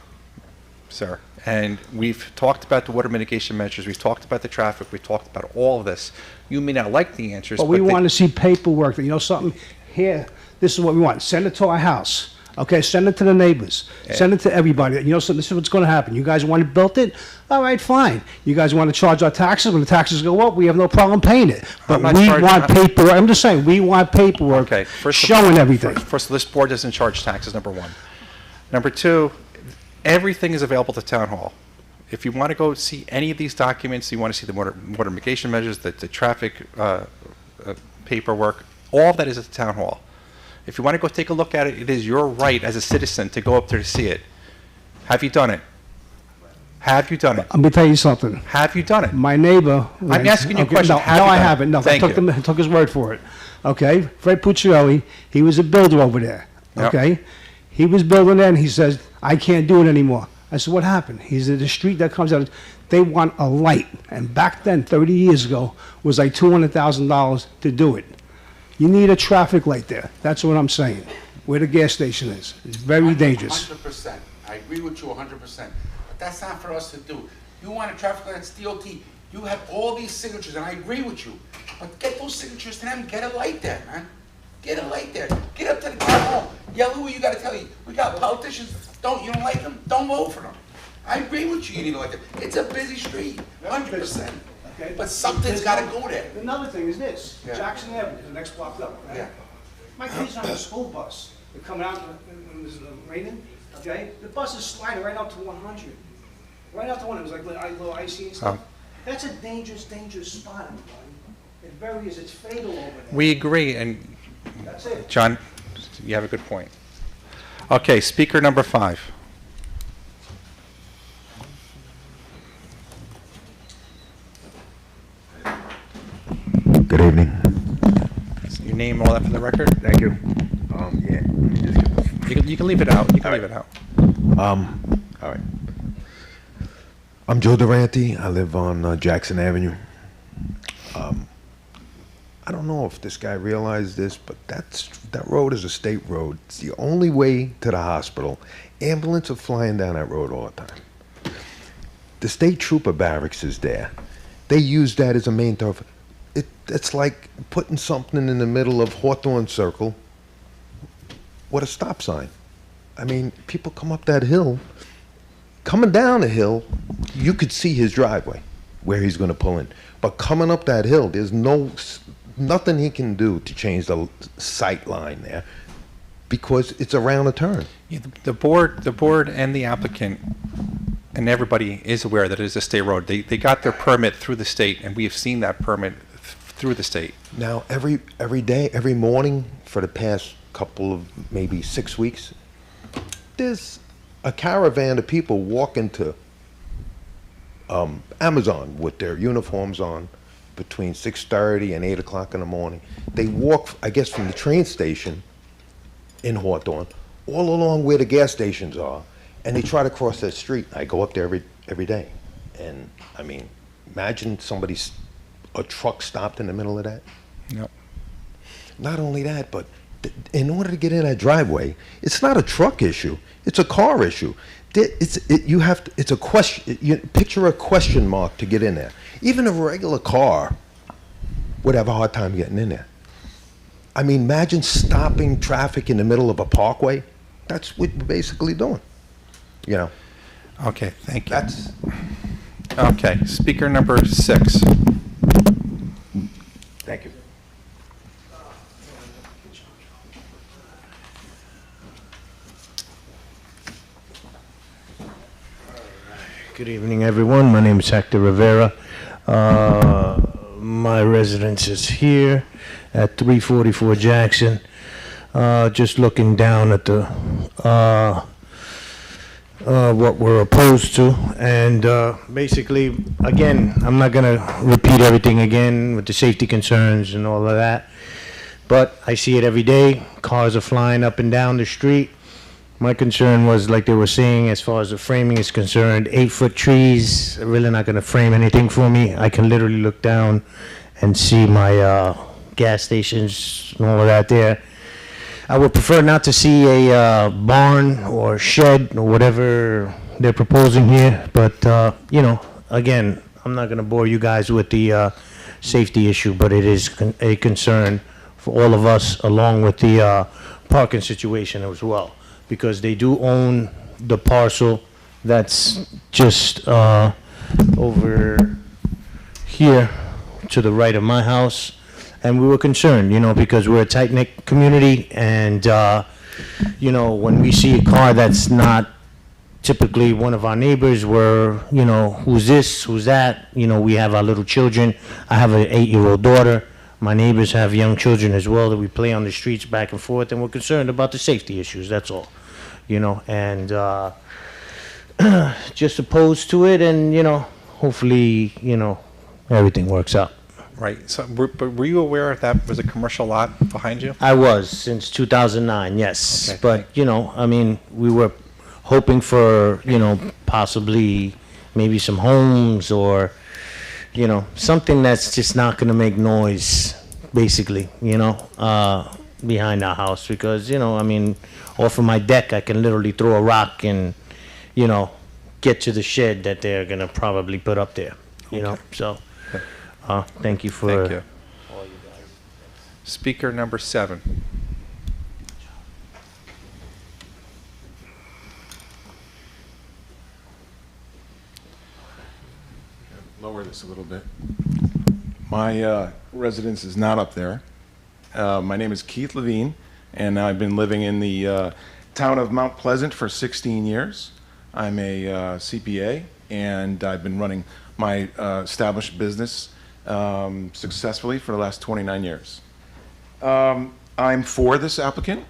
sir. And we've talked about the water mitigation measures. We've talked about the traffic. We've talked about all of this. You may not like the answers, but we want to see paperwork. You know something? Here, this is what we want. Send it to our house. Okay, send it to the neighbors. Send it to everybody. You know something? This is what's going to happen. You guys want to build it? All right, fine. You guys want to charge our taxes? When the taxes go up, we have no problem paying it. But we want paperwork. I'm just saying, we want paperwork showing everything. First, this board doesn't charge taxes, number 1. Number 2, everything is available at the town hall. If you want to go see any of these documents, you want to see the water mitigation measures, the traffic paperwork, all of that is at the town hall. If you want to go take a look at it, it is your right as a citizen to go up there to see it. Have you done it? Have you done it? I'm going to tell you something. Have you done it? My neighbor... I'm asking you a question. No, I haven't. No, I took his word for it. Okay? Fred Pucciarelli, he was a builder over there. Okay? Yep. He was building there, and he says, I can't do it anymore. I said, what happened? He's in the street that comes out. They want a light. And back then, 30 years ago, was like $200,000 to do it. You need a traffic light there. That's what I'm saying. Where the gas station is. It's very dangerous. 100%. I agree with you 100%. But that's not for us to do. You want a traffic light, it's DOT. You have all these signatures, and I agree with you, but get those signatures to them, get a light there, man. Get a light there. Get up to the town hall. Yell who you gotta tell you. We got politicians, you don't like them, don't vote for them. I agree with you, you need to like them. It's a busy street, 100%. Okay? But something's gotta go there. Another thing is this, Yeah. Jackson Avenue, the next block up, right? Yeah. My kids on the school bus, they're coming out when it's raining, okay? The bus is sliding right out to 100. Right out to 100, it was like a little icy and stuff. That's a dangerous, dangerous spot, everybody. It very is, it's fatal over there. We agree, and That's it. John, you have a good point. Okay, speaker number 5. Good evening. Your name, all that for the record? Thank you. Yeah, let me just get this. You can leave it out. You can leave it out. All right. I'm Joe Durante. I live on Jackson Avenue. I don't know if this guy realized this, but that road is a state road. It's the only way to the hospital. Ambulances are flying down that road all the time. The state trooper barracks is there. They use that as a main thoroughfare. It's like putting something in the middle of Hawthorne Circle with a stop sign. I mean, people come up that hill. Coming down the hill, you could see his driveway, where he's going to pull in. But coming up that hill, there's nothing he can do to change the sight line there because it's around a turn. Yeah, the board and the applicant and everybody is aware that it is a state road. They got their permit through the state, and we have seen that permit through the state. Now, every day, every morning for the past couple of maybe 6 weeks, there's a caravan of people walking to Amazon with their uniforms on between 6:30 and 8 o'clock in the morning. They walk, I guess, from the train station in Hawthorne all along where the gas stations are, and they try to cross that street. I go up there every day, and I mean, imagine a truck stopped in the middle of that. Yep. Not only that, but in order to get in that driveway, it's not a truck issue; it's a car issue. It's a question. You picture a question mark to get in there. Even a regular car would have a hard time getting in there. I mean, imagine stopping traffic in the middle of a parkway. That's what we're basically doing. You know. Okay, thank you. Okay, speaker number 6. Thank you. Good evening, everyone. My name is Hector Rivera. My residence is here at 344 Jackson. Just looking down at the what we're opposed to, and basically, again, I'm not going to repeat everything again with the safety concerns and all of that, but I see it every day. Cars are flying up and down the street. My concern was, like they were saying, as far as the framing is concerned, 8-foot trees are really not going to frame anything for me. I can literally look down and see my gas stations and all of that there. I would prefer not to see a barn or shed or whatever they're proposing here, but, you know, again, I'm not going to bore you guys with the safety issue, but it is a concern for all of us, along with the parking situation as well, because they do own the parcel that's just over here to the right of my house. And we were concerned, you know, because we're a tight-knit community, and, you know, when we see a car that's not typically one of our neighbors, we're, you know, who's this, who's that? You know, we have our little children. I have an 8-year-old daughter. My neighbors have young children as well that we play on the streets back and forth, and we're concerned about the safety issues, that's all, you know, and just opposed to it, and, you know, hopefully, you know, everything works out. Right. So, but were you aware that was a commercial lot behind you? I was, since 2009, yes. Okay. But, you know, I mean, we were hoping for, you know, possibly maybe some homes or, you know, something that's just not going to make noise, basically, you know, behind our house. Because, you know, I mean, off of my deck, I can literally throw a rock and, you know, get to the shed that they're going to probably put up there. you know, so, thank you for. Thank you. Speaker number 7. Lower this a little bit. My residence is not up there. My name is Keith Levine, and I've been living in the town of Mount Pleasant for 16 years. I'm a CPA, and I've been running my established business successfully for the last 29 years. I'm for this applicant,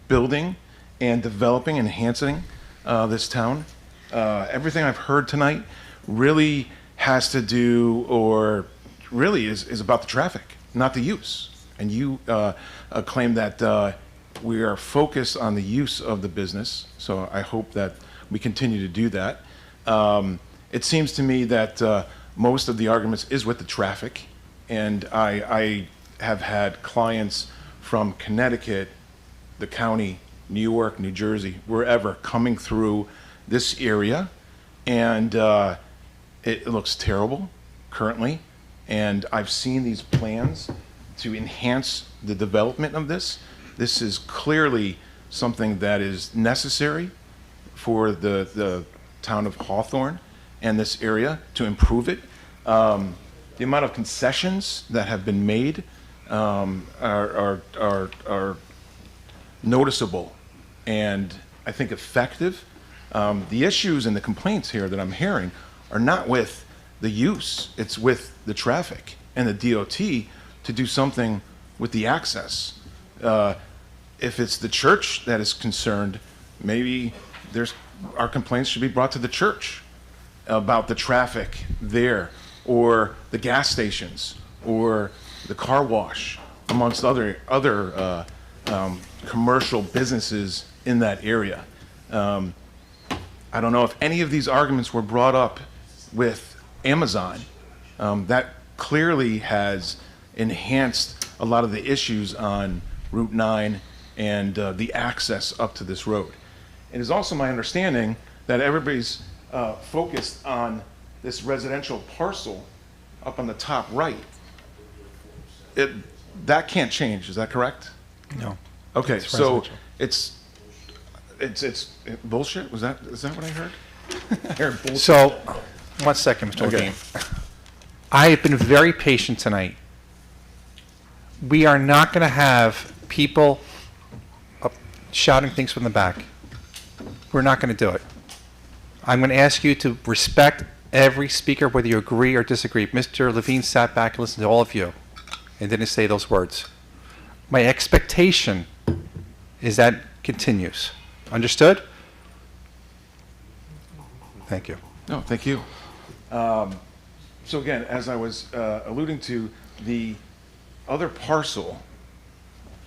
building and developing and enhancing this town. Everything I've heard tonight really has to do, or really is about the traffic, not the use. And you claim that we are focused on the use of the business, so I hope that we continue to do that. It seems to me that most of the arguments is with the traffic, and I have had clients from Connecticut, the county, New York, New Jersey, wherever, coming through this area, and it looks terrible currently, and I've seen these plans to enhance the development of this. This is clearly something that is necessary for the town of Hawthorne and this area to improve it. The amount of concessions that have been made are noticeable and I think effective. The issues and the complaints here that I'm hearing are not with the use, it's with the traffic and the DOT to do something with the access. If it's the church that is concerned, maybe our complaints should be brought to the church about the traffic there, or the gas stations, or the car wash, amongst other commercial businesses in that area. I don't know if any of these arguments were brought up with Amazon. That clearly has enhanced a lot of the issues on Route 9 and the access up to this road. It is also my understanding that everybody's focused on this residential parcel up on the top right. That can't change, is that correct? No. Okay, It's so residential. it's bullshit? Is that what I heard? I heard bullshit. So, 1 second, Mr. Okay. Levine. I have been very patient tonight. We are not going to have people shouting things from the back. We're not going to do it. I'm going to ask you to respect every speaker, whether you agree or disagree. Mr. Levine sat back and listened to all of you and didn't say those words. My expectation is that continues. Understood? Thank you. No, thank you. So again, as I was alluding to, the other parcel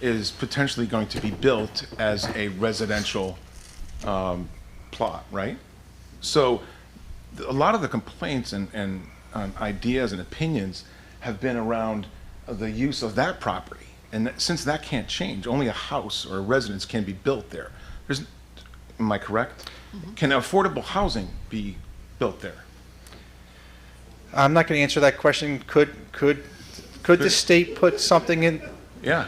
is potentially going to be built as a residential plot, right? So a lot of the complaints and ideas and opinions have been around the use of that property. And since that can't change, only a house or a residence can be built there. Am I correct? Mm-hmm. Can affordable housing be built there? I'm not going to answer that question. Could the state put something in? Yeah.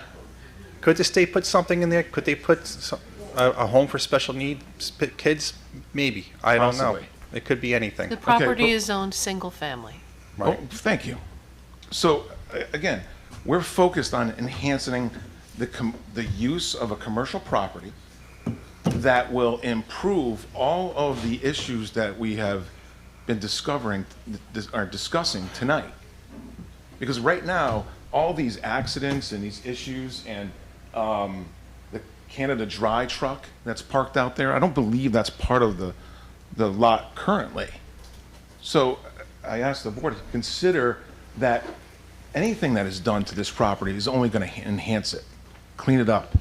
Could the state put something in there? Could they put a home for special needs kids? Maybe. I don't know. Possibly. It could be anything. The property is zoned single family. Right. Oh, thank you. So again, we're focused on enhancing the use of a commercial property that will improve all of the issues that we have been discussing tonight. Because right now, all these accidents and these issues and the Canada Dry truck that's parked out there, I don't believe that's part of the lot currently. So I asked the board to consider that anything that is done to this property is only going to enhance it, clean it up,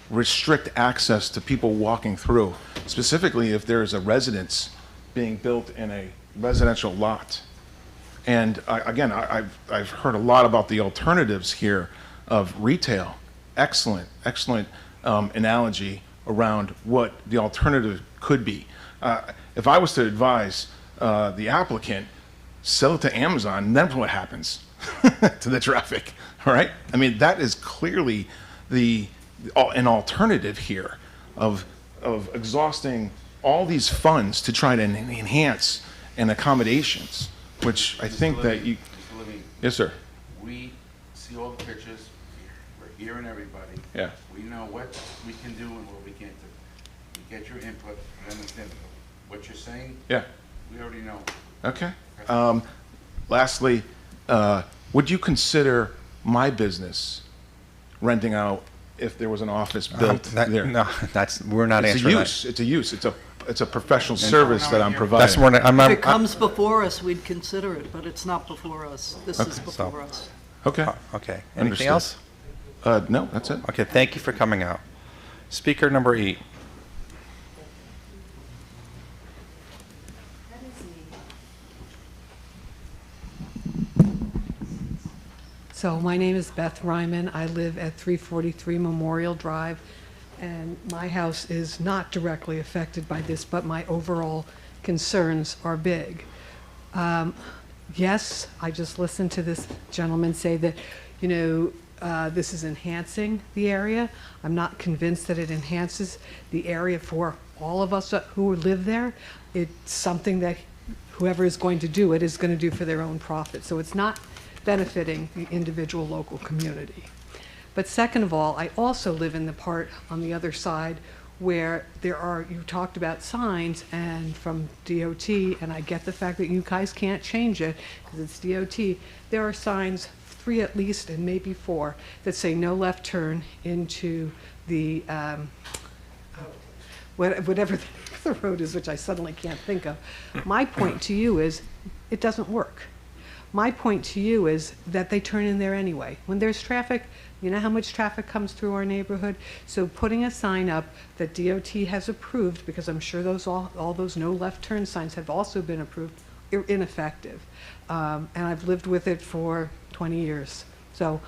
restrict access to people walking through, specifically if there is a residence being built in a residential lot. And I've heard a lot about the alternatives here of retail. Excellent analogy around what the alternative could be. If I was to advise the applicant, sell it to Amazon, then what happens to the traffic, all right? I mean, that is clearly an alternative here of exhausting all these funds to try to enhance and accommodations, which I think that you... Mr. Levine, Yes, sir. we see all the pictures, we're hearing everybody. Yeah. We know what we can do and what we can't do. We get your input, we understand what you're saying. Yeah. We already know. Okay. Lastly, would you consider my business renting out if there was an office built there? No, we're not It's a answering that. use. It's a use. It's a professional service that I'm providing. That's more, I'm If not, it comes before us, we'd consider it, but it's not before us. This is Okay. before us. Okay. okay. Understood. Anything else? No, that's it. Okay, thank you for coming out. Speaker number 8. So my name is Beth Ryman. I live at 343 Memorial Drive, and my house is not directly affected by this, but my overall concerns are big. Yes, I just listened to this gentleman say that, this is enhancing the area. I'm not convinced that it enhances the area for all of us who live there. It's something that whoever is going to do it is going to do for their own profit. So it's not benefiting the individual local community. But second of all, I also live in the part on the other side where you talked about signs and from DOT, and I get the fact that you guys can't change it because it's DOT. There are signs, 3 at least and maybe 4, that say no left turn into the, whatever the road is, which I suddenly can't think of. My point to you is, it doesn't work. My point to you is that they turn in there anyway. When there's traffic, you know how much traffic comes through our neighborhood? So putting a sign up that DOT has approved, because I'm sure all those no left turn signs have also been approved, are ineffective. And I've lived with it for 20 years. So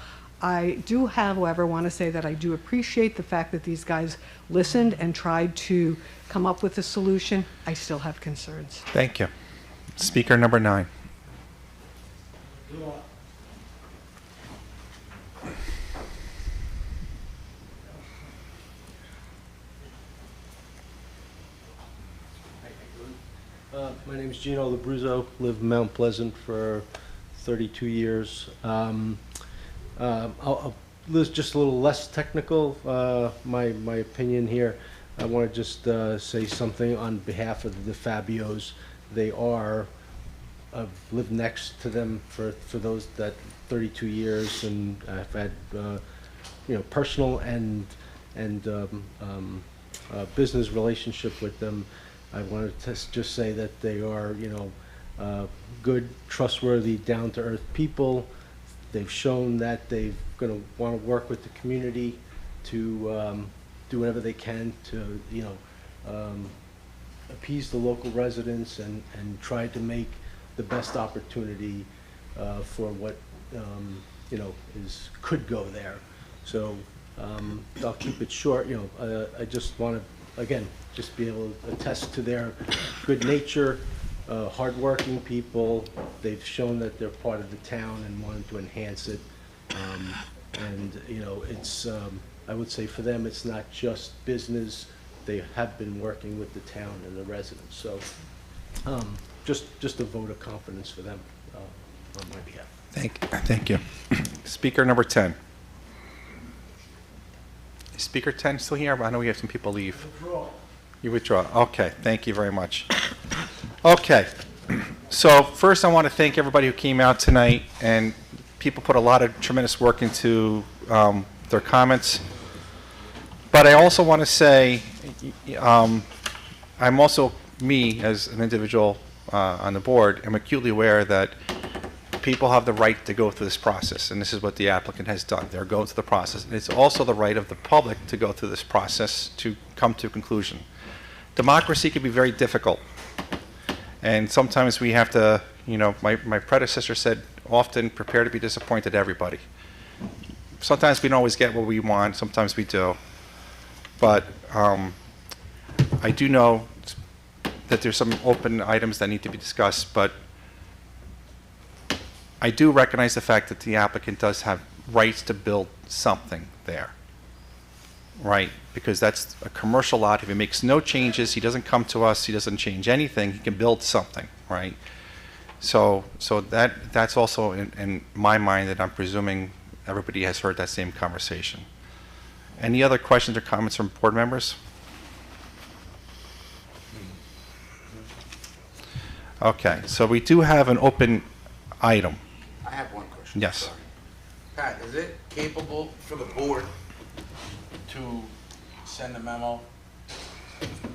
I do, however, want to say that I do appreciate the fact that these guys listened and tried to come up with a solution. I still have concerns. Thank you. Speaker number 9. My name is Gino Labruzzo, live in Mount Pleasant for 32 years. I'll just a little less technical, my opinion here. I want to just say something on behalf of the Fabios. I've lived next to them for those that 32 years, and I've had personal and business relationship with them. I wanted to just say that they are good, trustworthy, down-to-earth people. They've shown that they're going to want to work with the community to do whatever they can to appease the local residents and try to make the best opportunity for what could go there. So I'll keep it short. I just want to again just be able to attest to their good nature, hardworking people. They've shown that they're part of the town and wanted to enhance it. And it's I would say for them it's not just business. They have been working with the town and the residents. So just a vote of confidence for them on my behalf. Thank you. Speaker number 10. Is Speaker 10 still here? I know we have some people leave. You withdraw. Okay, thank you very much. Okay, so first I want to thank everybody who came out tonight, and people put a lot of tremendous work into their comments. But I also want to say, I'm also, me as an individual on the board, am acutely aware that people have the right to go through this process, and this is what the applicant has done. They're going through the process. And it's also the right of the public to go through this process to come to a conclusion. Democracy can be very difficult, and sometimes we have to, my predecessor said, often prepare to be disappointed everybody. Sometimes we don't always get what we want, sometimes we do. But I do know that there's some open items that need to be discussed, but I do recognize the fact that the applicant does have rights to build something there, right? Because that's a commercial lot. If he makes no changes, he doesn't come to us, he doesn't change anything, he can build something, right? So that's also in my mind that I'm presuming everybody has heard that same conversation. Any other questions or comments from board members? Okay, so we do have an open item. I have one question. Yes. Sorry. Pat, is it capable for the board to send a memo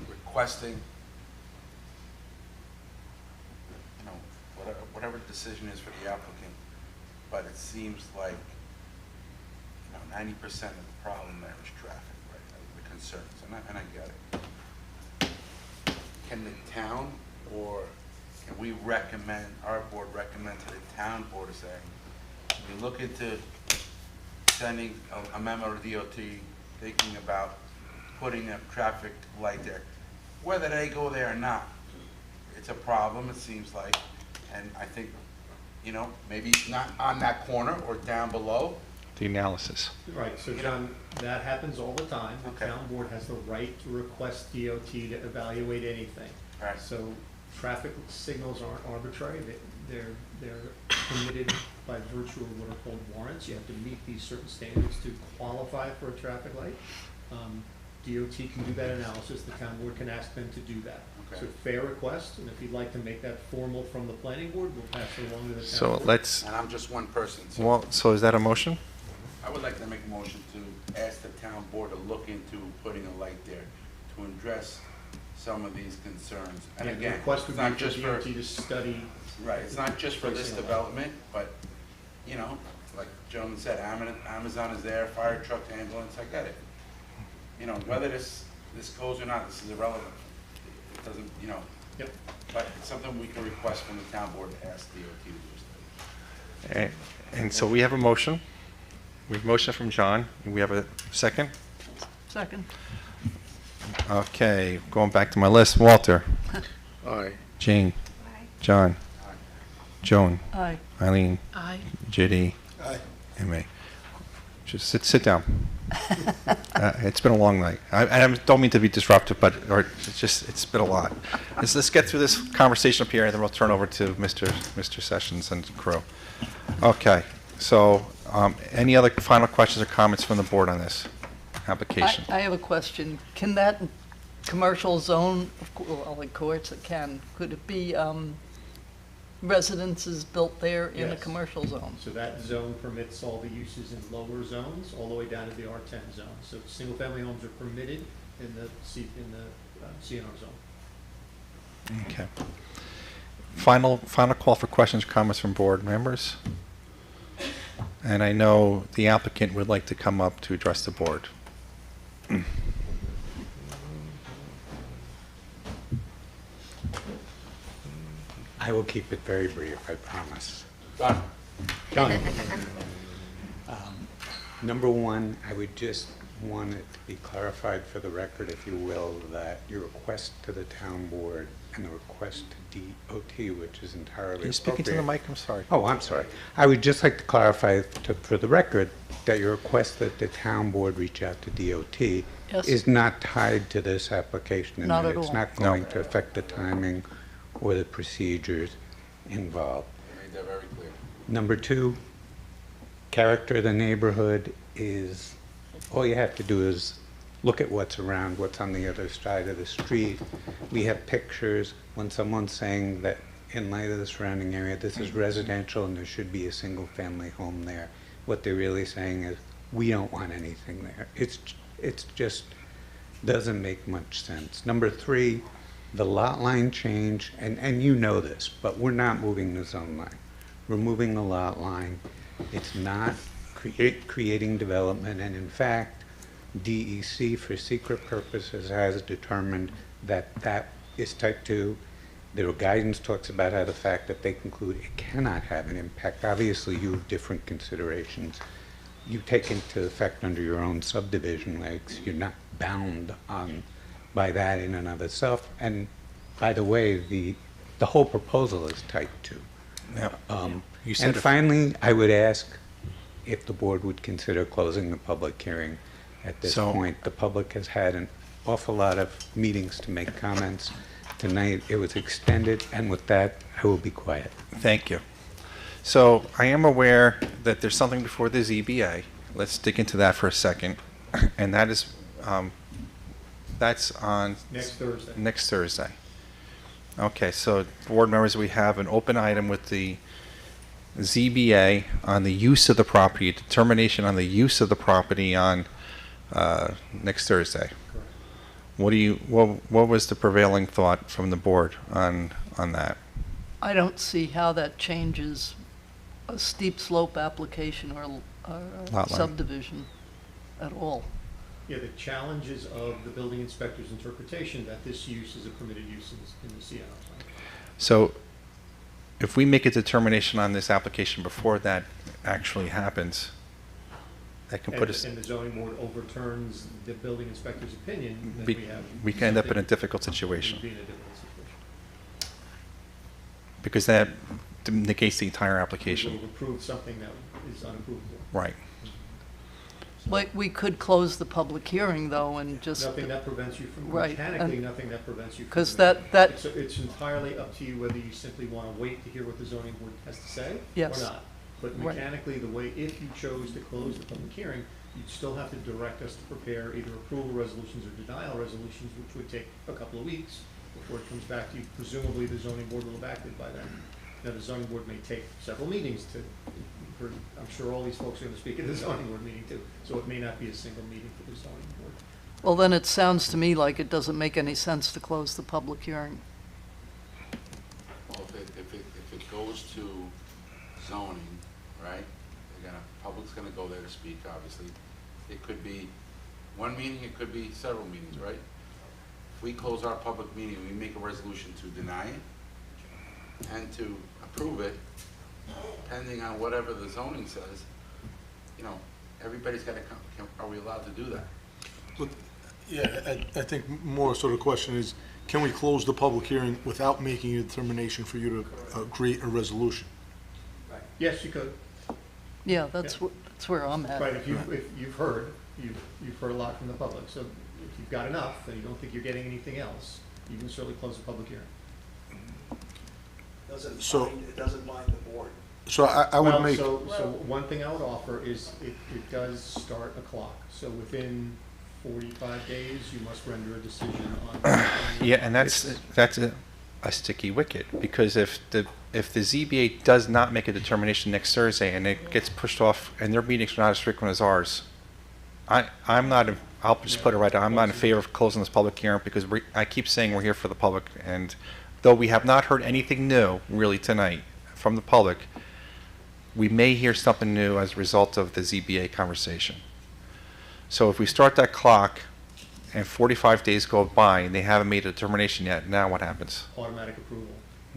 requesting, you know, whatever the decision is for the applicant, but it seems like, you know, 90% of the problem there is traffic, right? The concerns, and I get it. Can the town, or can we recommend, our board recommend to the town board saying, we look into sending a memo to DOT, thinking about putting a traffic light there, whether they go there or not, it's a problem, it seems like, and I think, you know, maybe not on that corner or down below. The analysis. Right, so John, that happens all the time. The Okay. town board has the right to request DOT to evaluate anything. Right. So traffic signals aren't arbitrary. They're permitted by virtue of what are called warrants. You have to meet these certain standards to qualify for a traffic light. DOT can do that analysis. The town board can ask them to do that. Okay. So fair request, and if you'd like to make that formal from the planning board, we'll pass it along to the town So board. let's, And I'm just one person, so. well, so is that a motion? I would like to make a motion to ask the town board to look into putting a light there to address some of these concerns. And Yeah, the again, request it's would be not for just for, DOT to study. right, it's not just for this Placing a light. development, but, you know, like Joan said, Amazon is there, fire truck, ambulance, I get it. You know, whether this goes or not, this is irrelevant. It doesn't, you know. Yep. But it's something we can request from the town board to ask DOT to do a study. And so we have a motion. We have a motion from John. We have a second? Second. Okay, going back to my list. Walter? Aye. Jane? John? Joan? Aye. Eileen? Aye. JD? Aye. And me. Just sit down. It's been a long night. I don't mean to be disruptive, but it's been a lot. Let's get through this conversation up here, and then we'll turn over to Mr. Sessions and crew. Okay. So, any other final questions or comments from the board on this application? I have a question. Can that commercial zone, of course it can, could it be residences built there in a Yes. commercial zone? So that zone permits all the uses in lower zones, all the way down to the R10 zone. So single-family homes are permitted in the CNR zone. Okay. Final call for questions or comments from board members. And I know the applicant would like to come up to address the board. I will keep it very brief, I promise. Done. Done. Number one, I would just want it to be clarified for the record, if you will, that your request to the town board and the request to DOT, which is entirely Can you speak into the appropriate. mic? I'm sorry. Oh, I'm sorry. I would just like to clarify for the record that your request that the town board reach out to DOT Yes. is not tied to this application. and Not that at It's all. not going to affect the timing or the procedures involved. I made that very clear. Number two, character of the neighborhood is, all you have to do is look at what's around, what's on the other side of the street. We have pictures when someone's saying that in light of the surrounding area, this is residential and there should be a single-family home there. What they're really saying is, we don't want anything there. It's just doesn't make much sense. Number three, the lot line change, and you know this, but we're not moving the zone line. We're moving the lot line. It's not creating development, and in fact, DEC, for secret purposes, has determined that that is type 2. Their guidance talks about how the fact that they conclude it cannot have an impact. Obviously, you have different considerations. You take into effect under your own subdivision regs. You're not bound by that in and of itself. And by the way, the whole proposal is type 2. Yep. You said And if- finally, I would ask if the board would consider closing the public hearing at this So- point. The public has had an awful lot of meetings to make comments. Tonight, it was extended, and with that, I will be quiet. Thank you. So I am aware that there's something before the ZBA. Let's dig into that for a second. And that is, that's on... Next Thursday. Next Thursday. Okay, so board members, we have an open item with the ZBA on the use of the property, determination on the use of the property on next Thursday. What was the prevailing thought from the board on that? I don't see how that changes a steep slope application or Lot line. subdivision at all. Yeah, the challenges of the building inspector's interpretation that this use is a permitted use in the CNR plan. So if we make a determination on this application before that actually happens, that can put us... And the zoning board overturns the building inspector's opinion, then We, we have... we can end up in a something- difficult situation, we'd be in a difficult situation. because that negates the entire We application. will approve something that is unapprovable. Right. Like, we could close the public hearing, though, and just... Nothing that prevents you from, Right, mechanically, and- nothing that prevents you from... 'cause doing that- It's entirely up to you whether you simply want to wait to hear what the zoning board has to say Yes. or not. But Right. mechanically, the way, if you chose to close the public hearing, you'd still have to direct us to prepare either approval resolutions or denial resolutions, which would take a couple of weeks before it comes back to you. Presumably, the zoning board will have acted by then. Now, the zoning board may take several meetings to, I'm sure all these folks are going to speak at the zoning board meeting too, so it may not be a single meeting for the zoning board. Well, then it sounds to me like it doesn't make any sense to close the public hearing. Well, if it goes to zoning, right, public's gonna go there to speak, obviously. It could be one meeting, it could be several meetings, right? If we close our public meeting, we make a resolution to deny it and to approve it, depending on whatever the zoning says, everybody's gotta come, are we allowed to do that? But, yeah, I think more sort of question is, can we close the public hearing without making a determination for you to create a resolution? Yes, you could. Yeah, that's where I'm at. Right, if you've heard a lot from the public, so if you've got enough, and you don't think you're getting anything else, you can certainly close the public hearing. It doesn't bind the board. So I would Well, make, So one thing I would offer is it does start a clock, so within 45 days, you must render a decision on. Yeah, and that's a sticky wicket, because if the ZBA does not make a determination next Thursday and it gets pushed off and their meetings are not as frequent as ours, I'm not, I'll just put it right out, I'm not in favor of closing this public hearing, because I keep saying we're here for the public, and though we have not heard anything new really tonight from the public, we may hear something new as a result of the ZBA conversation. So if we start that clock and 45 days go by and they haven't made a determination yet, now what happens? Automatic approval.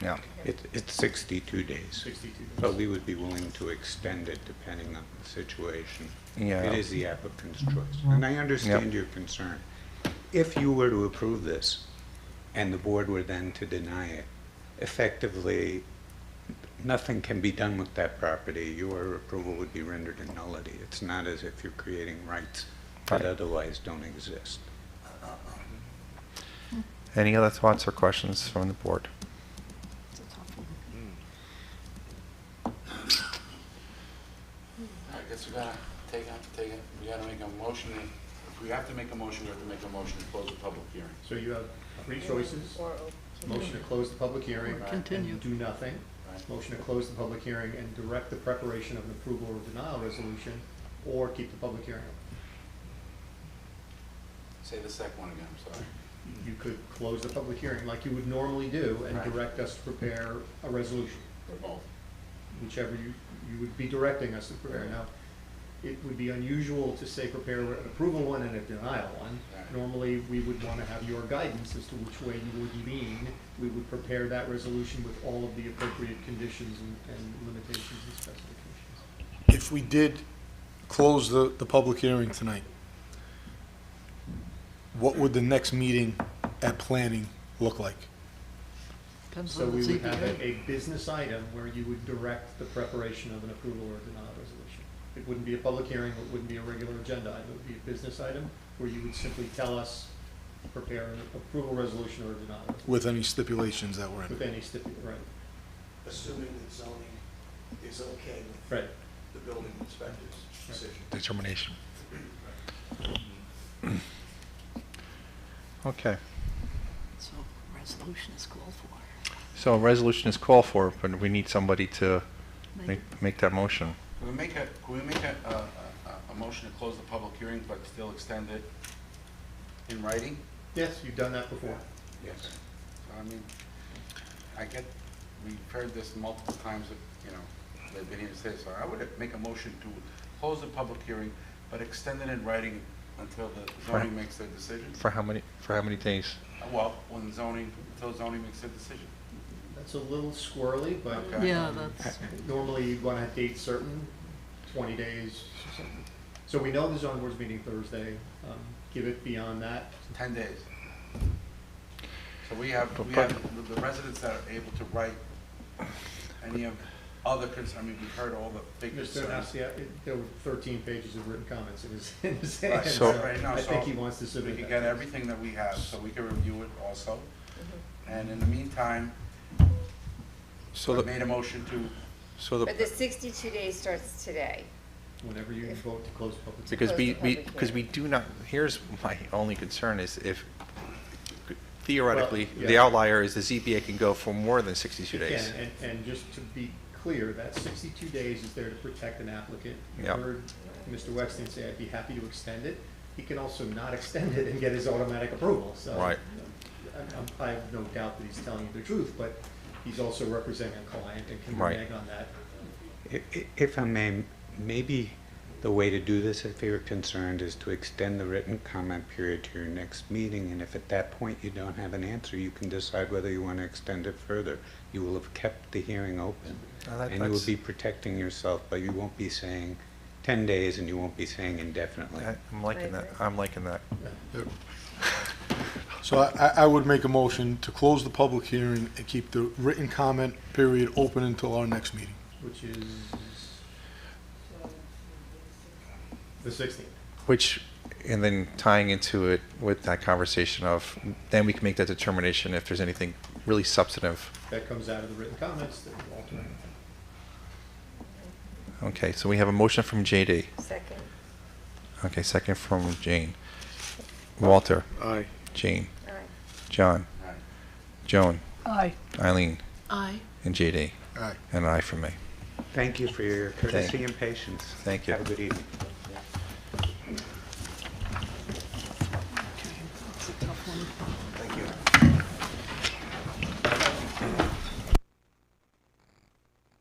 Yeah. It's 62 days. 62 days. But we would be willing to extend it depending on the situation. Yeah. It is the applicant's choice. And I understand Yep. your concern. If you were to approve this and the board were then to deny it, effectively, nothing can be done with that property. Your approval would be rendered a nullity. It's not as if you're creating rights that otherwise don't exist. Any other thoughts or questions from the board? I guess we gotta we gotta make a motion. If we have to make a motion, we have to make a motion to close the public hearing. So you have three choices. Motion to close the public hearing. Or continue. And do nothing. Motion to close the public hearing and direct the preparation of an approval or denial resolution, or keep the public hearing open. Say the second one again, I'm sorry. You could close the public hearing like you would normally do and Right. direct us to prepare a resolution. For both. Whichever you would be directing us to prepare. Now, it would be unusual to say prepare an approval one and a denial one. Right. Normally, we would want to have your guidance as to which way you would lean. We would prepare that resolution with all of the appropriate conditions and limitations and specifications. if we did close the public hearing tonight, what would the next meeting at planning look like? Depends So on the we would have ZBA. a business item where you would direct the preparation of an approval or denial resolution. It wouldn't be a public hearing, it wouldn't be a regular agenda item, it would be a business item where you would simply tell us, prepare an approval resolution or denial resolution. With any stipulations that were in With it. any stipulation, right. Assuming that zoning is okay with Right. the building inspector's decision. Determination. Okay. So resolution is called for. So a resolution is called for, but we need somebody to make that motion. Can we make a motion to close the public hearing, but still extend it in writing? Yes, you've done that before. Yes. So, I mean, we've heard this multiple times, they've been here to say, so I would make a motion to close the public hearing, but extend it in writing until the zoning makes their decision. For how many days? Well, until zoning makes their decision. That's a little squirrely, but. Okay. Yeah, that's, Normally, you'd want a date certain, 20 days or something. So we know the zoning board's meeting Thursday. Give it beyond that. 10 days. So we have the residents that are able to write any of other I mean, we've heard all the big Mr. concerns. Nassia, there were 13 pages of written comments in his Right, hand. so- right now, I think so he wants to we submit can that. get everything that we have, so we can review it also. And in the meantime, So I the, made a motion to, so But the 62 days starts today. Whenever you vote to close public. because Close we, the we, public because we do not, here's my only concern is if theoretically, Well, yeah. the outlier is the ZBA can go for more than 62 You days. can, and just to be clear, that 62 days is there to protect an applicant. You Yep. heard Mr. Wexton say, I'd be happy to extend it. He can also not extend it and get his automatic approval, so. Right. I have no doubt that he's telling you the truth, but he's also representing a client and can Right. renege on that. If I may, maybe the way to do this, if you're concerned, is to extend the written comment period to your next meeting, and if at that point you don't have an answer, you can decide whether you want to extend it further. You will have kept the hearing open, and you will that's- be protecting yourself, but you won't be saying 10 days, and you won't be saying indefinitely. I'm liking that, I'm liking that. So I would make a motion to close the public hearing and keep the written comment period open until our next meeting. Which is the 16th. Which, and then tying into it with that conversation of, then we can make that determination if there's anything really substantive. That comes out of the written comments that Walter. Okay, so we have a motion from JD. Second. Okay, second from Jane. Walter. Aye. Jane. Aye. John. Aye. Joan. aye. Eileen. Aye. And JD. Aye. And an aye from me. Thank you for your courtesy and patience. Thank you. Have a good evening. It's a tough one.